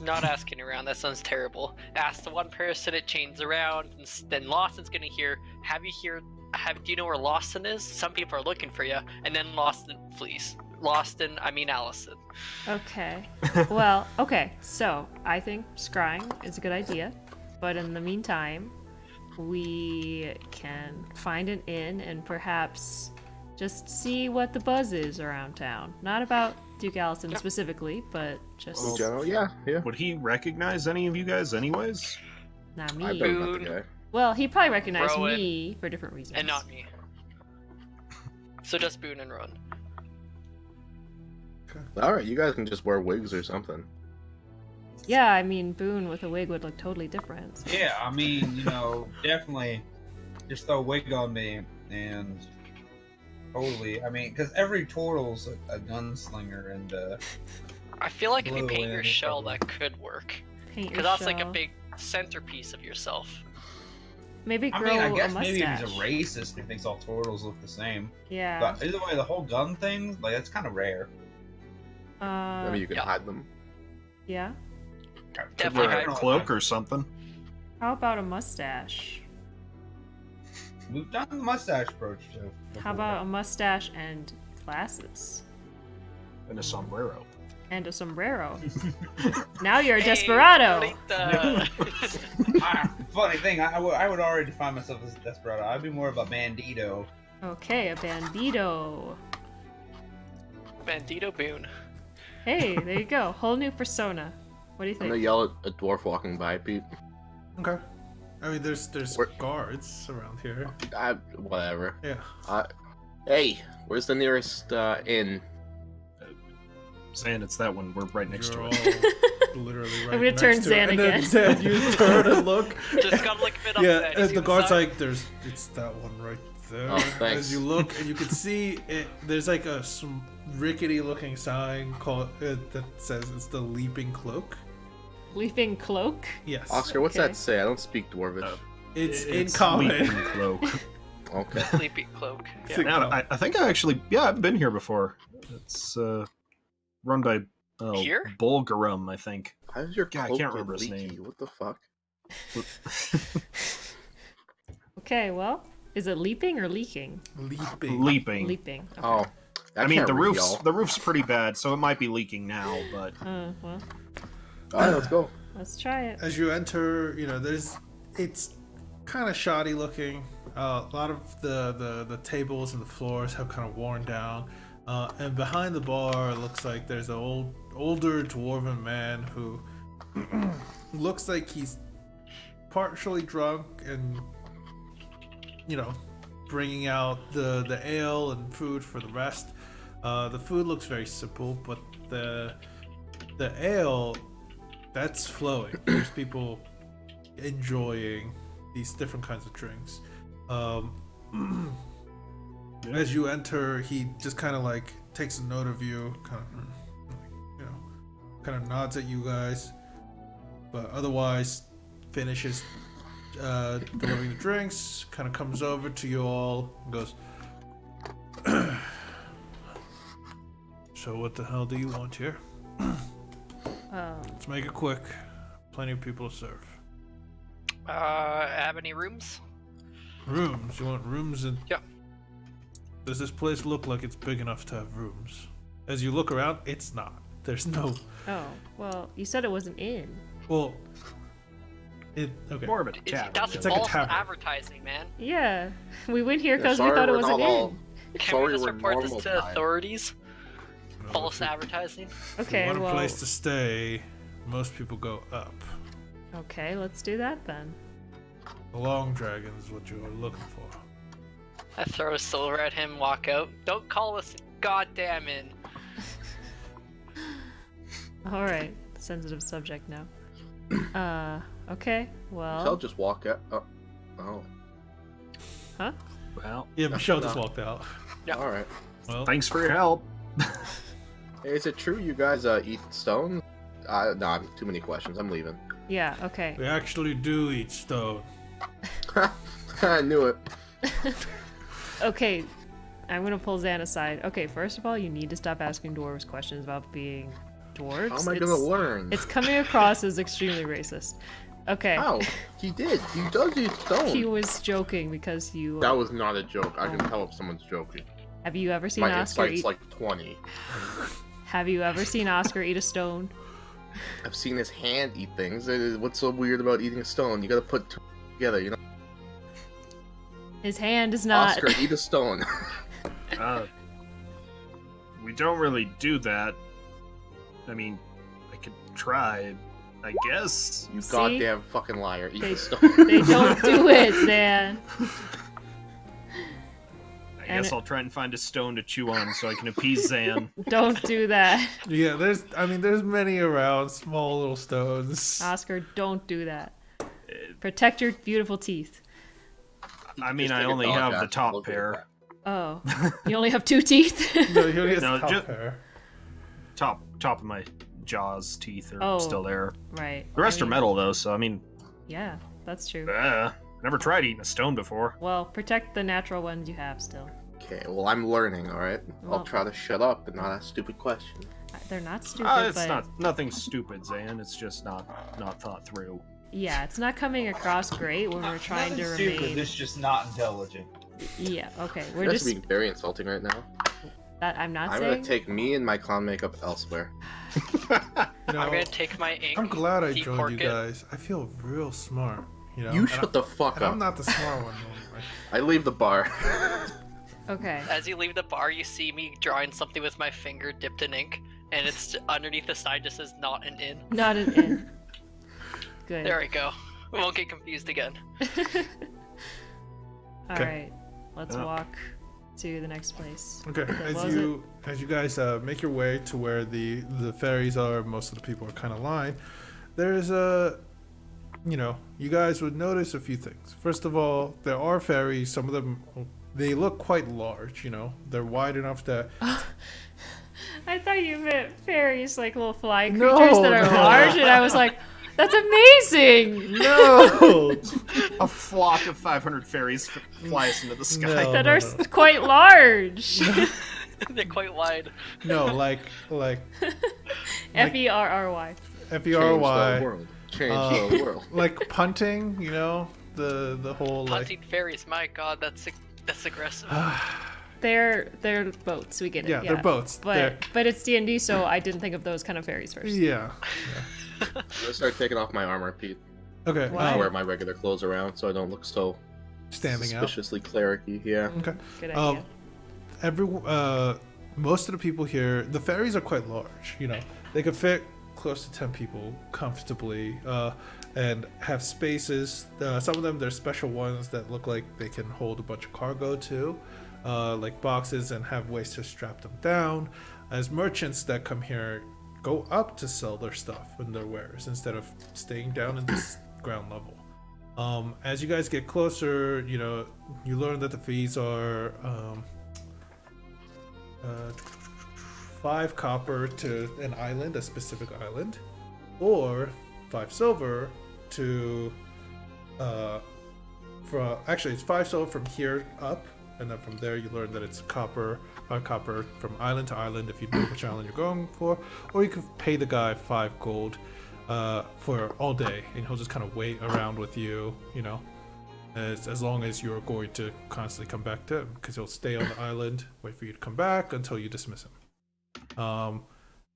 Not asking around. That sounds terrible. Ask the one person. It chains around, and then Lawson's gonna hear. Do you know where Lawson is? Some people are looking for you, and then Lawson flees. Allison. Okay. Well, okay. So I think scrying is a good idea, but in the meantime, we can find an inn and perhaps just see what the buzz is around town. Not about Duke Allison specifically, but just In general, yeah. Would he recognize any of you guys, anyways? not I me. bet not the Boone. guy. Well, he probably recognized Rowan. me for different reasons. And not me. So just Boone and Rowan. All right, you guys can just wear wigs or something. Yeah, I mean, Boone with a wig would look totally different. So. Yeah, I mean, definitely just throw a wig on me and totally. I mean, because every turtle's a gunslinger and I feel like if you Blue paint your and shell, purple. that could work. Paint your Because that's like a shell. big centerpiece of yourself. Maybe I grow mean, I a guess mustache. maybe he's a racist who thinks all turtles look the same. Yeah. But either way, the whole gun thing, like, that's kind of rare. Maybe you can yeah. hide them. Yeah. Could Definitely wear hide a cloak or something. How about a mustache? We've done the mustache approach too. How about a mustache and glasses? And a sombrero. And a sombrero. Now you're a Hey, desperado. Lolita. Funny thing, I would already define myself as a desperado. I'd be more of a bandito. Okay, a bandito. Bandito Boone. Hey, there you go. Whole new persona. What do you I'm gonna think? yell at a dwarf walking by, Pete. Okay. I mean, there's Where- guards around here. Whatever. Yeah. Hey, where's the nearest inn? Zan, it's that one. We're right next You're to all it. literally right I'm gonna turn next to Zan it. And then again. Zan, you turn and look. Just gotta look a bit up Yeah, there. You and see the the guard's sign? like, it's that one right there. Oh, thanks. As you look, and you can see it. There's like some rickety-looking sign called that says it's the Leaping Cloak. Leaping cloak? Yes. Oscar, what's Okay. that say? I don't speak dwarvish. It's in common. Leaping cloak. Okay. Sleepy cloak. It's Yeah. in Now, common. I think I actually, I've been here before. It's run by Here? Bulgarum, I think. Why is your Yeah, I cloak can't get remember his leaky? name. What the fuck? Okay, well, is it leaping or leaking? Leaping. Leaping. Leaping. Okay. Oh, I mean, can't the read, roof's y'all. the roof's pretty bad, so it might be leaking now. But Well, All right, let's go. let's try it. As you enter, it's kind of shoddy looking. A lot of the tables and the floors have kind of worn down. And behind the bar, it looks like there's an older dwarven man who looks like he's partially drunk and, bringing out the ale and food for the rest. The food looks very simple, but the ale, that's flowing. There's people enjoying these different kinds of drinks. As you enter, he just kind of like takes a note of you, kind of nods at you guys, but otherwise finishes delivering the drinks, kind of comes over to you all and goes, so what the hell do you want here? Let's make it quick. Plenty of people to serve. Have any rooms? Rooms? You want rooms? Yeah. Does this place look like it's big enough to have rooms? As you look around, it's not. There's no. Oh, well, you said it was an inn. Well, okay. more of a tavern. That's It's like a false tavern. advertising, man. Yeah, we went here Yeah, because we sorry thought it we're was an not all- inn. Can Sorry, we just we're report this normal to guys. authorities? No, False if you- advertising? if you Okay, want a well, place to stay, most people go up. okay, let's do that then. The Long Dragon is what you're looking for. I throw a silver at him, walk out. Don't call us goddamn in. All right, sensitive subject now. Okay, I'll well, just walk out. Oh. Well, Yeah, Michelle just walked out. Yeah. All right. Well, thanks for your help. Hey, is it true you guys eat stones? No, too many questions. I'm leaving. yeah, okay. we actually do eat stone. I knew it. Okay, I'm gonna pull Zan aside. Okay, first of all, you need to stop asking dwarves questions about being dwarves. How am I gonna learn? It's coming across as extremely racist. Okay. How? He did. He does use stone. He was joking because you. That was not a joke. I can tell if someone's joking. Have you ever seen My Oscar insight's eat? like 20. Have you ever seen Oscar eat a stone? I've seen his hand eat things. What's so weird about eating a stone? You gotta put two together, you know? His hand is not. Oscar, eat a stone. We don't really do that. I mean, I could try, I guess. You See? goddamn fucking liar. Eat They- the stone. They don't do it, Zan. I And guess I'll try and find a stone to chew on so I can appease Zan. Don't do that, Yeah, there's many around, small little stones. Oscar. Don't do that. Protect your beautiful teeth. I mean, Just I take a only dog have the after top looking at pair. that. Oh, you only have 2 teeth. No, he only has No, top just- hair. Top of my jaws teeth are Oh. still there. Right. The rest I are mean, metal though, so I mean, Yeah, that's true. never tried eating a stone before. Well, protect the natural ones you have still. Okay, well, I'm learning, alright? Well- I'll try to shut up and not ask stupid questions. They're not stupid, It's but nothing stupid, Zan. It's just not thought through. yeah, it's not coming across great when we're trying to Nothing remain. stupid, it's just not intelligent. Yeah, okay. We're That's just being very insulting right now. that I'm not I'm saying. gonna take me and my clown makeup elsewhere. You I'm know, gonna take my ink. I'm glad I joined decork you it. guys. I feel real smart. You know, You and shut the fuck and up. I'm not the smart one. Normally. I leave the bar. Okay. As you leave the bar, you see me drawing something with my finger dipped in ink, and it's underneath the side just says "not an in." Not an in. Good. There we go. We won't get confused again. All Okay. right. Let's walk to the next place. Okay, What as you guys make your way to where the ferries are, most of the people are kind of lined. There's you guys would notice a few things. First of all, there are ferries. Some of them, they look quite large. You know, they're wide enough that I thought you meant fairies, like little flying No, creatures that are no. large, and I was like, that's amazing. no, A flock of 500 fairies fly us into the sky. No. That are quite large. They're quite wide. no, like Ferry. Change F-E-R-R-Y, the world. Change the world. like punting. You know, the whole like. Hunting fairies. My God, that's aggressive. They're boats. We get it. Yeah, they're boats. But it's D&D, so I didn't think of those kind of fairies first. Yeah. I'm gonna start taking off my armor, Pete. Okay. Why? I wear my regular clothes around so I don't look so Standing out. suspiciously clericy. Yeah. Okay. Good idea. Most of the people here, the ferries are quite large. You know, they could fit close to 10 people comfortably, and have spaces. Some of them, there's special ones that look like they can hold a bunch of cargo too, like boxes, and have ways to strap them down. As merchants that come here go up to sell their stuff and their wares instead of staying down in this ground level. As you guys get closer, you know, you learn that the fees are 5 copper to an island, a specific island, or 5 silver to actually it's 5 silver from here up, and then from there you learn that it's 5 copper from island to island if you know which island you're going for, or you could pay the guy 5 gold for all day, and he'll just kind of wait around with you, you know, as long as you're going to constantly come back to him, because he'll stay on the island, wait for you to come back until you dismiss him.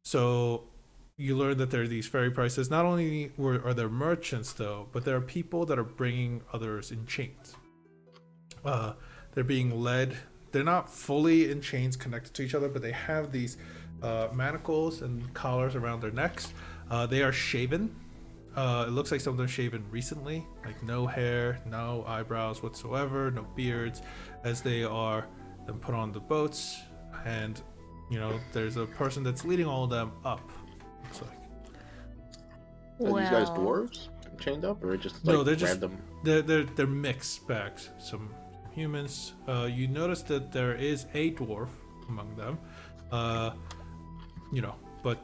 So you learn that there are these ferry prices. Not only are there merchants though, but there are people that are bringing others in chains. They're being led. They're not fully in chains connected to each other, but they have these manacles and collars around their necks. They are shaven. It looks like some of them shaven recently, like no hair, no eyebrows whatsoever, no beards, as they are then put on the boats. And you know, there's a person that's leading all of them up. Looks like. Are these guys dwarves chained up, or just like No, they're just random? they're mixed bags. Some humans. You notice that there is a dwarf among them. You know, but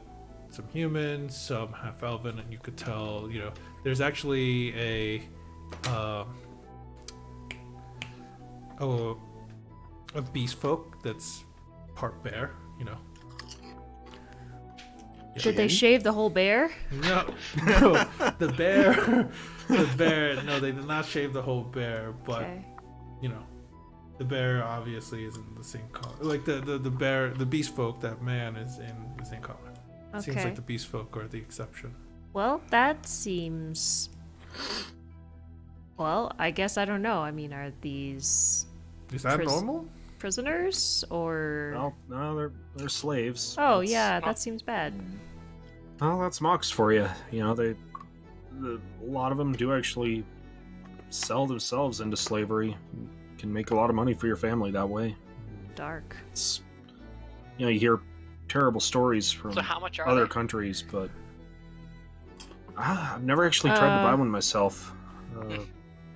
some humans, some half elven, and you could tell. You know, there's actually a beast folk that's part bear. You know. Did they shave the whole bear? No, the bear. No, they did not shave the whole bear, but Okay. you know, the bear obviously isn't the same color. Like the bear, the beast folk, that man is in the same color. Seems Okay. like the beast folk are the exception. Well, that seems. Well, I guess I don't know. I mean, are these Is that Pris- normal? prisoners or? Well, no, they're slaves. Oh That's- yeah, that seems bad. Well, that's Mox for you. You know, a lot of them do actually sell themselves into slavery. You can make a lot of money for your family that way. Dark. It's, you know, you hear terrible stories from So how much are other they? countries, but I've never actually tried to buy one myself.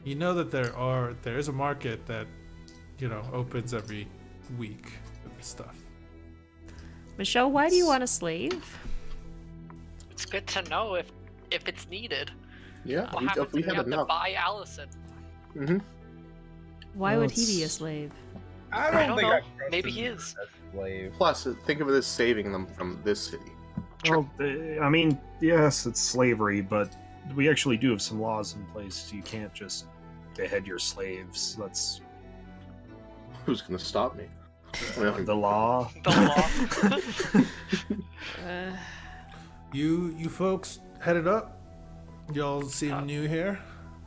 You know that there is a market that, you know, opens every week for this stuff. Michelle, why do you want a slave? It's good to know if it's needed. Yeah, What we happens if we have to enough. buy Allison? Mm-hmm. Why Well, would he be a it's- slave? I I don't don't think know. I trust Maybe him he is. as a slave. Plus, think of it as saving them from this city. Well, I mean, yes, it's slavery, but we actually do have some laws in place. You can't just behead your slaves. That's Who's gonna stop me? Well, the law. The law. You folks headed up. Y'all seem new here.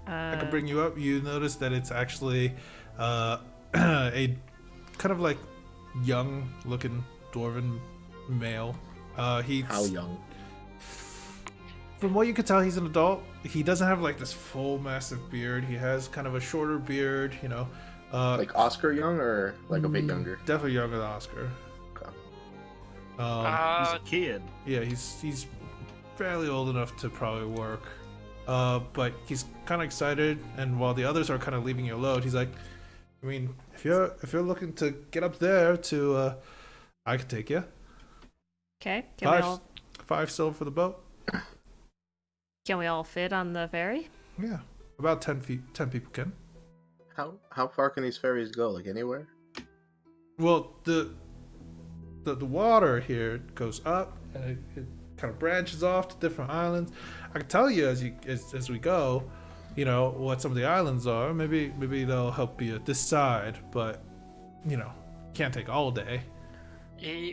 I can bring you up. You notice that it's actually a kind of like young-looking dwarven male. He's how young? From what you can tell, he's an adult. He doesn't have like this full massive beard. He has kind of a shorter beard, you know. Like Oscar young or like a bit younger? Definitely younger than Oscar. Okay. He's Uh, a kid. Yeah, he's fairly old enough to probably work. But he's kind of excited, and while the others are kind of leaving you alone, he's like, I mean, if you're looking to get up there to, I could take you. Okay. Can we 5 silver for the boat. all fit on the ferry? Yeah, about 10 people can. How far can these ferries go? Like anywhere? Well, the water here goes up and it kind of branches off to different islands. I can tell you as we go, you know, what some of the islands are. Maybe they'll help you decide, but you know, can't take all day.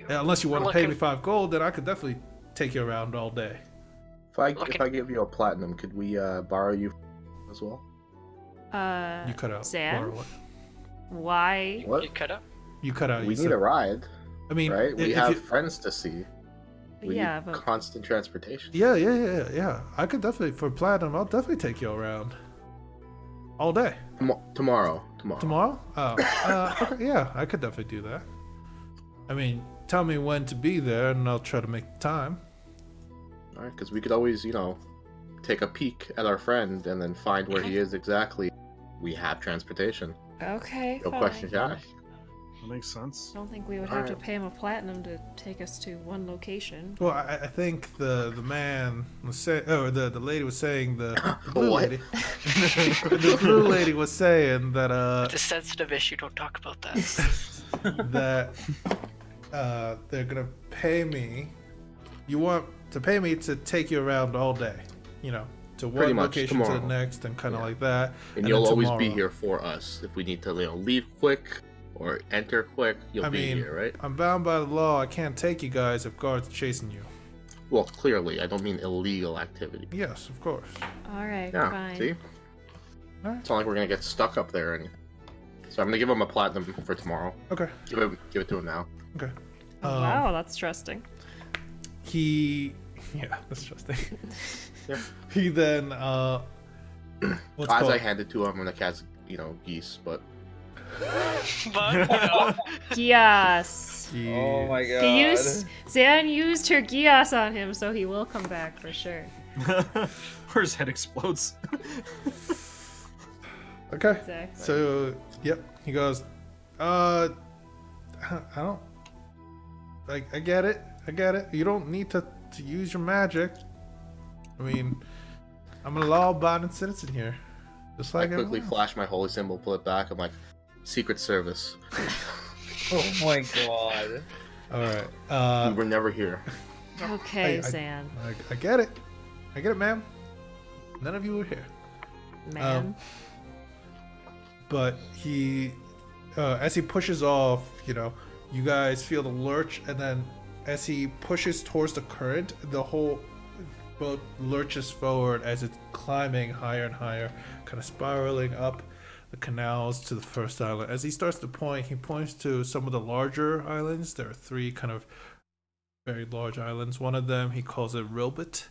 Unless you want to pay me 5 gold, then I could definitely take you around all day. If I give you a platinum, could we borrow you as well? You cut out. Zan? Laura, what? Why? What? You cut up. You cut out. We you need said- a ride, I mean, right? We if have you- friends to see. We Yeah, need but constant transportation. Yeah. I could definitely, for platinum, I'll definitely take you around all day. Tomorrow. Tomorrow? Oh, okay, yeah, I could definitely do that. I mean, tell me when to be there, and I'll try to make the time. All right, because we could always, you know, take a peek at our friend and then find where he is exactly. We have transportation. okay. No fine. questions asked. That makes sense. I don't think we would have to Alright. pay him a platinum to take us to one location. Well, I think the man was saying, oh, the lady was saying the blue What? lady. The blue lady was saying that It's a sensitive issue. Don't talk about that. that they're gonna pay me. You want to pay me to take you around all day, you know, to Pretty one much, location to tomorrow. the next, and kind of Yeah. like that. And then you'll always be tomorrow- here for us. If we need to, you know, leave quick or enter quick, you'll I be mean, here, right? I'm bound by the law. I can't take you guys if guards are chasing you. Well, clearly, I don't mean illegal activity. Yes, of course. All right, Yeah, fine. see? Alright. It's not like we're gonna get stuck up there or anything. So I'm gonna give him a platinum for tomorrow. Okay. Give it to him now. Okay. Oh, wow, that's trusting. Yeah, that's interesting. Yeah. He then what's As called? I hand it to him, I'm gonna cast, you know, geese, but But you know, Gias. Oh my god. He used Zan used her Gias on him, so he will come back for sure. Or his head explodes. Okay. Exactly. So, yep. He goes, I don't. Like, I get it. You don't need to use your magic. I mean, I'm a law-abiding citizen here, just I like quickly everyone else. flash my holy symbol, pull it back. I'm like, Secret Service. Oh my god. All right. we were never here. Okay, I- Zan. I get it. I get it, ma'am. None of you were here. Man. But he, as he pushes off, you guys feel the lurch, and then as he pushes towards the current, the whole boat lurches forward as it's climbing higher and higher, kind of spiraling up the canals to the first island. As he starts to point, he points to some of the larger islands. There are 3 kind of very large islands. One of them he calls it Rilbit.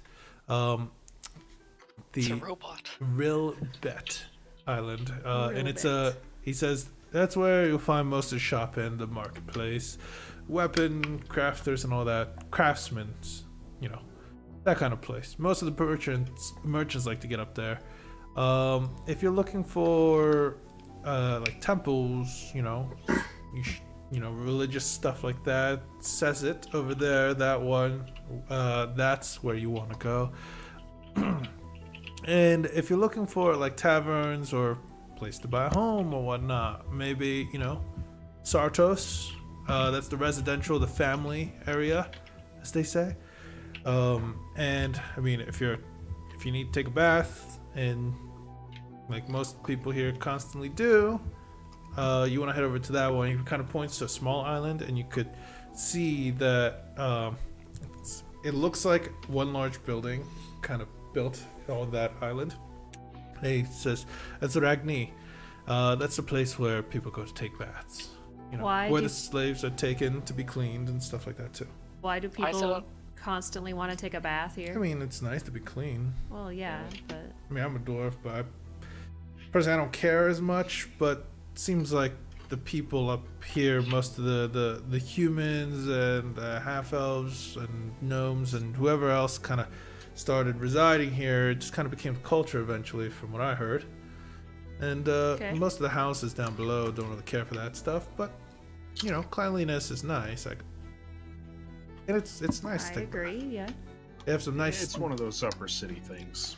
It's a robot. Rilbet Island, and it's Rilbet. he says that's where you'll find most of the shopping, the marketplace, weapon crafters and all that, craftsmen, that kind of place. Most of the merchants like to get up there. If you're looking for like temples, religious stuff like that, says it over there. That one, that's where you want to go. And if you're looking for like taverns or place to buy a home or whatnot, maybe Sartos. That's the residential, the family area, as they say. And I mean, if you need to take a bath, and like most people here constantly do, you want to head over to that one. He kind of points to a small island, and you could see that it looks like one large building, kind of built on that island. He says, "That's Ragni. That's the place where people go to take baths. Why where do- the slaves are taken to be cleaned and stuff like that too. Why do I people saw- constantly want to take a bath here? I mean, it's nice to be clean. Well, yeah, but I mean, I'm a dwarf, but personally, I don't care as much. But it seems like the people up here, most of the humans and half elves and gnomes and whoever else, kind of started residing here. It just kind of became the culture eventually, from what I heard. And most of the houses down below don't really care for that stuff. But cleanliness is nice. And it's nice. I to agree. Yeah. They have some nice. It's one of those upper city things.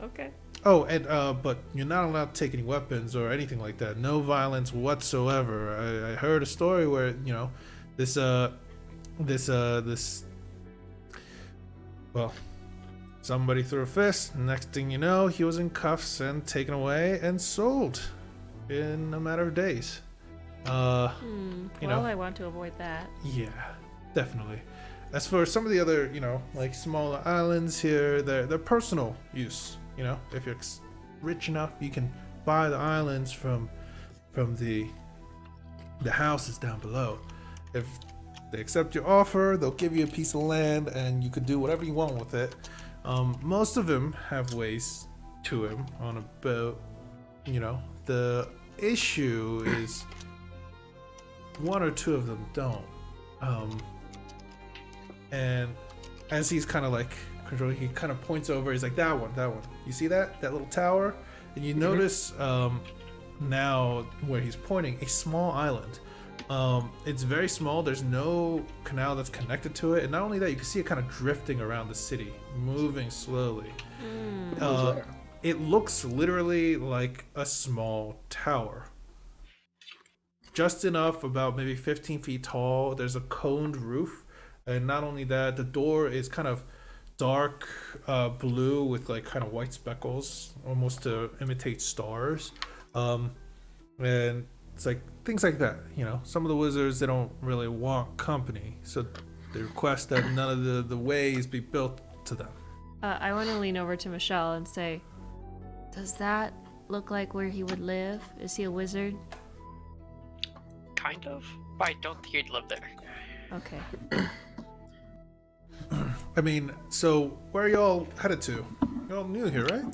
Okay. Oh, and but you're not allowed to take any weapons or anything like that. No violence whatsoever. I heard a story where this somebody threw a fist. Next thing you know, he was in cuffs and taken away and sold in a matter of days. Well, I want to avoid that. Yeah, definitely. As for some of the other, like smaller islands here, they're personal use. If you're rich enough, you can buy the islands from the houses down below. If they accept your offer, they'll give you a piece of land, and you can do whatever you want with it. Most of them have ways to them on a boat. The issue is 1 or 2 of them don't. And as he's kind of like controlling, he kind of points over. He's like, that one. You see that little tower? And you notice now where he's pointing, a small island. It's very small. There's no canal that's connected to it. And not only that, you can see it kind of drifting around the city, moving slowly. It looks literally like a small tower. Just enough, about maybe 15 feet tall. There's a coned roof. And not only that, the door is kind of dark blue with like kind of white speckles, almost to imitate stars. And it's like things like that. Some of the wizards, they don't really want company, so they request that none of the ways be built to them. I want to lean over to Michelle and say, does that look like where he would live? Is he a wizard? Kind of. But I don't think he'd live there. Okay. I mean, so where are y'all headed to? Y'all new here, right?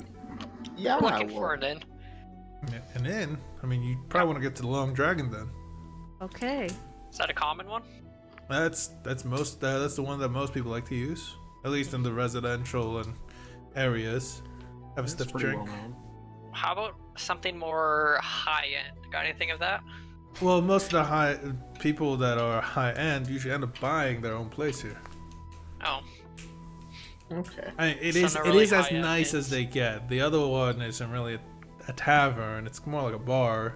Yeah, We're looking for an inn. An inn? I mean, you probably want to get to the Long Dragon then. Okay. Is that a common one? That's the one that most people like to use, at least in the residential and areas. Have a That's stiff pretty drink. well known. How about something more high end? Got anything of that? Well, most of the high people that are high end usually end up buying their own place here. Oh, Okay. It Some is are it really is as high-end nice as inns. they get. The other one isn't really a tavern. It's more like a bar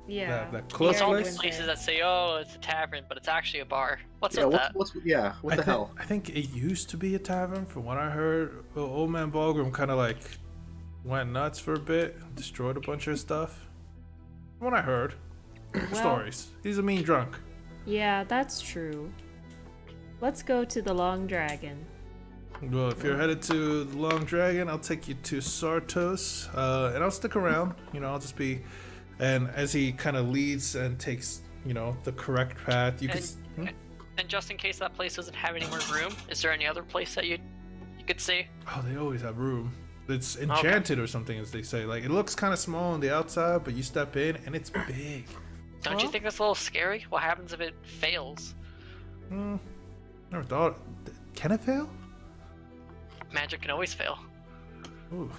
Yeah. that It's close all Very these place. places that say, "Oh, it's a tavern," but it's actually a bar. What's Yeah, with that? what I the thi- hell? I think it used to be a tavern, from what I heard. Old man Ballgrim kind of like went nuts for a bit, destroyed a bunch of stuff. From what I heard, Well, stories. He's a mean drunk. yeah, that's true. Let's go to the Long Dragon. Well, if you're headed to the Long Dragon, I'll take you to Sartos, and I'll stick around. I'll just be. And as he kind of leads and takes, the correct path, you can. And just in case that place doesn't have any more room, is there any other place that you could see? Oh, they always have room. It's enchanted or something, as they say. Like, it looks kind of small on the outside, but you step in and it's big. Don't you think that's a little scary? What happens if it fails? Never thought. Can it fail? Magic can always fail. Ooh.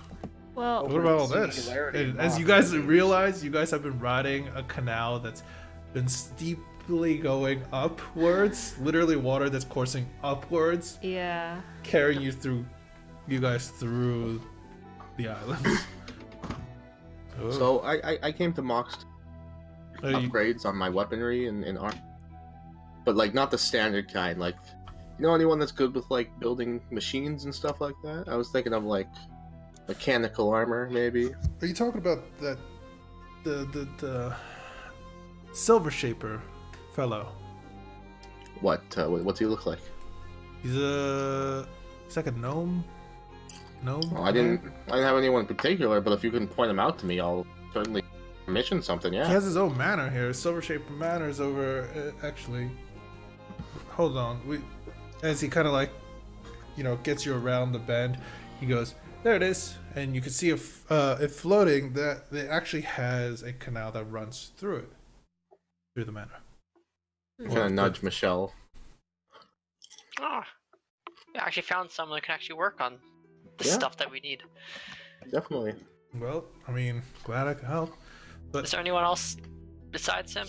Well, What about all this? Singularity And of as you Mox. guys realize, you guys have been riding a canal that's been steeply going upwards. Literally water that's coursing upwards, yeah. carrying you guys through the island. Oh. So I came to Mox Are you- upgrades on my weaponry and armor, but like not the standard kind. Like, anyone that's good with like building machines and stuff like that? I was thinking of like mechanical armor, maybe. Are you talking about the Silver Shaper fellow? What's he look like? He's like a gnome. Gnome. Well, I didn't have anyone in particular, but if you can point him out to me, I'll certainly commission something. He Yeah. has his own manor here. Silver Shaper Manor is over. Actually, hold on. As he kind of like, gets you around the bend, he goes, "There it is," and you can see it floating. That it actually has a canal that runs through it, through the manor. Kind of nudge Michelle. Oh, I actually found someone that can actually work on the Yeah. stuff that we need. Definitely. Well, I mean, glad I could help. Is there anyone else besides him?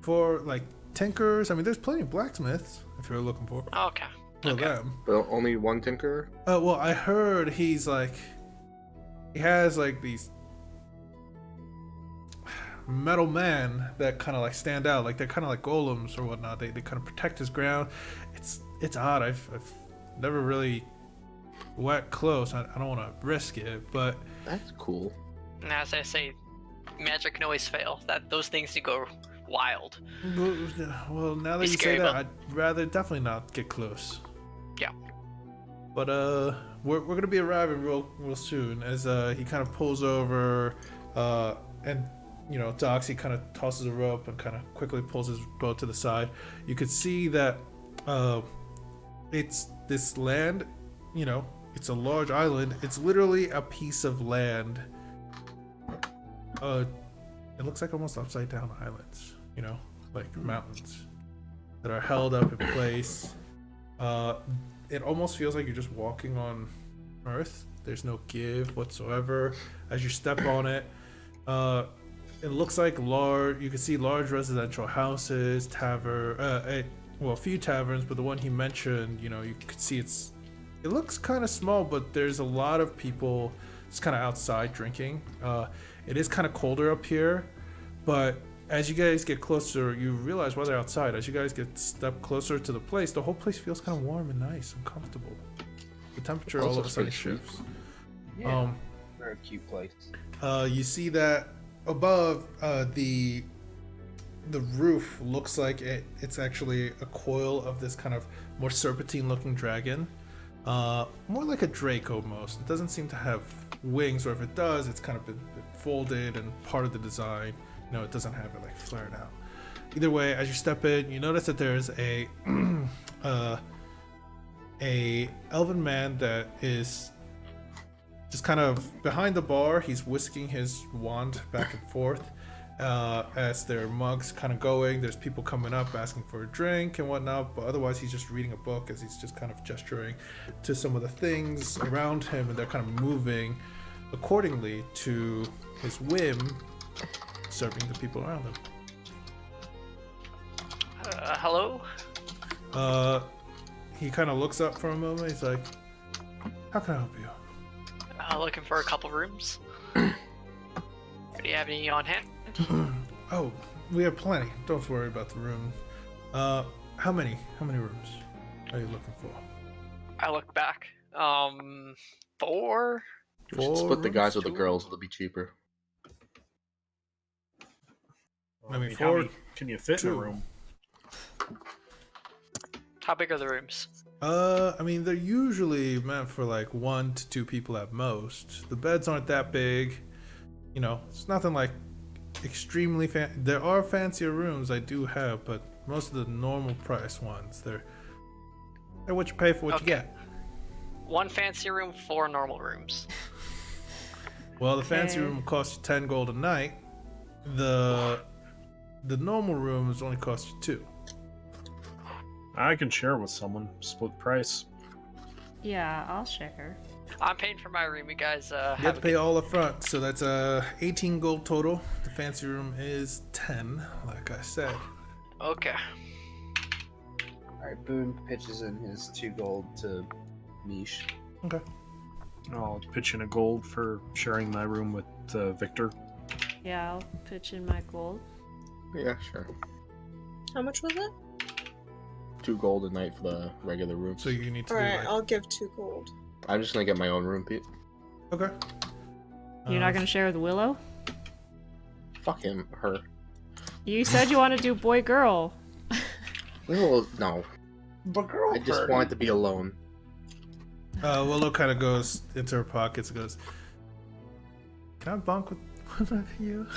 For like tinkers, I mean, there's plenty of blacksmiths if you're looking for Oh, okay. them. But only one tinker. Well, I heard he has like these metal men that kind of like stand out, like they're kind of like golems or whatnot. They kind of protect his ground. It's odd. I've never really went close. I don't want to risk it, but That's cool. And as I say, magic can always fail. Those things do go wild. well, now that Be you say scary, that, but- I'd rather definitely not get close. Yeah. But we're gonna be arriving real soon. As he kind of pulls over, and docks. He kind of tosses a rope and kind of quickly pulls his boat to the side. You could see that it's this land. It's a large island. It's literally a piece of land. It looks like almost upside down islands. Like mountains that are held up in place. It almost feels like you're just walking on Earth. There's no give whatsoever. As you step on it, it looks like you can see large residential houses, a few taverns, but the one he mentioned, you could see it looks kind of small, but there's a lot of people just kind of outside drinking. It is kind of colder up here, but as you guys get closer, you realize while they're outside, as you guys get step closer to the place, the whole place feels kind of warm and nice and comfortable. The temperature all of a sudden shifts. Yeah. Very cute place. You see that above the roof looks like it's actually a coil of this kind of more serpentine-looking dragon, more like a drake almost. It doesn't seem to have wings, or if it does, it's kind of been folded and part of the design. It doesn't have it like flared out. Either way, as you step in, you notice that there's a elven man that is just kind of behind the bar. He's whisking his wand back and forth as their mugs kind of going. There's people coming up asking for a drink and whatnot, but otherwise he's just reading a book as he's just kind of gesturing to some of the things around him, and they're kind of moving accordingly to his whim, serving the people around him. Hello? He kind of looks up for a moment. He's like, "How can I help you?" Looking for a couple rooms. Do you have any on hand? Oh, we have plenty. Don't worry about the room. How many rooms are you looking for? I look back. 4. We should split the guys with the Two. girls. It'll be cheaper. I mean, how 4, many can you fit in a 2. room? How big are the rooms? I mean, they're usually meant for like 1 to 2 people at most. The beds aren't that big. You know, it's nothing like extremely There are fancier rooms I do have, but most of the normal price ones, they're what you pay for what you get. 1 fancy room, 4 normal rooms. Well, the fancy Okay. room costs you 10 gold a night. The normal rooms only cost you 2. I can share with someone. Split price. Yeah, I'll share. I'm paying for my room. You guys You have have a to pay all up front, so that's 18 gold total. The fancy room is 10, like I said. Okay. Alright, Boone pitches in his 2 gold to Mish. Okay. I'll pitch in a gold for sharing my room with Victor. Yeah, I'll pitch in my gold. Yeah, sure. How much was it? 2 gold a night for the regular room. So you need to Alright, do like... I'll give 2 gold. I'm just gonna get my own room, Pete. Okay. You're not gonna share with Willow? Fuck him, her. You said you want to do boy girl. No. But girl, I just want to be alone. Willow kind of goes into her pockets and goes, "Can I bunk with one of you?"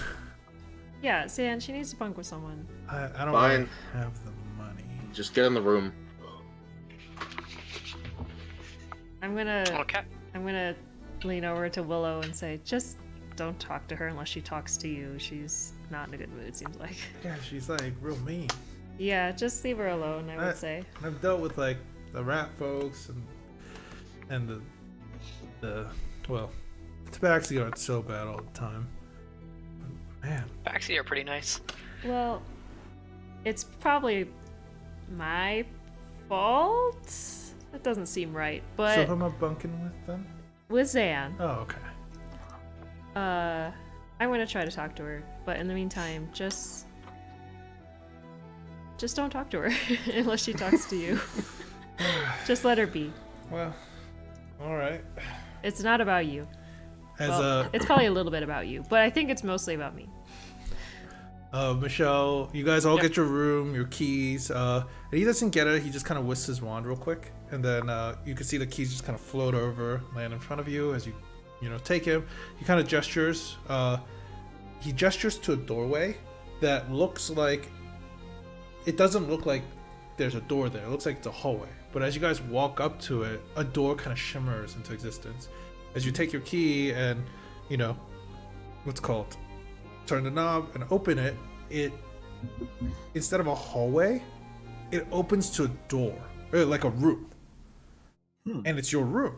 Yeah, Zan, she needs to bunk with someone. I don't Fine. really have the money. Just get in the room. I'm gonna Okay. lean over to Willow and say, just don't talk to her unless she talks to you. She's not in a good mood, seems like. Yeah, she's like real mean. Yeah, just leave her alone, I would Alright. say. I've dealt with like the rat folks and the well, the tabaxi aren't so bad all the time. Man, Baxi are pretty nice. Well, it's probably my fault. That doesn't seem right, so but who am I bunking with then? with Zan, Oh, okay. I'm gonna try to talk to her. But in the meantime, just don't talk to her unless she talks to you. Just let her be. Well, all right. It's not about you. As Well, it's probably a little bit about you, but I think it's mostly about me. Michelle, you guys all get your room, your keys. And he doesn't get it. He just kind of whisks his wand real quick, and then you can see the keys just kind of float over, land in front of you as you take him. He kind of gestures. He gestures to a doorway that looks like. It doesn't look like there's a door there. It looks like it's a hallway. But as you guys walk up to it, a door kind of shimmers into existence. As you take your key and, what's called, turn the knob and open it, instead of a hallway, it opens to a door, or like a room. And it's your room.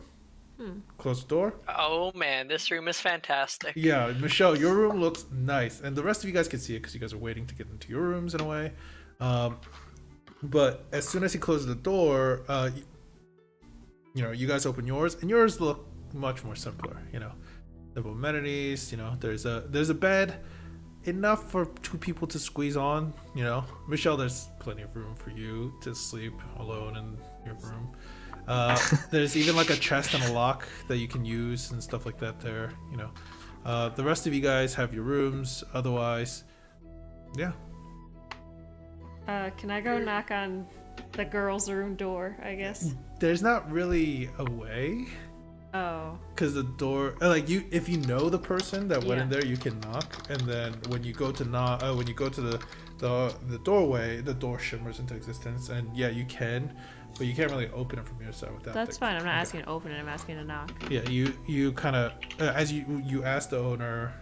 Close the door. Oh man, this room is fantastic. Yeah, Michelle, your room looks nice. And the rest of you guys can see it because you guys are waiting to get into your rooms in a way. But as soon as he closes the door, you guys open yours, and yours look much more simpler. Simple amenities. There's a bed, enough for 2 people to squeeze on. Michelle, there's plenty of room for you to sleep alone in your room. There's even like a chest and a lock that you can use and stuff like that there. The rest of you guys have your rooms. Otherwise, yeah. Can I go knock on the girls' room door, I guess? There's not really a way. Oh. Because the door, if you know the person that went in Yeah. there, you can knock, and then when you go to the doorway, the door shimmers into existence, and yeah, you can, but you can't really open it from your side without. That's fine. I'm not asking to open it. I'm asking to knock. Yeah, you kind of as you ask the owner,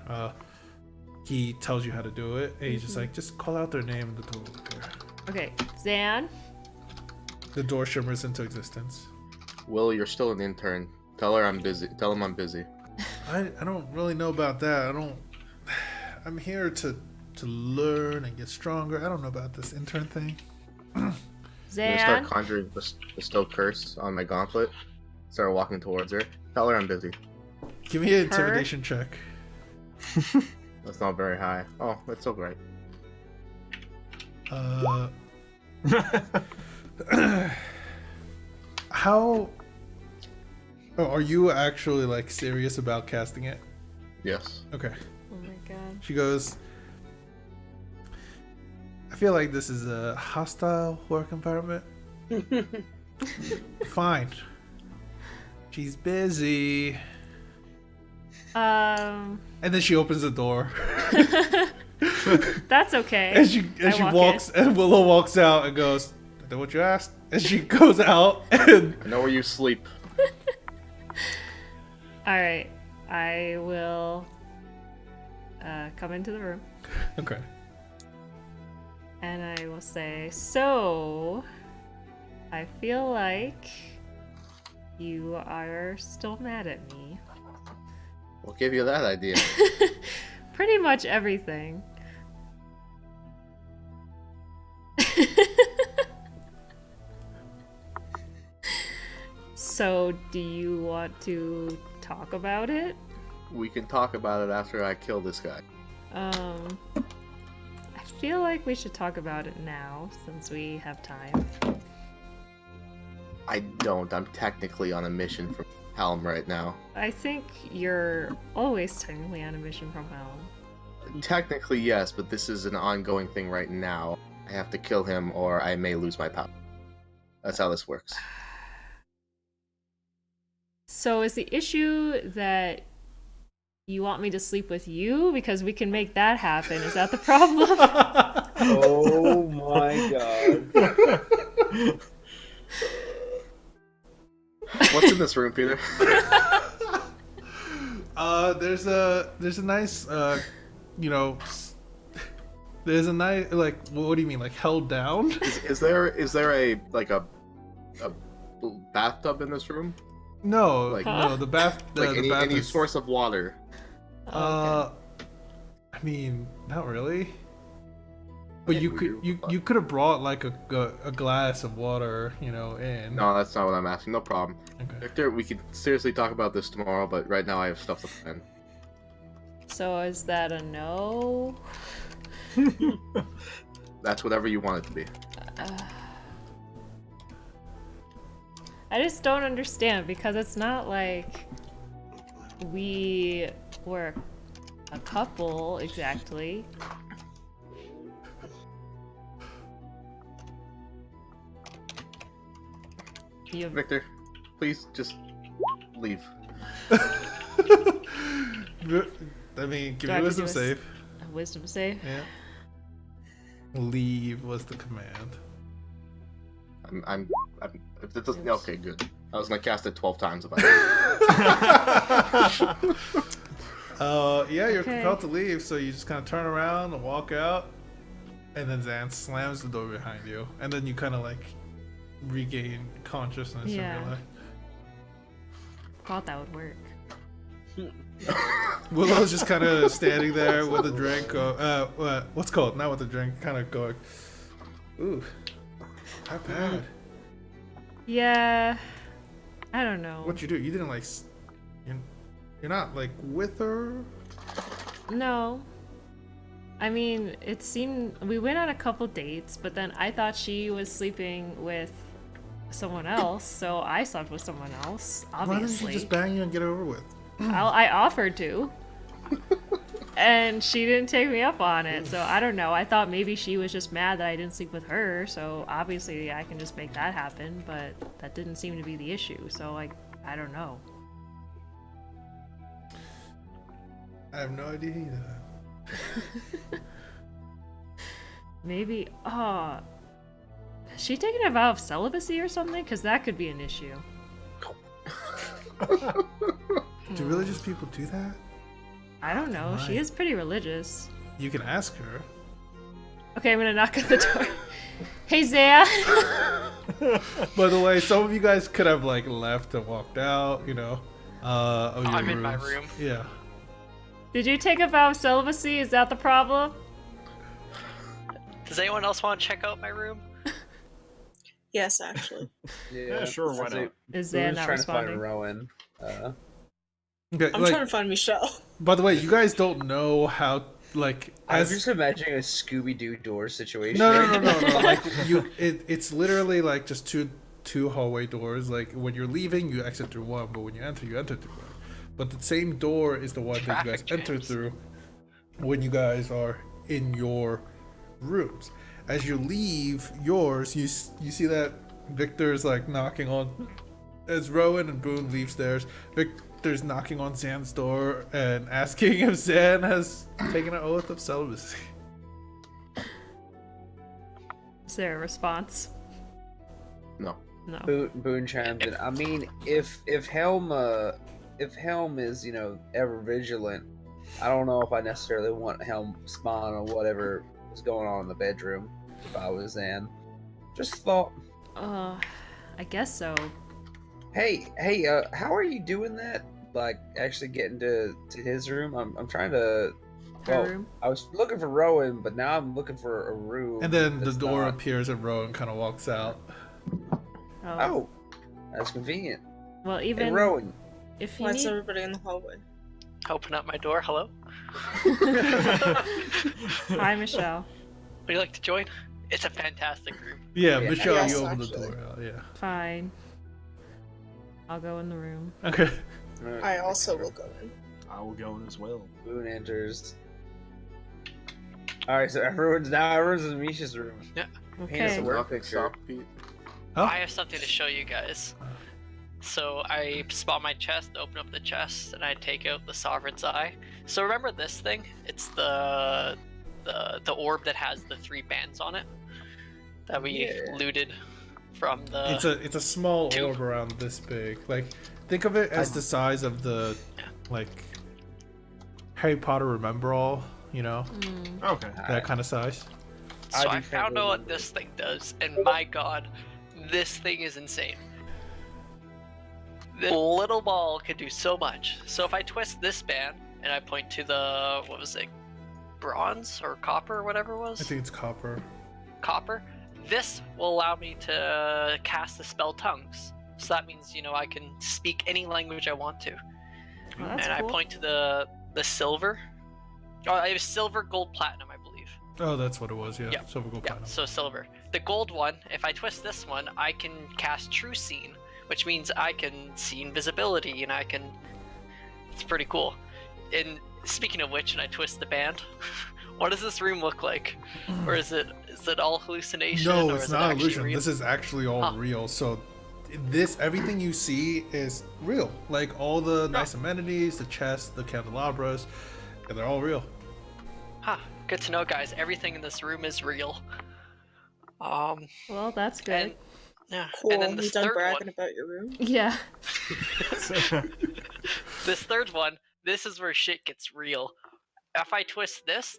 he tells you how to do it, and he's just like, just call out their name and the door will appear. Okay, Zan. The door shimmers into existence. Will, you're still an intern. Tell her I'm busy. Tell him I'm busy. I don't really know about that. I'm here to learn and get stronger. I don't know about this intern thing. I'm gonna Zan. start conjuring bestow curse on my gauntlet. Start walking towards her. Tell her I'm busy. Give me an intimidation check. That's not very high. Oh, that's still great. How? Oh, are you actually like serious about casting it? Yes. Okay. Oh my god. She goes, I feel like this is a hostile work environment. Fine. She's busy. And then she opens the door. That's okay. And she walks in. and Willow walks out and goes, "Is that what you asked?" And she goes out and I know where you sleep. Alright. I will come into the room. okay. And I will say, so I feel like you are still mad at me. What gave you that idea? Pretty much everything. So, do you want to talk about it? We can talk about it after I kill this guy. I feel like we should talk about it now, since we have time. I don't. I'm technically on a mission from Helm right now. I think you're always technically on a mission from Helm. Technically, yes, but this is an ongoing thing right now. I have to kill him or I may lose my power. That's how this works. So is the issue that you want me to sleep with you? Because we can make that happen. Is that the problem? Oh my god. What's in this room, Peter? There's a nice there's a nice, like, what do you mean, like held down? Is there a like a bathtub in this room? No, Like- no, the bath Like the bath any is, source of water? I mean, not really. But you could Weird. you could have brought like a glass of water, in. No, that's not what I'm asking. No problem. Okay. Victor, we could seriously talk about this tomorrow, but right now I have stuff to plan. So is that a no? That's whatever you want it to be. I just don't understand because it's not like we were a couple exactly. You Victor, please just leave. I mean, give Do I me have to wisdom do a save. a wisdom save? Yeah. Leave was the command. I'm if it doesn't, okay, good. I was gonna cast it 12 times if I Yeah, you're Okay. compelled to leave, so you just kind of turn around and walk out, and then Zan slams the door behind you, and then you kind of like regain consciousness Yeah. and you're like, Thought that would work. Willow's just kind of standing there with a drink, what's called, not with a drink, kind of going, ooh, not bad. Yeah, I don't know. What'd you do? You didn't like, you're not like with her? No. I mean, it seemed we went on a couple dates, but then I thought she was sleeping with someone else, so I slept with someone else. Why didn't Obviously, you just bang you and get it over with? I offered to, and she didn't take me up on it. So I don't know. I thought maybe she was just mad that I didn't sleep with her. So obviously, I can just make that happen. But that didn't seem to be the issue. So I don't know. I have no idea either. Maybe. Has she taken a vow of celibacy or something? Because that could be an issue. Do religious people do that? I don't know. She Right. is pretty religious. You can ask her. Okay, I'm gonna knock on the door. Hey, Zaya. By the way, some of you guys could have like left and walked out, of your I'm in my rooms. room. Yeah. Did you take a vow of celibacy? Is that the problem? Does anyone else want to check out my room? Yes, actually. Yeah, sure, why not? Is Zaya Who's not trying to find responding? Rowan? Okay. I'm trying to find Michelle. By the way, you guys don't know how like I'm as just imagining a Scooby-Doo door situation. no. Like it's literally like just two hallway doors. Like when you're leaving, you exit through one, but when you enter through one. But the same door is the one that you guys Traffic enter jams. through when you guys are in your rooms. As you leave yours, you see that Victor's like knocking on. As Rowan and Boone leave stairs, Victor's knocking on Zan's door and asking if Zan has taken an oath of celibacy. Is there a response? No. No. Boone chimes in. I mean, if Helm is ever vigilant, I don't know if I necessarily want Helm spying on whatever was going on in the bedroom. If I was Zan, just thought. I guess so. Hey, how are you doing that? Like, actually getting to his room? I'm trying to. Her Well, room? I was looking for Rowan, but now I'm looking for a room. And then the that's door not- appears and Rowan kind of walks out. Oh, that's convenient. Well, Hey, even Rowan. if you Why is need... everybody in the hallway? Open up my door. Hello. Hi, Michelle. Would you like to join? It's a fantastic room. Yeah, Yeah, Michelle, yes, you open the actually. door out. Yeah. Fine. I'll go in the room. Okay. I also will go in. I will go in as well. Boone enters. All right, so everyone's in Misha's room. Paint us a Okay. word Stop, picture. stop, Pete. Huh? I have something to show you guys. So I spot my chest, open up the chest, and I take out the Sovereign's Eye. So remember this thing? It's the orb that has the 3 bands on it that we looted from the. It's a small Tube. orb around this big. Like, think of it as the size of the, like, Harry Potter Remember All. You know, Okay. that kind of size. So I I do found out remember. what this thing does, and my god, this thing is insane. The little ball can do so much. So if I twist this band and I point to the, what was it, bronze or copper or whatever it was? I think it's copper. Copper. This will allow me to cast the spell Tongues. So that means, I can speak any language I want to. Well, that's and cool. I point to the silver. Oh, it was silver, gold, platinum, I believe. Oh, that's what it was. Yeah. Yeah. Silver gold Yeah, platinum. so silver. The gold one, if I twist this one, I can cast True Seen, which means I can see invisibility, and I can... It's pretty cool. And speaking of which, and I twist the band, what does this room look like? Or is it all hallucination? No, or it's is it not actually illusion. real? This is actually all Huh. real. So, everything you see is real. Like all the nice amenities, the chest, the candelabras, yeah, they're all real. Huh, good to know, guys. Everything in this room is real. Well, that's good. And yeah, Cool. and then You this done third bragging one, about your room? Yeah. this third one, this is where shit gets real. If I twist this,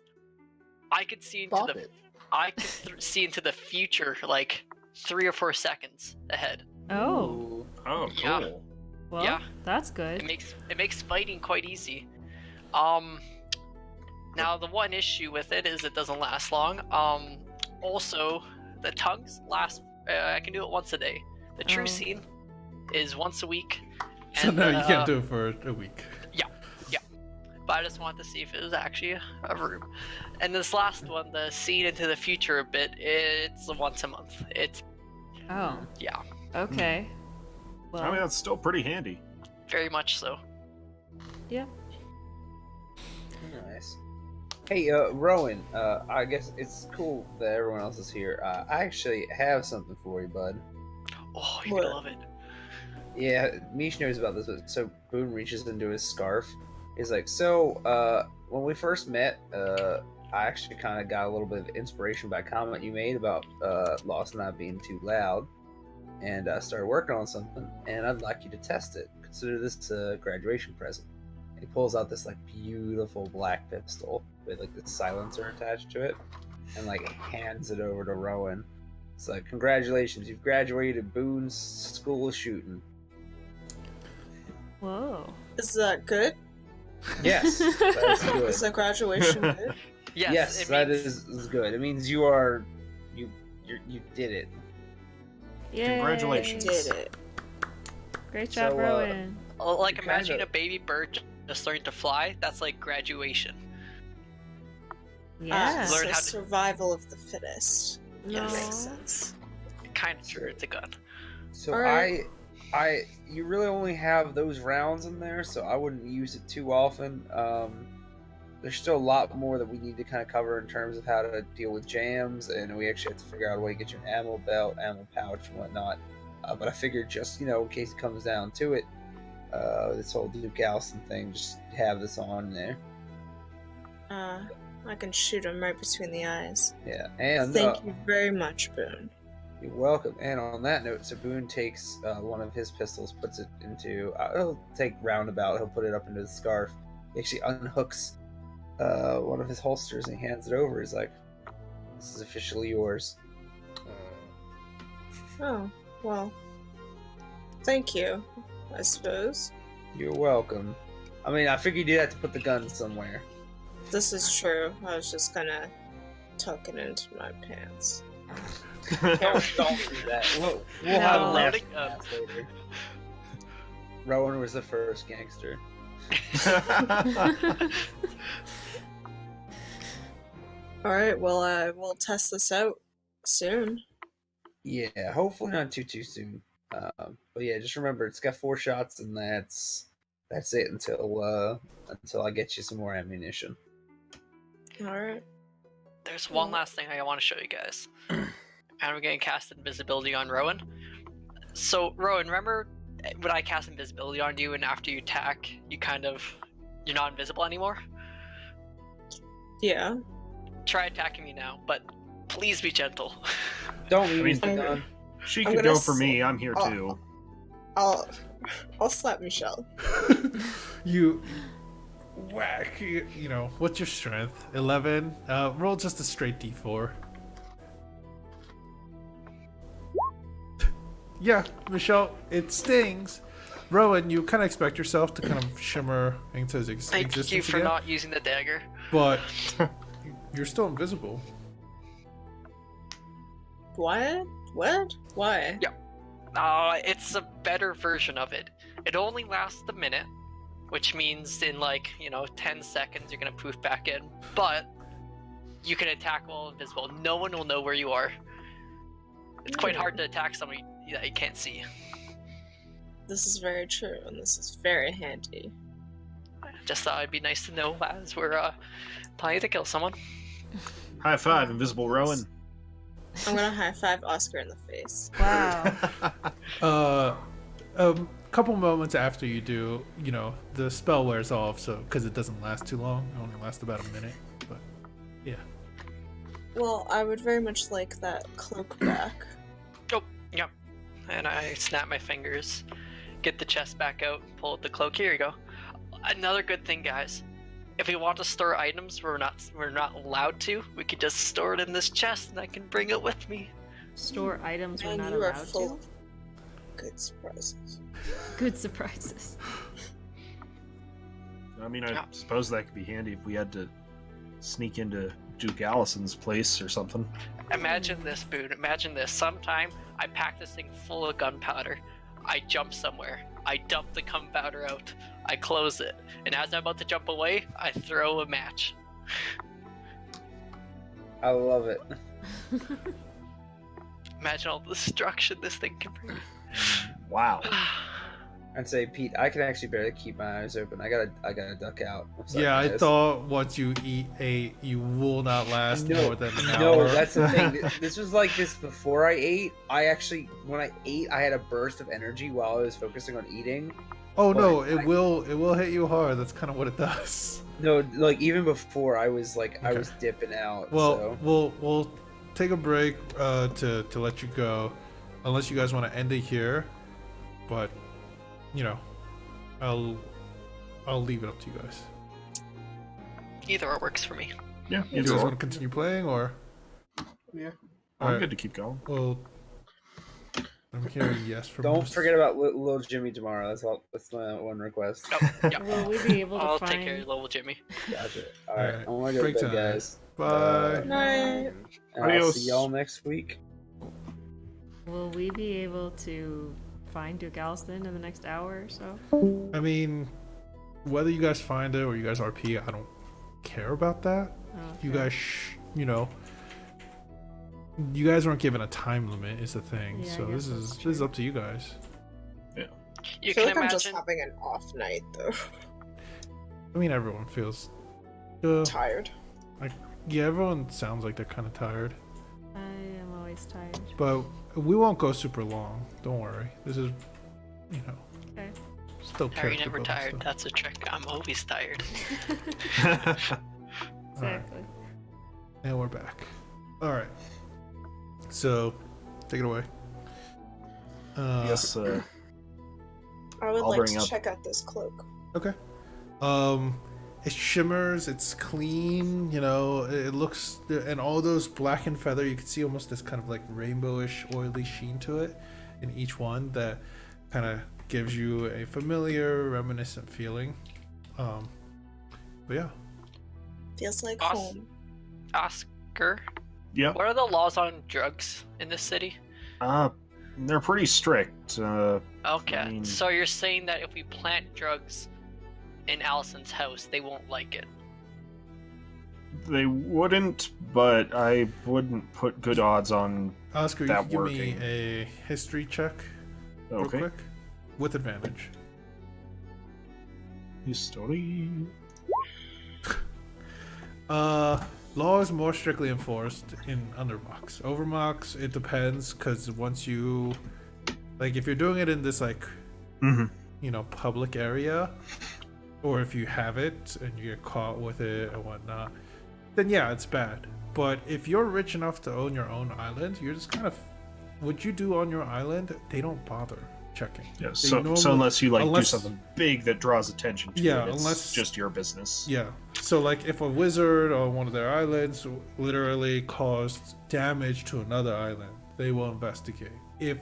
I could see into Stop the it. I can see into the future, like 3 or 4 seconds ahead. Oh. Oh, Yeah. cool. Well, Yeah. that's good. It makes fighting quite easy. Now the one issue with it is it doesn't last long. Also, the tongues last. I can do it once a day. The true Oh. scene is once a week. So no, you can't do it for a week. But I just wanted to see if it was actually a room. And this last one, the scene into the future a bit, it's once a month. It's Oh. yeah, Okay. I mean, Well, that's still pretty handy. very much so. yeah. Nice. Hey, Rowan. I guess it's cool that everyone else is here. I actually have something for you, bud. Oh, you're What? gonna love it. Yeah, Mish knows about this, but so Boone reaches into his scarf. He's like, when we first met, I actually kind of got a little bit of inspiration by a comment you made about Lost not being too loud, and I started working on something, and I'd like you to test it. Consider this a graduation present. He pulls out this like beautiful black pistol with like this silencer attached to it, and like hands it over to Rowan. It's like, congratulations, you've graduated Boone's School of Shooting. Whoa. Is that good? Yes, that's good. Is that graduation good? Yes, it that means- is good. It means you did it. Yay. Congratulations. Did it. Great job, So, Rowan. Like You imagine kinda- a baby bird just learning to fly. That's like graduation. Yeah. So Learn how to- survival of the fittest. No. That makes sense. Kind of sure it's a gun. So Alright. you really only have those rounds in there, so I wouldn't use it too often. There's still a lot more that we need to kind of cover in terms of how to deal with jams, and we actually have to figure out a way to get you an ammo belt, ammo pouch, and whatnot. But I figured just, in case it comes down to it, this whole Duke Allison thing, just have this on there. I can shoot him right between the eyes. Yeah, and Thank you very much, Boone. you're welcome. And on that note, so Boone takes one of his pistols, puts it into. He'll take roundabout. He'll put it up into the scarf. He actually unhooks one of his holsters and he hands it over. He's like, "This is officially yours." Oh, well. Thank you, I suppose. You're welcome. I mean, I figured you'd have to put the gun somewhere. This is true. I was just gonna tuck it into my pants. Don't do that. We'll No. have a laugh Loading up. later. Rowan was the first gangster. Alright, well, we'll test this out soon. Yeah, hopefully not too soon. But yeah, just remember it's got 4 shots, and that's it until I get you some more ammunition. Alright. There's one last thing I want to show you guys. And we're going to cast invisibility on Rowan. So, Rowan, remember when I cast invisibility on you and after you attack, you're not invisible anymore? Yeah. Try attacking me now, but please be gentle. Don't mean, use the gun. She I'm could gonna go for me. I'm here Oh. too. I'll slap Michelle. You whack. What's your strength? 11. Roll just a straight d4. Yeah, Michelle, it stings. Rowan, you kind of expect yourself to kind of shimmer into his Thank existence you for again, not using the dagger. but you're still invisible. What? What? Why? It's a better version of it. It only lasts a minute, which means in 10 seconds you're gonna poof back in. But you can attack while invisible. No one will know where you are. It's quite hard to attack somebody that you can't see. This is very true, and this is very handy. Just thought it'd be nice to know as we're planning to kill someone. High five, Invisible Rowan. I'm gonna high five Oscar in the face. Wow. A couple moments after you do, the spell wears off, so because it doesn't last too long, it only lasts about a minute. But yeah, Well, I would very much like that cloak back. Oh, yep. And I snap my fingers, get the chest back out, pull out the cloak. Here you go. Another good thing, guys. If we want to store items, we're not allowed to. We could just store it in this chest, and I can bring it with me. Store items we're And not you are allowed full to. of good surprises. Good surprises. I mean, I Yeah. suppose that could be handy if we had to sneak into Duke Allison's place or something. Imagine this, Boone. Imagine this. Sometime I pack this thing full of gunpowder. I jump somewhere. I dump the gunpowder out. I close it. And as I'm about to jump away, I throw a match. I love it. Imagine all the destruction this thing can bring. Wow. I'd say, Pete, I can actually barely keep my eyes open. I gotta duck out. I'm sorry, yeah. I guys. thought once you ate, you will not last No, more than an No, hour. that's the thing. This was like this before I ate. When I ate, I had a burst of energy while I was focusing on eating. Oh no, But it will hit you hard. That's kind of what it does. No, like even before I was I Okay. was dipping out. Well, so. we'll take a break to let you go, unless you guys want to end it here. But I'll leave it up to you guys. Either or works for me. Yeah, You guys want to continue playing, or Yeah. I'm Alright. good to keep going. well, I'm hearing yes from Don't most. forget about little Jimmy tomorrow. That's all. That's my one request. Oh, yeah. Will we be able to I'll find? take care of little Jimmy. Gotcha. All right. Alright. I want to go Break to bed, time. guys. Bye. Night. And I'll Adios. see y'all next week. Will we be able to find Duke Allison in the next hour or so? I mean, whether you guys find it or you guys RP, I don't care about that. You Okay. guys, you guys weren't given a time limit. Is the thing. Yeah, I So guess this that's is up to you guys. You I feel can like I'm imagine. just having an off night though. I mean, everyone feels. Tired. Yeah, everyone sounds like they're kind of tired. I am always tired. But we won't go super long. Don't worry. This is, Okay. still Are you character never building tired? stuff. That's a trick. I'm always tired. Exactly. And we're back. All right. So, take it away. Yes, I would I'll like bring to up- check out this cloak. Okay. It shimmers. It's clean. It looks, and all those black and feather. You can see almost this kind of like rainbowish, oily sheen to it in each one that kind of gives you a familiar, reminiscent feeling. But yeah. Feels like Boss? home. Oscar, yeah. what are the laws on drugs in this city? They're pretty strict. Okay, I mean- so you're saying that if we plant drugs in Allison's house, they won't like it. They wouldn't, but I wouldn't put good odds on. Oscar, you That can give working. me a history check real Okay. quick with advantage. History. Law is more strictly enforced in Underbox. Overbox, it depends, because once you, like, if you're doing it in this, like, Mm-hmm. public area, or if you have it and you get caught with it and whatnot, then yeah, it's bad. But if you're rich enough to own your own island, you're just kind of, what you do on your island, they don't bother checking. Yeah. They So normally- unless you unless- do something big that draws attention to Yeah, it, it's unless- just your business. Yeah. So, like, if a wizard on one of their islands literally caused damage to another island, they will investigate. If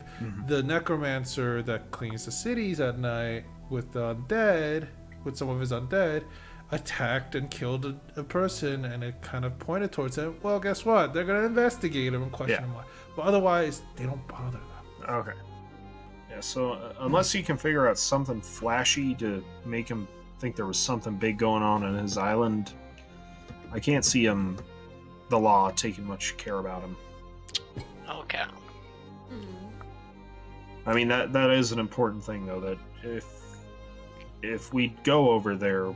the necromancer that cleans the cities at night with the undead, with some of his undead, attacked and killed a person and it kind of pointed towards him, well, guess what? They're going to investigate him and question Yeah. him why. But otherwise, they don't bother them. Okay. Yeah. So unless he can figure out something flashy to make him think there was something big going on his island, I can't see the law taking much care about him. Okay. I mean that is an important thing though, that if we go over there,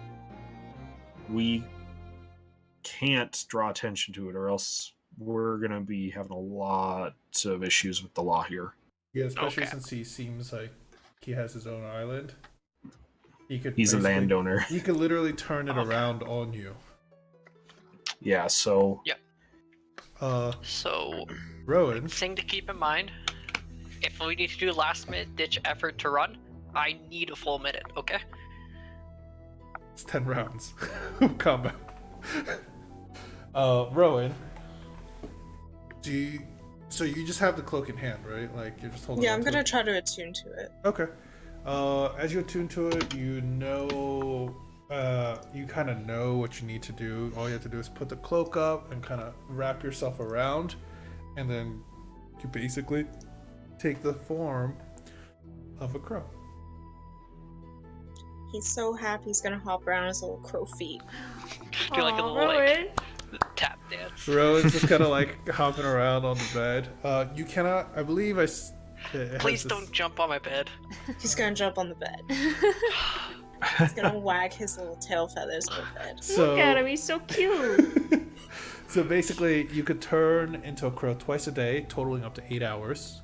we can't draw attention to it, or else we're gonna be having a lot of issues with the law here. Yeah, especially Okay. since he seems like he has his own island. He's He's a landowner. He could literally turn it Okay. around on you. Yeah, so So, Rowan, thing to keep in mind, if we need to do last minute ditch effort to run, I need a full minute, okay? it's 10 rounds of combat. Rowan, so you just have the cloak in hand, right? Like, you're just holding Yeah, on I'm to gonna it? try to attune to it. Okay. As you attune to it, you kind of know what you need to do. All you have to do is put the cloak up and kind of wrap yourself around, and then you basically take the form of a crow. He's so happy he's gonna hop around his little crow feet. Do like a Aw, little like Rowan. tap dance. Rowan's just kind of like hopping around on the bed. You cannot, I believe it has Please this- don't jump on my bed. He's gonna jump on the bed. He's gonna wag his little tail feathers on the bed. So, Look at him, he's so cute. so basically, you could turn into a crow twice a day, totaling up to 8 hours,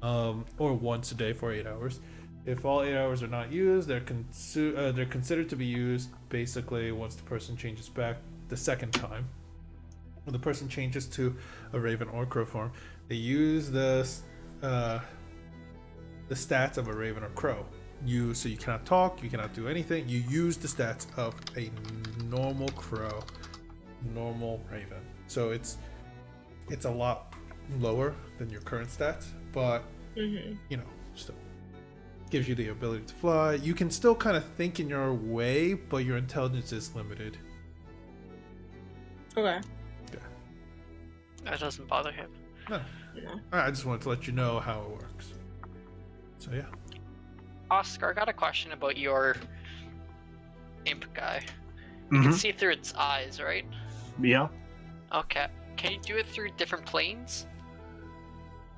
or once a day for 8 hours. If all 8 hours are not used, they're considered to be used basically once the person changes back the second time. When the person changes to a raven or crow form, they use the stats of a raven or crow. So you cannot talk, you cannot do anything. You use the stats of a normal crow, normal raven. So it's a lot lower than your current stats, but still gives you the ability to fly. You can still kind of think in your way, but your intelligence is limited. Okay. That doesn't bother him. No, No. I just wanted to let you know how it works. So yeah. Oscar, I got a question about your imp guy. You can Mhm. see through its eyes, right? Yeah. Okay. Can you do it through different planes?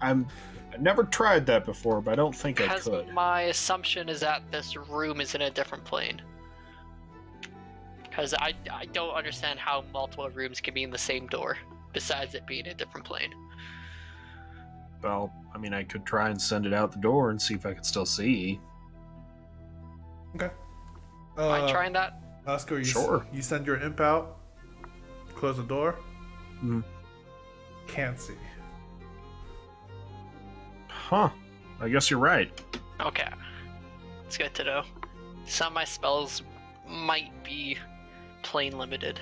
I never tried that before, but I don't think I Because could. my assumption is that this room is in a different plane. Because I don't understand how multiple rooms can be in the same door, besides it being a different plane. Well, I mean, I could try and send it out the door and see if I could still see. Okay. Mind trying that? Oscar, Sure. You send your imp out, close the door. Mhm. Can't see. Huh. I guess you're right. Okay. It's good to know. Some of my spells might be plane limited.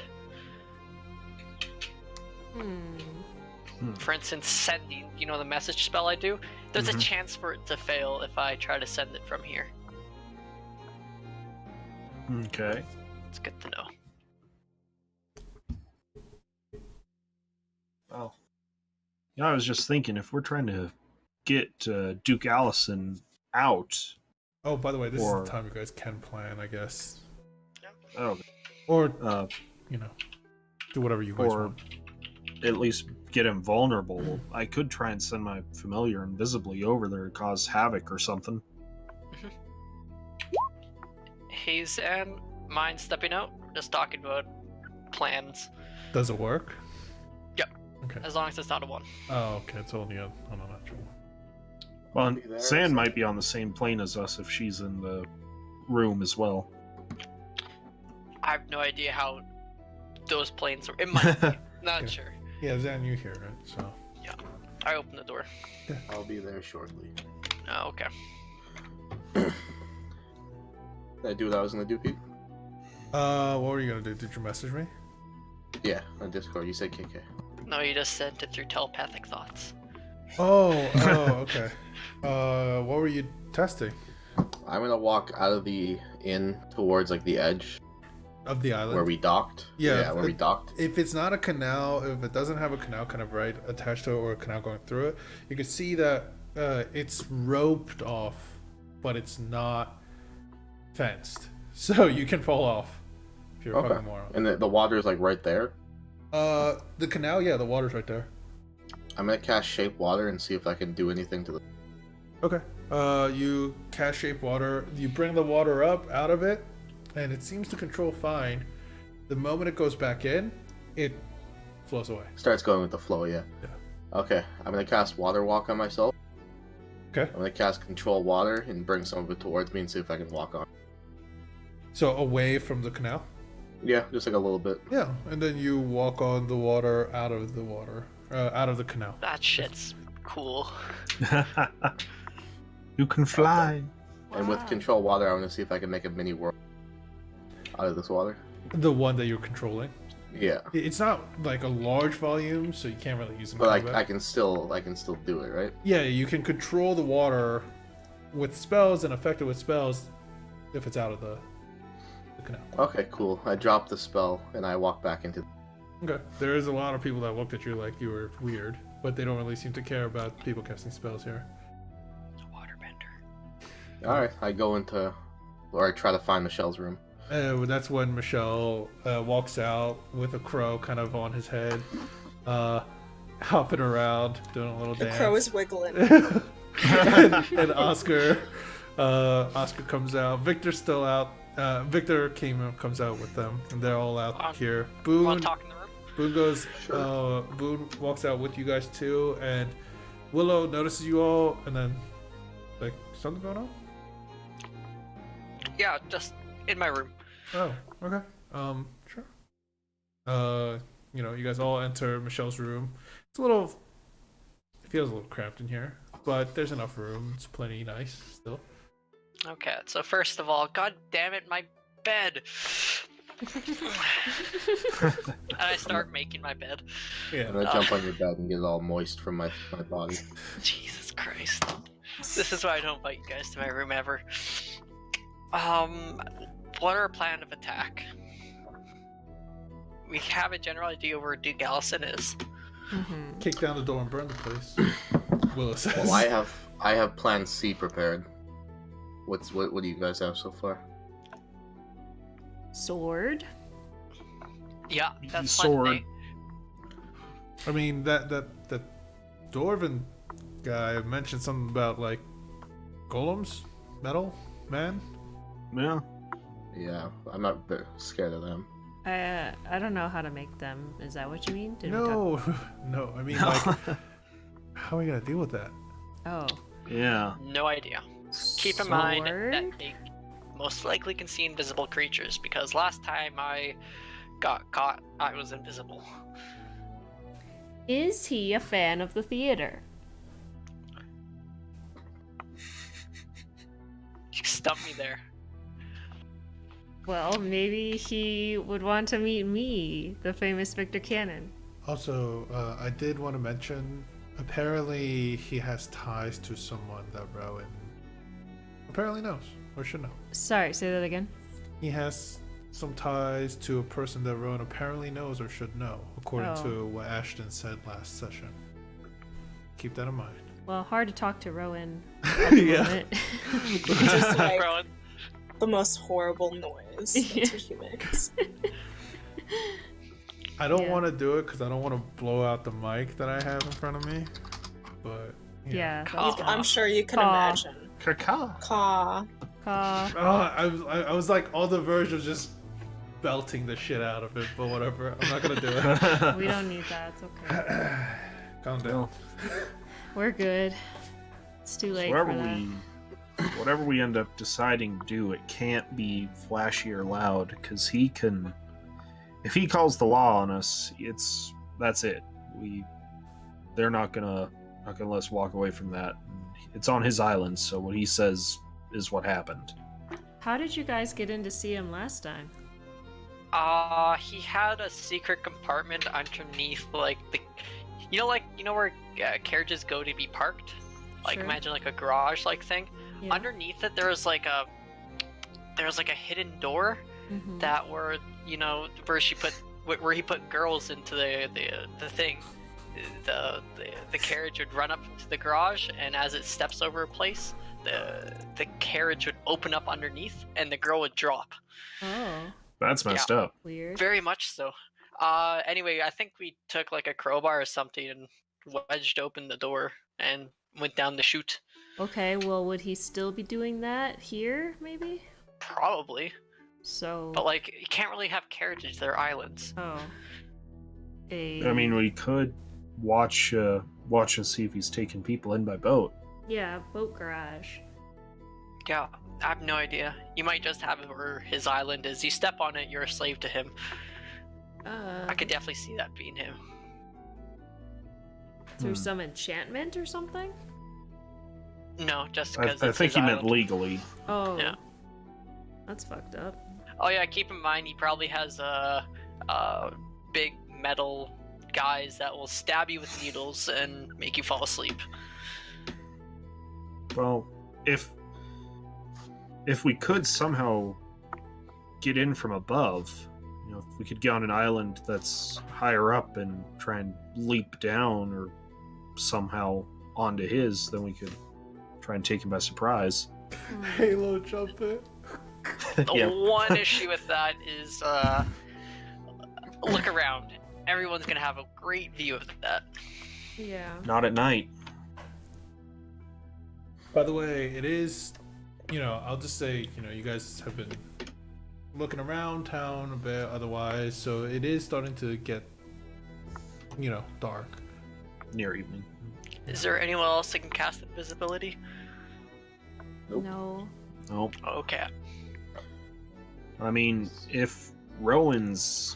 For instance, sending, you know, the message spell I do? There's a chance for it to fail if I try to send it from here. Okay. It's good to know. Well, you know, I was just thinking, if we're trying to get Duke Allison out, Oh, by the way, this is Or- the time you guys can plan, I guess. oh, Or, uh, you know, do whatever you guys or want. at least get him vulnerable, I could try and send my familiar invisibly over there and cause havoc or something. Haze and mind stepping out? Just talking about plans. Does it work? Yep. Okay. As long as it's not a 1. Oh, okay. It's only on a natural. Well, Be there, Sand so- might be on the same plane as us if she's in the room as well. I have no idea how those planes are. It might be. Not Yeah. sure. Yeah, Zan, you hear it, so. I open the door. I'll be there shortly. Oh, okay. Did I do what I was gonna do, Pete? What were you gonna do? Did you message me? Yeah, on Discord. You said KK. No, you just sent it through telepathic thoughts. Oh, okay. What were you testing? I'm gonna walk out of the inn towards like the edge Of the island? where we docked. Yeah, where we docked. If it's not a canal, if it doesn't have a canal kind of right attached to it or a canal going through it, you can see that it's roped off, but it's not fenced. So you can fall off if you're a Okay. fucking moron. And the water is like right there. The canal, yeah, the water's right there. I'm gonna cast shape water and see if I can do anything to the. Okay. You cast shape water. You bring the water up out of it, and it seems to control fine. The moment it goes back in, it flows away. Starts going with the flow, yeah. Yeah. Okay, I'm gonna cast water walk on myself. Okay. I'm gonna cast control water and bring some of it towards me and see if I can walk on. So away from the canal. Yeah, just like a little bit. Yeah, and then you walk on the water, out of the canal. That shit's cool. You can fly. And with control water, I'm gonna see if I can make a mini world out of this water. The one that you're controlling. Yeah, It's not like a large volume, so you can't really use it. in but combat. I can still do it, right? Yeah, you can control the water with spells and affect it with spells if it's out of the canal. Okay, cool. I drop the spell and I walk back into. Okay. There is a lot of people that looked at you like you were weird, but they don't really seem to care about people casting spells here. It's a waterbender. All right, I go into, or I try to find Michelle's room. That's when Michelle walks out with a crow kind of on his head, hopping around, doing a little The dance. crow is wiggling. and Oscar comes out. Victor's still out. Victor comes out with them, and they're all out here. Want Boone, to talk in the room? Boone goes. Boone walks out with you guys too, and Willow notices you all, and then like something going on. Yeah, just in my room. Oh, okay. Sure. You guys all enter Michelle's room. It feels a little cramped in here, but there's enough room. It's plenty nice still. Okay, so first of all, god damn it, my bed. And I start making my bed. Yeah. And I jump on your bed and get it all moist from my body. Jesus Christ. This is why I don't invite you guys to my room ever. What are our plan of attack? We have a general idea where Duke Allison is. Mm-hmm. Kick down the door and burn the place. Willow says. Well, I have Plan C prepared. What do you guys have so far? Sword. Yeah, that's sword. fun. I mean, that dwarven guy mentioned something about like golems, metal man. Yeah. Yeah, I'm not scared of them. I don't know how to make them. Is that what you mean? Did we No, no. I mean, like, how are we gonna deal with that? talk? Oh. Yeah. No idea. Keep in mind Sword? that they most likely can see invisible creatures, because last time I got caught, I was invisible. Is he a fan of the theater? You stumped me there. Well, maybe he would want to meet me, the famous Victor Cannon. Also, I did want to mention. Apparently, he has ties to someone that Rowan apparently knows or should know. Sorry, say that again. He has some ties to a person that Rowan apparently knows or should know, according to what Ashton said last session. Keep that in mind. Well, hard to talk to Rowan at the Yeah. moment. Just like Rowan. the most horrible noise. That's what he makes. I don't Yeah. want to do it because I don't want to blow out the mic that I have in front of me. But Yeah, Oh. that's I'm sure you can Caw. imagine. Caca. Caw. Caw. Oh, I was like all the versions just belting the shit out of it. But whatever, I'm not gonna do it. We don't need that. It's okay. Calm down. We're good. It's too late Whatever for that. whatever we end up deciding to do, it can't be flashy or loud, because he can. If he calls the law on us, that's it. They're not gonna let us walk away from that. It's on his island, so what he says is what happened. How did you guys get in to see him last time? He had a secret compartment underneath, like you know where carriages go to be parked. Like Sure. imagine like a garage-like thing. Yeah. Underneath it, there was like a hidden door Mhm. that where he put girls into the thing. The carriage would run up to the garage, and as it steps over a place, the carriage would open up underneath, and the girl would drop. Oh, That's messed up. weird. Very much so. Anyway, I think we took like a crowbar or something and wedged open the door and went down the chute. Okay, well, would he still be doing that here, maybe? Probably, So. but like you can't really have carriages; they're islands. Oh. I mean, we could watch and see if he's taking people in by boat. Yeah, boat garage. Yeah, I have no idea. You might just have it where his island is. You step on it, you're a slave to him. I could definitely see that being him. Through some enchantment or something? No, just I because think he meant legally. Oh. Yeah. That's fucked up. Oh yeah, keep in mind he probably has big metal guys that will stab you with needles and make you fall asleep. Well, if we could somehow get in from above, if we could get on an island that's higher up and try and leap down or somehow onto his, then we could try and take him by surprise. Halo jump it. The Yeah. one issue with that is look around. Everyone's gonna have a great view of that. Yeah. Not at night. By the way, it is, I'll just say, you guys have been looking around town a bit otherwise, so it is starting to get, dark. Near evening. Is there anyone else that can cast invisibility? Nope. No. Oh, Okay. I mean, if Rowan's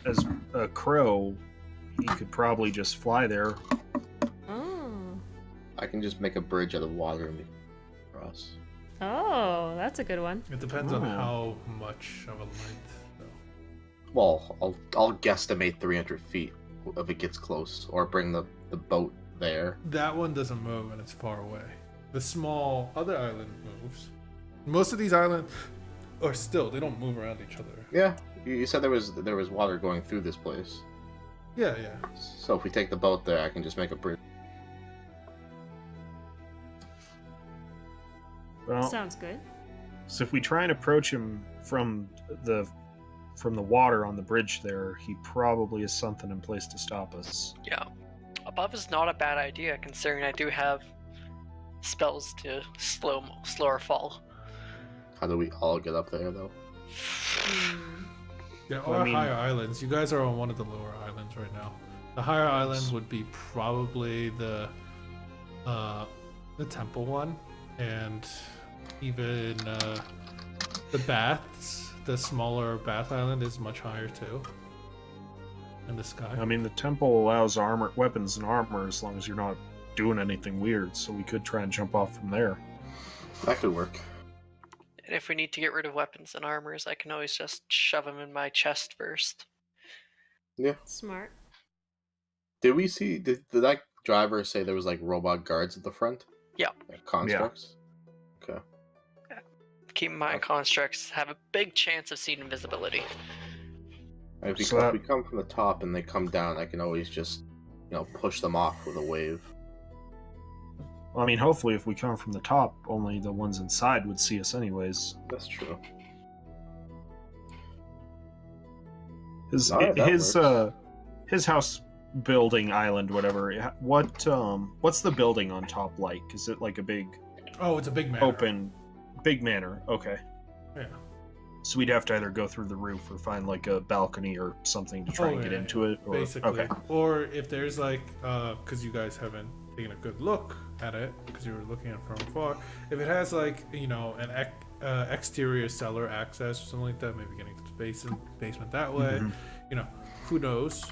as a crow, he could probably just fly there. Oh. I can just make a bridge out of water and cross. Oh, that's a good one. It depends on Oh. how much of a length, though. Well, I'll guesstimate 300 feet if it gets close, or bring the boat there. That one doesn't move and it's far away. The small other island moves. Most of these islands are still, they don't move around each other. Yeah, you said there was water going through this place. Yeah, yeah. So if we take the boat there, I can just make a bridge. Well, Sounds good. so if we try and approach him from the from the water on the bridge there, he probably has something in place to stop us. Yeah. Above is not a bad idea, considering I do have spells to slow or fall. How do we all get up there though? There Well, are I mean- higher islands. You guys are on one of the lower islands right now. The higher island would be probably the temple one, and even the baths. The smaller bath island is much higher too. In the sky. I mean, the temple allows weapons and armor as long as you're not doing anything weird, so we could try and jump off from there. That could work. And if we need to get rid of weapons and armors, I can always just shove them in my chest first. Smart. Did we see? Did that driver say there was like robot guards at the front? Yeah. Like constructs. Okay. Keep in mind, constructs have a big chance of seeing invisibility. And if we, So if we come from the top and they come down, I can always just, push them off with a wave. Well, I mean, hopefully, if we come from the top, only the ones inside would see us, anyways. That's true. His Alright, that his house building island, whatever. What's the building on top like? Is it like a big Oh, it's a big manor. open, big manor? Okay. Yeah. So we'd have to either go through the roof or find like a balcony or something to try and get into it. Or, Basically. Okay. Or if there's like, because you guys haven't taken a good look at it, because you were looking at it from afar, if it has like, an exterior cellar access or something like that, maybe getting to the basement that way, who knows?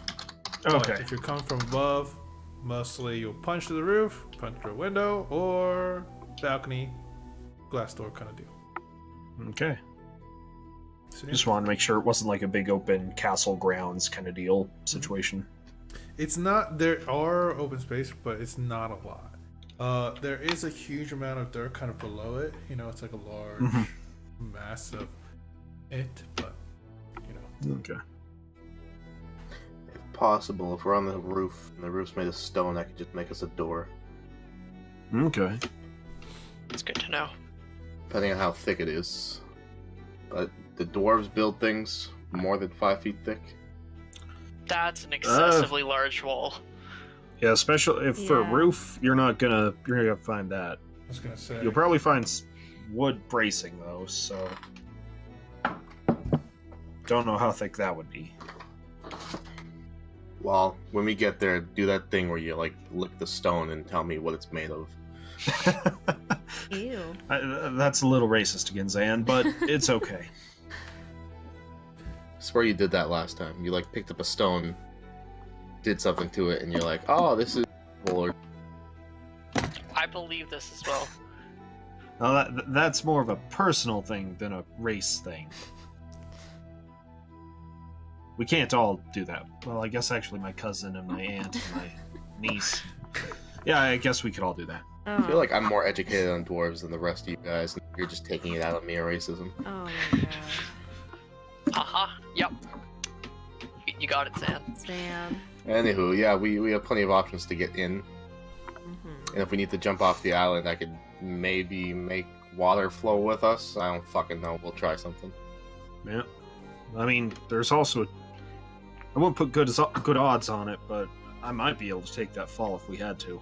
Okay. But if you're coming from above, mostly you'll punch to the roof, punch through a window, or balcony, glass door kind of deal. Okay. So, yeah. Just wanted to make sure it wasn't like a big open castle grounds kind of deal situation. It's not. There are open space, but it's not a lot. There is a huge amount of dirt kind of below it. It's like a large mass of it, but Okay. If possible, if we're on the roof and the roof's made of stone, I could just make us a door. Okay. It's good to know. Depending on how thick it is. But the dwarves build things more than 5 feet thick. That's an excessively large wall. Yeah, especially if for a Yeah. roof, you're not gonna find that. I was gonna say You'll probably find wood bracing though, so don't know how thick that would be. Well, when we get there, do that thing where you lick the stone and tell me what it's made of. Ew. That's a little racist again, Zan, but it's okay. I swear you did that last time. You picked up a stone, did something to it, and you're like, "Oh, this is." Or I believe this as well. Now that's more of a personal thing than a race thing. We can't all do that. Well, I guess actually my cousin and my aunt and my niece. Yeah, I guess we could all do that. I feel like I'm more educated on dwarves than the rest of you guys, and you're just taking it out of me or racism. Oh my god. Yep. You got it, Sam. Sam. Anywho, yeah, we have plenty of options to get in, Mm-hmm. and if we need to jump off the island, I could maybe make water flow with us. I don't fucking know. We'll try something. Yeah. I mean, there's also... I won't put good odds on it, but I might be able to take that fall if we had to.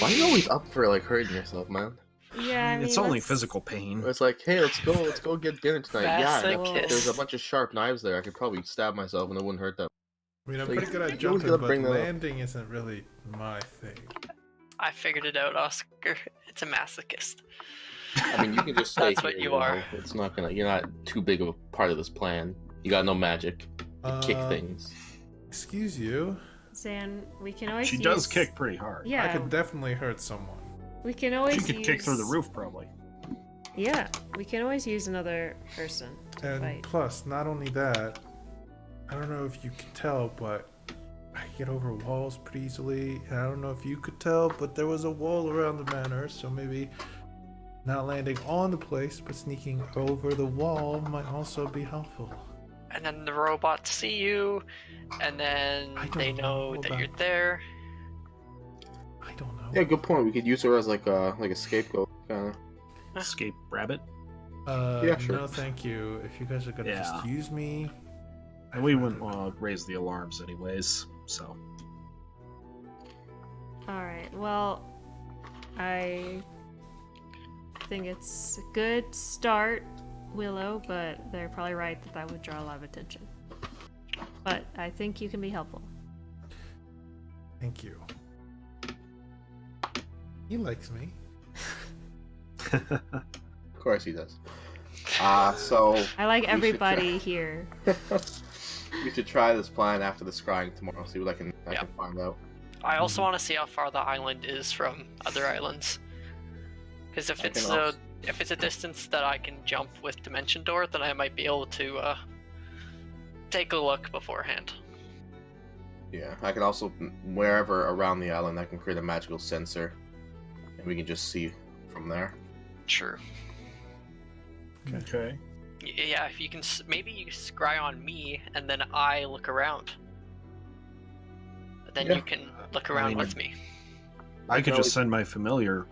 Why are you always up for hurting yourself, man? Yeah, I mean, It's only let's- physical pain. It's like, hey, let's go get dinner tonight. Yeah, Masochist. there's a bunch of sharp knives there. I could probably stab myself and it wouldn't hurt that. I'm Like, pretty good at you always jumping, gotta but bring that up. landing isn't really my thing. I figured it out, Oscar. It's a masochist. I mean, you can just stay That's what here, you are. know? It's not gonna. You're not too big of a part of this plan. You got no magic. You kick things. Excuse you. Zan, we can always She use... does kick pretty hard. Yeah, I could definitely hurt someone. we can always She could kick through the roof, probably. Yeah, we can always use another person to And fight. plus, not only that, I don't know if you can tell, but I get over walls pretty easily. And I don't know if you could tell, but there was a wall around the manor, so maybe not landing on the place, but sneaking over the wall might also be helpful. And then the robots see you, and then I don't they know know that about you're there. I don't know. Yeah, good point. We could use her as like a scapegoat, kind of. Escape rabbit. Yeah, sure. No, thank you. If you guys are gonna just Yeah. use me, And we wouldn't want to raise the alarms anyways, so. Alright, well, I think it's a good start, Willow, but they're probably right that that would draw a lot of attention. But I think you can be helpful. thank you. He likes me. Of course he does. So I like we should everybody here. we should try this plan after the scrying tomorrow. See what I can Yeah. find out. I also want to see how far the island is from other islands. Because if I it's can a also- if it's a distance that I can jump with Dimension Door, then I might be able to take a look beforehand. Yeah, I can also wherever around the island I can create a magical sensor, and we can just see from there. Sure. Okay. Yeah, if you can, maybe you scry on me, and then I look around. Then Yeah. you can look around mean, with me. I could always- just send my familiar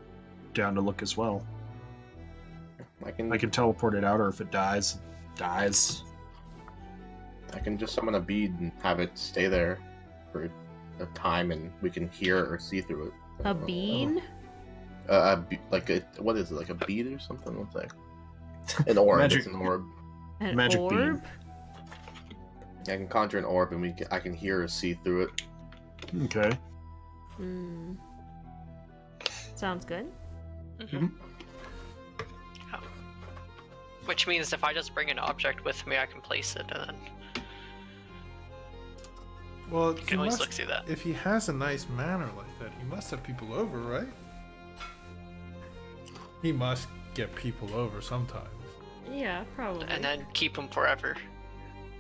down to look as well. I can I can teleport it out, or if it dies, I can just summon a bead and have it stay there for a time, and we can hear or see through it. A bean? Like a what is it? Like a bead or something? What's that? An orb. Magic- It's an orb. An Magic orb? bean. I can conjure an orb, and I can hear or see through it. Okay. Hmm. Sounds good. Which means if I just bring an object with me, I can place it, and then Well, you can always look through that. if he has a nice manner like that, he must have people over, right? He must get people over sometimes. Yeah, probably. And then keep them forever.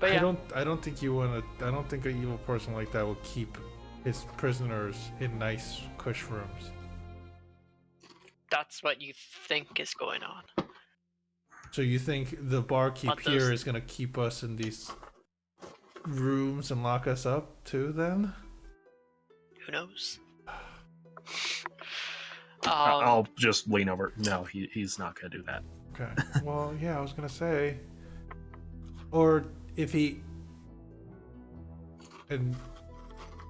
But yeah, I don't think you want to. I don't think an evil person like that will keep his prisoners in nice cush rooms. that's what you think is going on. So you think the barkeep But those- here is gonna keep us in these rooms and lock us up too? Then Who knows? I'll just lean over. No, he's not gonna do that. okay. Well, yeah, I was gonna say, or if he and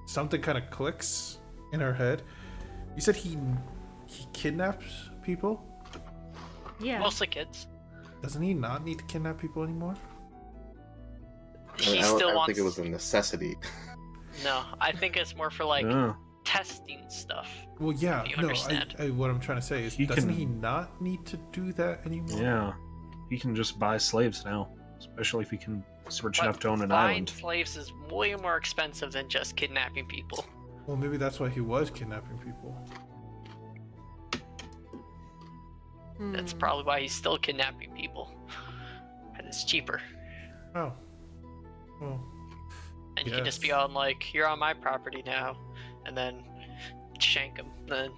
something kind of clicks in her head. You said he kidnaps people. Yeah. Mostly kids. Doesn't he not need to kidnap people anymore? He I still don't wants. think it was a necessity. No, I think it's more for like Oh. testing stuff. Well, yeah. You No, understand. what I'm trying to say is, He doesn't can- he not need to do that anymore? Yeah. He can just buy slaves now, especially if he can rich But enough to own an buying island. slaves is way more expensive than just kidnapping people. Well, maybe that's why he was kidnapping people. That's Hmm. probably why he's still kidnapping people. And it's cheaper. Oh. Well, And you can just be Yes. on like, you're on my property now, and then shank him. Then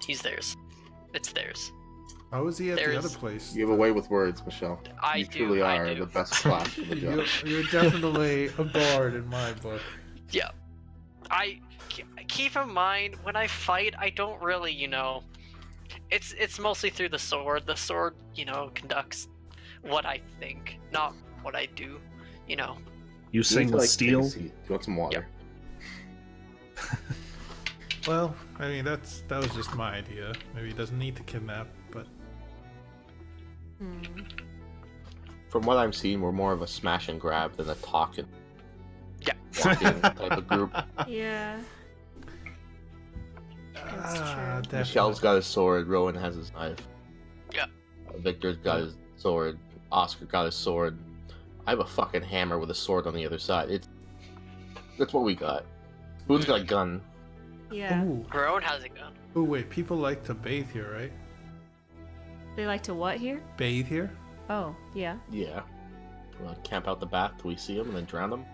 he's theirs. It's theirs. how was he at the There's- other place? You have a way with words, Michelle. I You do. truly I are do. the best slash for the job. You're definitely a bard in my book. Yeah. Keep in mind when I fight, I don't really, it's mostly through the sword. The sword, conducts what I think, not what I do. You You sing need to, with take a steel. seat. Do you want some water? Well, I mean that was just my idea. Maybe he doesn't need to kidnap, but Hmm. From what I'm seeing, we're more of a smash and grab than a talking. Yeah. Walking type of group. Yeah. That's true. Michelle's got his sword. Rowan has his knife. Yeah. Victor's got his sword. Oscar got his sword. I have a fucking hammer with a sword on the other side. That's what we got. Boone's got a gun. Yeah. Ooh, Rowan has a gun. ooh, wait. People like to bathe here, right? They like to what here? Bathe here? Oh, yeah. Yeah. We'll camp out the bath till we see him and then drown them.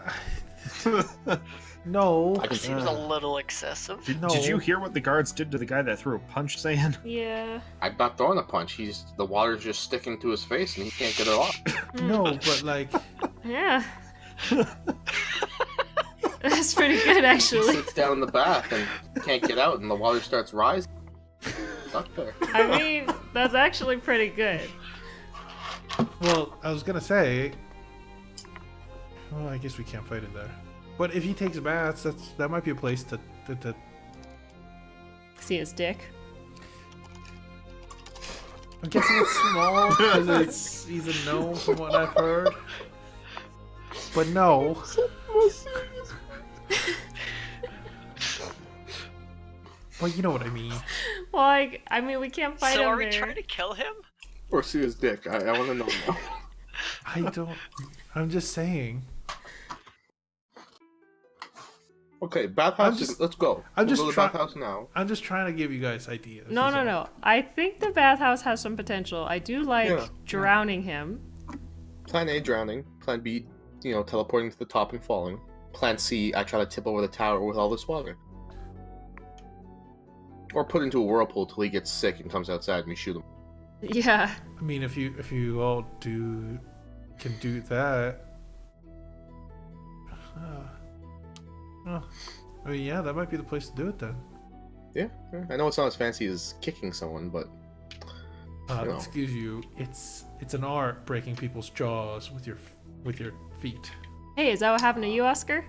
No. I can It seems a little excessive. Did you hear what the guards did to the guy that threw a punch, Zan? Yeah. I'm not throwing a punch. The water's just sticking to his face and he can't get it off. No, but like, Yeah. That's pretty good, He actually. sits down in the bath and can't get out, and the water starts rising. Stuck there. I mean, that's actually pretty good. Well, I was gonna say. Well, I guess we can't fight in there. But if he takes baths, that might be a place to See his dick. I'm guessing it's small because he's a gnome from what I've heard. But no. Well, you know what I mean. Well, I mean, we can't fight So him are we there. trying to kill him? Or see his dick. I want to know now. I don't. I'm just saying. Okay, bathhouse. I'm just- Let's go. I'm We'll just go to try- bathhouse now. I'm just trying to give you guys ideas. No, is no, all. no. I think the bathhouse has some potential. I do like Yeah. drowning him. Plan A, drowning. Plan B, teleporting to the top and falling. Plan C, I try to tip over the tower with all this water. Or put into a whirlpool till he gets sick and comes outside and we shoot him. Yeah. I mean, if you all can do that. I mean, yeah, that might be the place to do it then. Yeah, I know it's not as fancy as kicking someone, but No. Excuse you. It's an art breaking people's jaws with your feet. Hey, is that what happened to you, Oscar?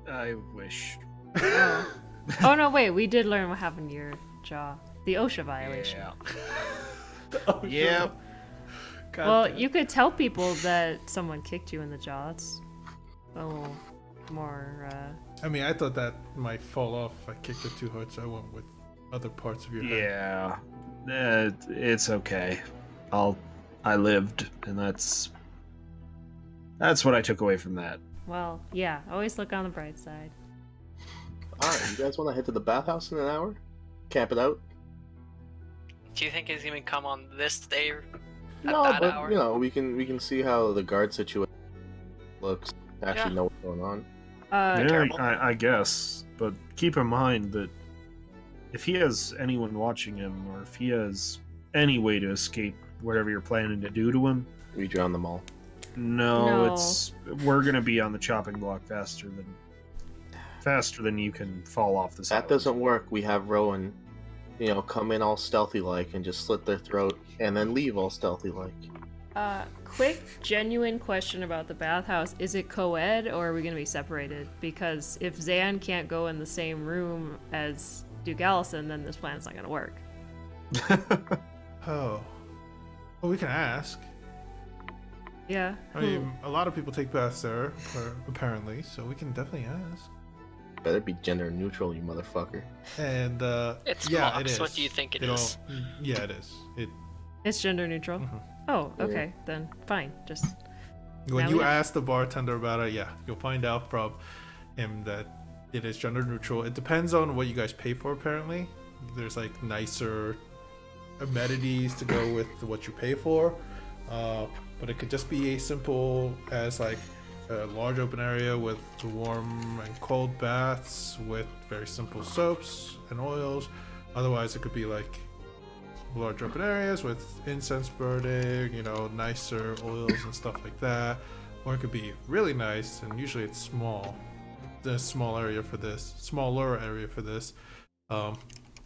I wish. Oh. Oh no, wait. We did learn what happened to your jaw. The OSHA violation. Yeah. Yep. God Well, damn. you could tell people that someone kicked you in the jaw. It's a little more. I mean, I thought that might fall off if I kicked it too hard, so I went with other parts of your head. Yeah. It's okay. I lived, and that's what I took away from that. Well, yeah. Always look on the bright side. alright, you guys want to head to the bathhouse in an hour? Camp it out? Do you think he's gonna come on this day at No, that but hour? we can see how the guard situation looks. Actually Yeah. know what's going on. Yeah, terrible. I guess. But keep in mind that if he has anyone watching him, or if he has any way to escape whatever you're planning to do to him, We drown them all. No. we're gonna be on the chopping block faster than you can fall off the side. That doesn't work. We have Rowan, come in all stealthy like and just slit their throat and then leave all stealthy like. Quick, genuine question about the bathhouse. Is it co-ed or are we going to be separated? Because if Zan can't go in the same room as Duke Allison, then this plan's not going to work. Oh. Well, we can ask. Yeah. I mean, a lot of people take baths there, apparently, so we can definitely ask. Better be gender neutral, you motherfucker. And It's yeah, Mox. it is. What do you think it all- is? Yeah, it is. It's gender neutral. Mhm. Oh, okay. Then fine. Just When Now you we- ask the bartender about it, yeah, you'll find out from him that it is gender neutral. It depends on what you guys pay for, apparently. There's like nicer amenities to go with what you pay for. But it could just be as simple as like a large open area with warm and cold baths with very simple soaps and oils. Otherwise, it could be like large open areas with incense burning, nicer oils and stuff like that. Or it could be really nice, and usually it's small. There's a smaller area for this,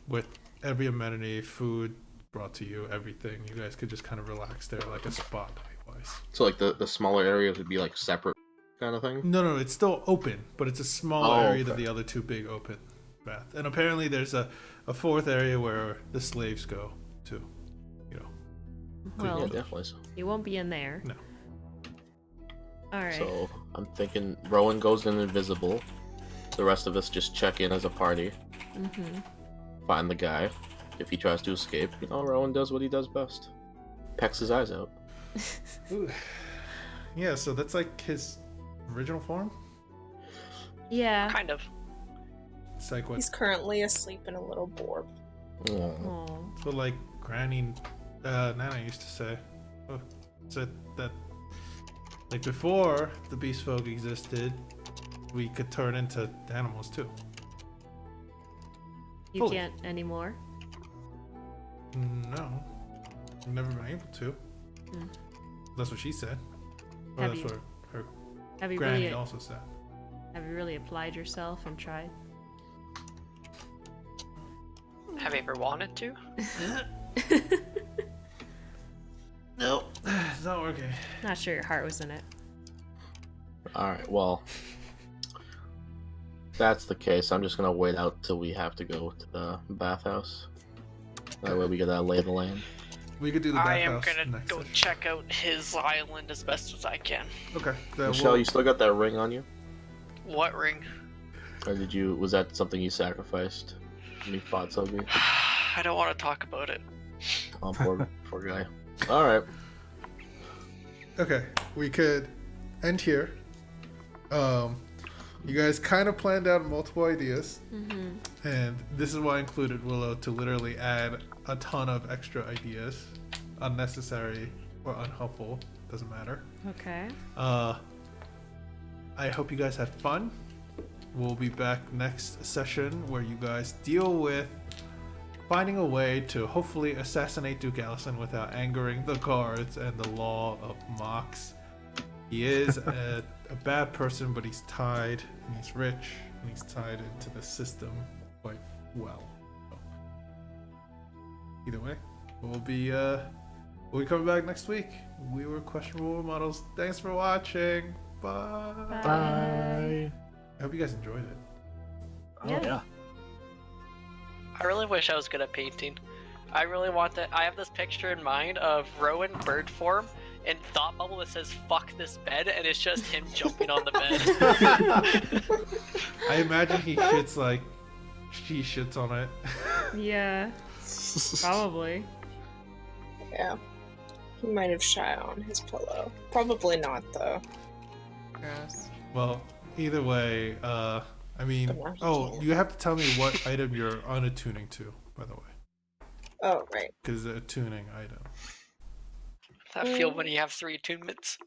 with every amenity, food brought to you, everything. You guys could just kind of relax there like a spa night-wise. So like the smaller areas would be like separate kind of thing? No, it's still open, but it's a smaller Oh, area than okay. the other two big open baths. And apparently there's a fourth area where the slaves go to, well, Yeah, definitely. So. you won't be in there. No. All right. So I'm thinking Rowan goes in invisible. The rest of us just check in as a party, Mm-hmm. find the guy. If he tries to escape, Rowan does what he does best. Pecks his eyes out. Yeah, so that's like his original form? Yeah. Kind of. It's like what? He's currently asleep in a little borb. Oh. Oh. So like Granny Nana used to say. Said that like before the beast folk existed, we could turn into animals too. You Fully. can't anymore. No. I've never been able to. Hmm. That's what she said. Or Have that's you- what her Have you granny really also said. have you really applied yourself and tried? Have you ever wanted to? No. It's not working. Not sure your heart was in it. Alright, well. If that's the case, I'm just gonna wait out till we have to go to the bathhouse. That way we get that lay of the land. We could do the I am bathhouse gonna next go session. check out his island as best as I can. Okay. Then Michelle, you still got that ring on you? What ring? Or was that something you sacrificed when you fought Sobi? I don't want to talk about it. Oh, poor guy. Alright. Okay, we could end here. You guys kind of planned out multiple ideas, and this is why I included Willow to literally add a ton of extra ideas, unnecessary or unhelpful, doesn't matter. Okay. I hope you guys had fun. We'll be back next session where you guys deal with finding a way to hopefully assassinate Duke Allison without angering the guards and the law of Mox. He is a bad person, but he's tied, and he's rich, and he's tied into the system quite well. So, either way, we'll be coming back next week. We were Questionable Role Models. Thanks for watching. Bye. Bye. I hope you guys enjoyed it. Oh yeah. I really wish I was good at painting. I really want that. I have this picture in mind of Rowan bird form and thought bubble that says "fuck this bed" and it's just him jumping on the bed. I imagine he shits like she shits on it. Yeah. Probably. Yeah. He might have shat on his pillow. Probably not, though. Gross. Well, either way, I mean, But now he oh, can't. you have to tell me what item you're unattuning to, by the way, Oh, right. because it's a tuning item. That feel when you have 3 attunements.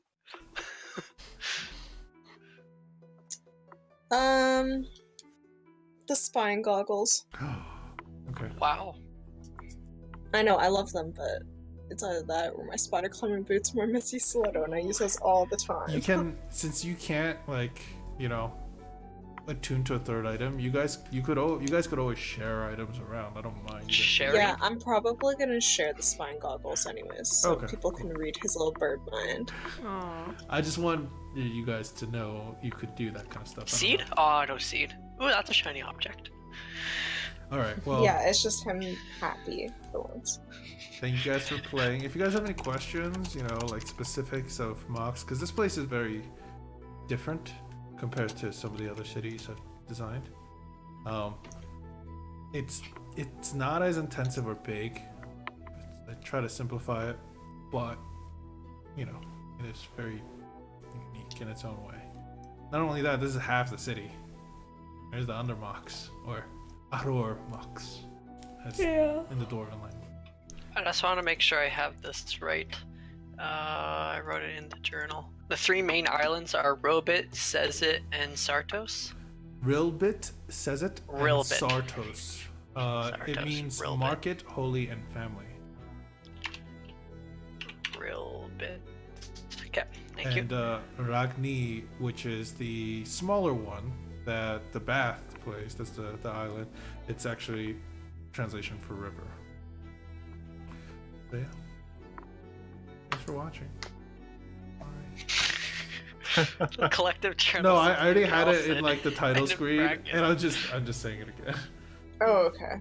The spine goggles. Okay. Wow. I know, I love them, but it's either that or my spider climbing boots or my messy stiletto, and I use those all the time. You can, since you can't, like, you know, attune to a third item. You guys could always share items around. I don't mind. You guys- Sharing? Yeah, I'm probably gonna share the spine goggles anyways, so Okay, people can read his little bird mind. Aw. I just want you guys to know you could do that kind of stuff. I don't Seed? know. Oh, no seed. Ooh, that's a shiny object. All right. Well, Yeah, it's just him happy for once. thank you guys for playing. If you guys have any questions, you know, like specifics of Mox, because this place is very different compared to some of the other cities I've designed. It's not as intensive or big. I try to simplify it, but you know, it is very unique in its own way. Not only that, this is half the city. There's the Under Mox or Aror Mox. That's in the Dwarven language. I just want to make sure I have this right. I wrote it in the journal. The 3 main islands are Robit, Sezit, and Sartos. Rilbit says it. And Rilbit. Sartos. It Sartos, means Rilbit. market, holy, and family. Real bit. Okay, thank you. And Ragni, which is the smaller one that the Bath plays, that's the island. It's actually translation for river. But yeah. Thanks for watching. Alright. Collective journal. No, I already had it Nelson. in like the title I didn't screen, brag it. and I'm just saying it again. Oh, okay.